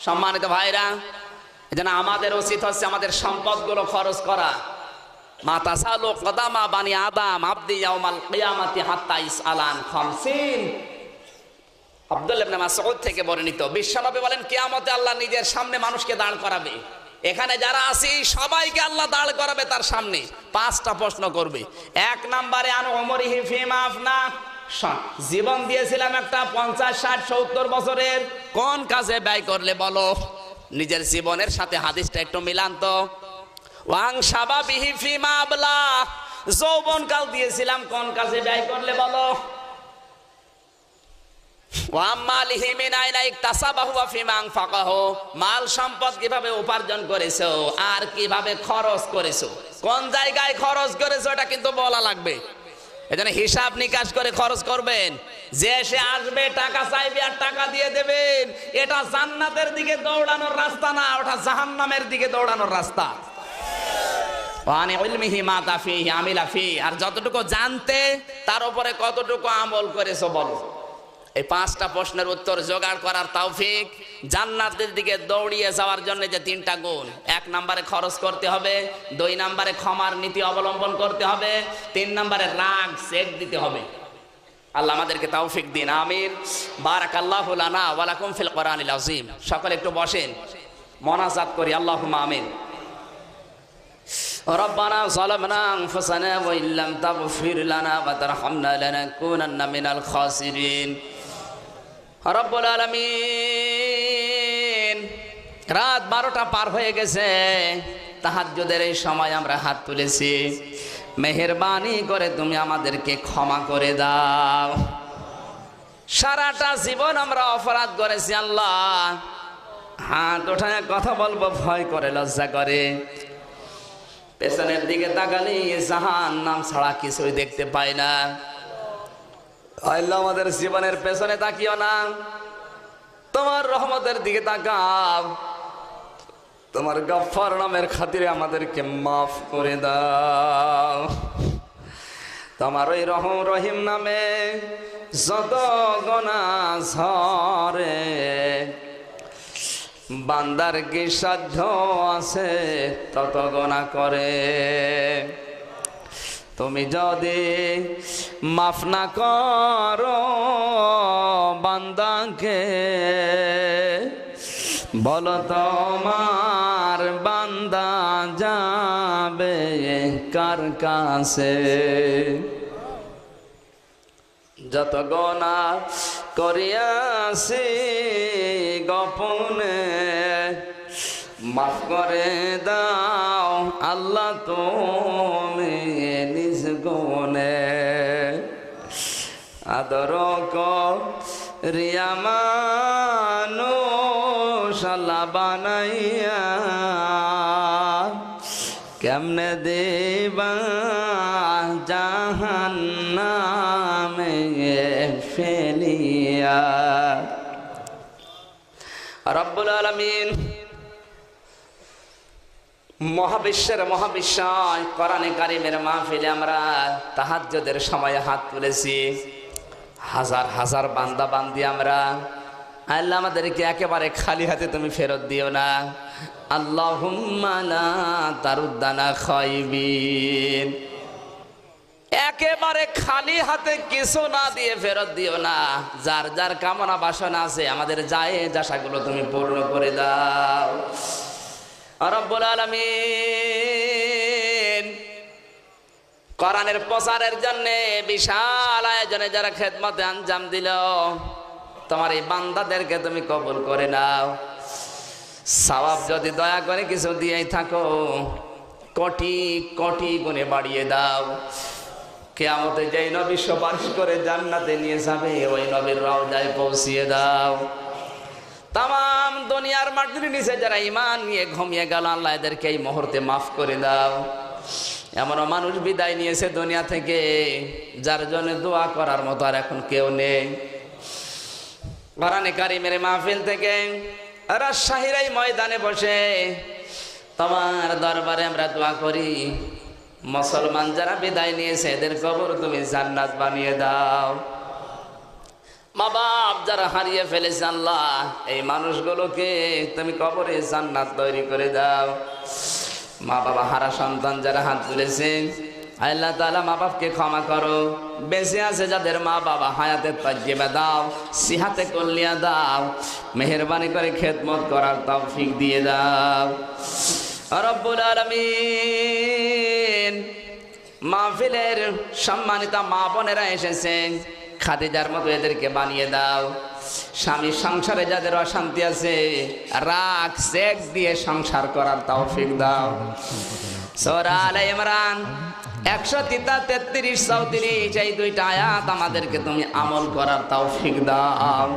Speaker 3: সম্মানিত ভাইরা, এজন্য আমাদের উচিত হচ্ছে আমাদের সম্পদগুলো খরচ করা। মা তাসালু কদামা বানি আদম আবদি ইয়াউমাল কিয়ামাতি হাত্তা ইসআলান 50। আব্দুল্লাহ ইবনে মাসউদ থেকে বর্ণিত, বিশ্বনবী বলেন কিয়ামতে আল্লাহ নিজের সামনে মানুষকে দাঁড় করাবে। এখানে যারা আছি সবাইকে আল্লাহ দাঁড় করাবে তার সামনে, 5টা প্রশ্ন করবে। 1 নম্বরে আন উমরিহি ফিমা আফনা, জীবন দিয়েছিলাম একটা 50, 60, 70 বছরের, কোন কাজে ব্যয় করলে বলো। নিজের জীবনের সাথে হাদিসটা একটু মিলান তো। ওয়াং শাবাবিহি ফিমা আবলা, যৌবনকাল দিয়েছিলাম, কোন কাজে ব্যয় করলে বলো। ওয়ামালিহি মিন আইনা ইকতাসাবাহু ওয়া ফিমা আনফাকাহু, মাল সম্পদ কিভাবে উপার্জন করেছো আর কিভাবে খরচ করেছো, কোন জায়গায় খরচ করেছো এটা কিন্তু বলা লাগবে। এজন্য হিসাব নিকাশ করে খরচ করবেন। যে সে আসবে টাকা চাইবে আর টাকা দিয়ে দেবেন, এটা জান্নাতের দিকে দৌড়ানোর রাস্তা না, ওটা জাহান্নামের দিকে দৌড়ানোর রাস্তা। ওয়ানি ইলমিহি মা তাফিহি আমিলা ফি, আর যতটুকু জানতে তার উপরে কতটুকু আমল করেছো বলো। এই 5টা প্রশ্নের উত্তর জোগাড় করার তৌফিক, জান্নাতের দিকে দৌড়িয়ে যাওয়ার জন্য যে 3টা গুণ। 1 নম্বরে খরচ করতে হবে, 2 নম্বরে ক্ষমার নীতি অবলম্বন করতে হবে, 3 নম্বরে রাগ সেক দিতে হবে। আল্লাহ আমাদেরকে তৌফিক দিন, আমিন। বারাকাল্লাহু লানা ওয়া লাকুম ফিল কোরআনিল আযীম। সকলে একটু বসেন, মোনাজাত করি। আল্লাহুম্মা আমিন। ربنا ظلمنا أنفسنا وإن لم تغفر لنا وترحمنا لنكونن من الخاسرين রব্বুল আলামিন। রাত 12টা পার হয়ে গেছে, তাহাজ্জুদের এই সময় আমরা হাত তুলেছি, মেহেরবানি করে তুমি আমাদেরকে ক্ষমা করে দাও। সারাটা জীবন আমরা অপরাধ করেছি আল্লাহ, হাত ওঠায় কথা বলবো ভয় করে, লজ্জা করে। পেছনের দিকে তাকালে জাহান্নাম ছাড়া কিছুই দেখতে পাই না। আল্লাহ আমাদের জীবনের পেছনে তাকিও না, তোমার রহমতের দিকে তাকাও। তোমার গফফার নামের খাতিরে আমাদেরকে মাফ করে দাও। তোমার ওই রহম রহিম নামে যত গুনাহ ঝরে, বান্দার কি সাধ্য আছে তত গুনাহ করে। তুমি যদি মাফ না করো বান্দাকে, বলো তোমার বান্দা যাবে কার কাছে। যত গুনাহ করিয়াছি গোপনে, মাফ করে দাও আল্লাহ তুমি নিজ গুণে। আদর করিয়া মানুষ আল্লাহ বানাইয়া, কেমনে দেবা জাহান্নামে ফেলিয়া। রব্বুল আলামিন মহাবিশ্বের মহাবিশ্বয় কোরআনে কারিমের মাহফিলে আমরা তাহাজ্জুদের সময় হাত তুলেছি। হাজার হাজার বান্দা বান্দি আমরা, আল্লাহ আমাদেরকে একেবারে খালি হাতে তুমি ফেরত দিও না। আল্লাহুম্মা লা তারুদ্দানা খাইবিন, একেবারে খালি হাতে কিছু না দিয়ে ফেরত দিও না। যার যার কামনা বাসনা আছে আমাদের জায়েজ আশাগুলো তুমি পূর্ণ করে দাও রব্বুল আলামিন। কোরআনের প্রচারের জন্য বিশাল আয়োজনে যারা খেদমতে আঞ্জাম দিল, তোমার এই বান্দাদেরকে তুমি কবুল করে নাও। সওয়াব যদি দয়া করে কিছু দিয়েই থাকো, কোটি কোটি গুণে বাড়িয়ে দাও। কিয়ামতে যেই নবী সুপারিশ করে জান্নাতে নিয়ে যাবে, ওই নবীর রওজায় পৌঁছিয়ে দাও। তাম দুনিয়ার মাটির নিচে যারা ঈমান নিয়ে ঘুমিয়ে গেল, আল্লাহ এদেরকে এই মুহূর্তে মাফ করে দাও। এমনও মানুষ বিদায় নিয়েছে দুনিয়া থেকে, যার জন্য দোয়া করার মতো আর এখন কেউ নেই। কোরআনে কারিমের মাহফিল থেকে রাজশাহীর এই ময়দানে বসে তোমার দরবারে আমরা দোয়া করি, মুসলমান যারা বিদায় নিয়েছে এদের কবর তুমি জান্নাত বানিয়ে দাও। মা বাপ যারা হারিয়ে ফেলেছে আল্লাহ, এই মানুষগুলোকে তুমি কবরে জান্নাত তৈরি করে দাও। মা বাবা হারা সন্তান যারা হাত তুলেছে, আল্লাহ তাআলা মা বাপকে ক্ষমা করো। বেঁচে আছে যাদের মা বাবা, হায়াতে তাজ্জিবা দাও, সিহাতে কল্লিয়া দাও। মেহেরবানি করে খেদমত করার তৌফিক দিয়ে দাও রব্বুল আলামিন। মাহফিলের সম্মানিত মা বোনেরা এসেছেন, খাদিজার মতো এদেরকে বানিয়ে দাও। স্বামী সংসারে যাদের অশান্তি আছে, রাগ সেক দিয়ে সংসার করার তৌফিক দাও। সূরা আলে ইমরান 133 34 এই দুইটা আয়াত আমাদেরকে তুমি আমল করার তৌফিক দাও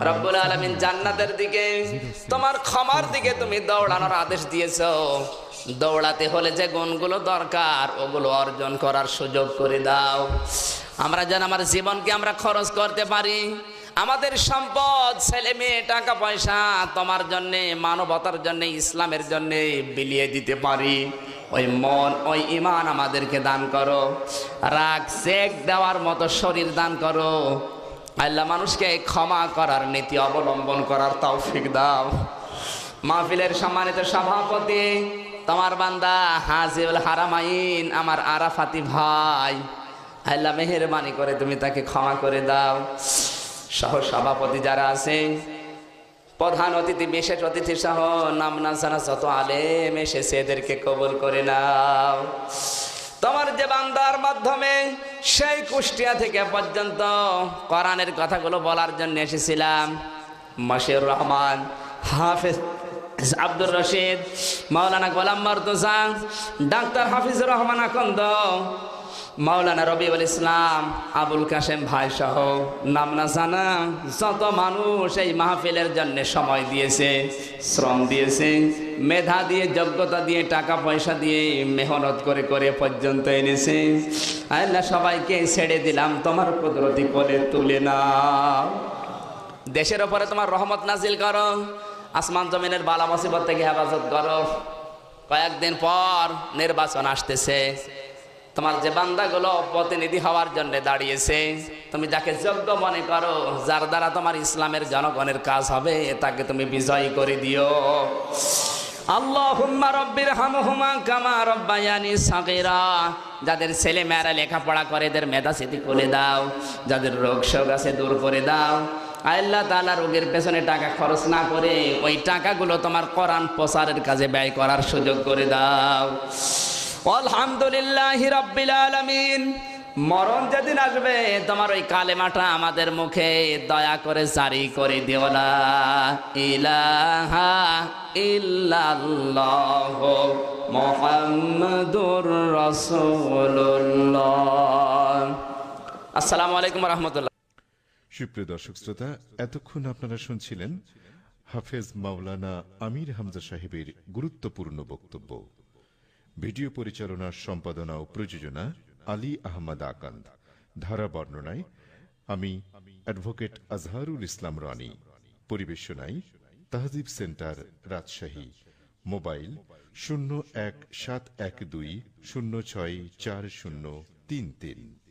Speaker 3: রব্বুল আলামিন। জান্নাতের দিকে, তোমার ক্ষমার দিকে তুমি দৌড়ানোর আদেশ দিয়েছো। দৌড়াতে হলে যে গুণগুলো দরকার ওগুলো অর্জন করার সুযোগ করে দাও। আমরা যেন আমার জীবনকে আমরা খরচ করতে পারি, আমাদের সম্পদ, ছেলে মেয়ে, টাকা পয়সা তোমার জন্যে, মানবতার জন্যে, ইসলামের জন্যে বিলিয়ে দিতে পারি। ওই মন, ওই ঈমান আমাদেরকে দান করো। রাগ সেক দেওয়ার মতো শরীর দান করো আল্লাহ। মানুষকে ক্ষমা করার নীতি অবলম্বন করার তৌফিক দাও। মাহফিলের সম্মানিত সভাপতি তোমার বান্দা হাজিউল হারামাইন আমার আরাফাতি ভাই, আল্লাহ মেহেরবানি করে তুমি তাকে ক্ষমা করে দাও। সহ সভাপতি যারা আছে, প্রধান অতিথি, বিশেষ অতিথি সহ নাম না জানা যত আলেম এসেছে এদেরকে কবুল করে নাও। তোমার যে বান্দার মাধ্যমে সেই কুষ্টিয়া থেকে পর্যন্ত কোরআনের কথাগুলো বলার জন্য এসেছিলাম, মশিউর রহমান, হাফেজ আব্দুর রশিদ, মাওলানা গোলাম মর্তুজা, ডাক্তার হাফিজুর রহমান আকন্দ, মাওলানা রবিউল ইসলাম, আবুল কাশেম ভাই সহ নাম না জানা যত মানুষ এই মাহফিলের জন্য সময় দিয়েছে, শ্রম দিয়েছে, মেধা দিয়ে, যোগ্যতা দিয়ে, টাকা পয়সা দিয়ে, মেহনত করে করে পর্যন্ত এনেছে, আল্লাহ সবাইকে ছেড়ে দিলাম তোমার কুদরতি কোলে তুলে নাও। দেশের ওপরে তোমার রহমত নাজিল করো, আসমান জমিনের বালা মুসিবত থেকে হেফাজত করো। কয়েকদিন পর নির্বাচন আসতেছে, তোমার যে বান্দাগুলো প্রতিনিধি হওয়ার জন্য দাঁড়িয়েছে, তুমি যাকে যোগ্য মনে করো, যার দ্বারা তোমার ইসলামের জনগণের কাজ হবে, তাকে তুমি বিজয়ী করে দিও। আল্লাহুম্মা রাব্বির হামহুমা কামা রাব্বায়ানি সাগীরা। যাদের ছেলে মেয়েরা লেখাপড়া করে এদের মেধাস্মৃতি করে দাও, যাদের রোগ শোক আছে দূর করে দাও। আল্লাহ তাআলা রোগের পেছনে টাকা খরচ না করে ওই টাকাগুলো তোমার কোরআন প্রচারের কাজে ব্যয় করার সুযোগ করে দাও। আলহামদুলিল্লাহি রাব্বিল আলামিন। মরণ যেদিন আসবে তোমার ওই কালেমাটা আমাদের মুখে দয়া করে জারি করে দিও, লা ইলাহা ইল্লাল্লাহ মুহাম্মাদুর রাসূলুল্লাহ। আসসালামু আলাইকুম ওয়া রাহমাতুল্লাহ।
Speaker 1: সুপ্রিয় দর্শক শ্রোতা, এতক্ষণ আপনারা শুনছিলেন হাফেজ মাওলানা আমির হামজা সাহেবের গুরুত্বপূর্ণ বক্তব্য। ভিডিও পরিচালনা, সম্পাদনা ও প্রযোজনা আলী আহমদ আকান্দ। ধারা বর্ণনায় আমি অ্যাডভোকেট আজহারুল ইসলাম রানী। পরিবেশনায় তাহজিব সেন্টার, রাজশাহী। মোবাইল 017120640333।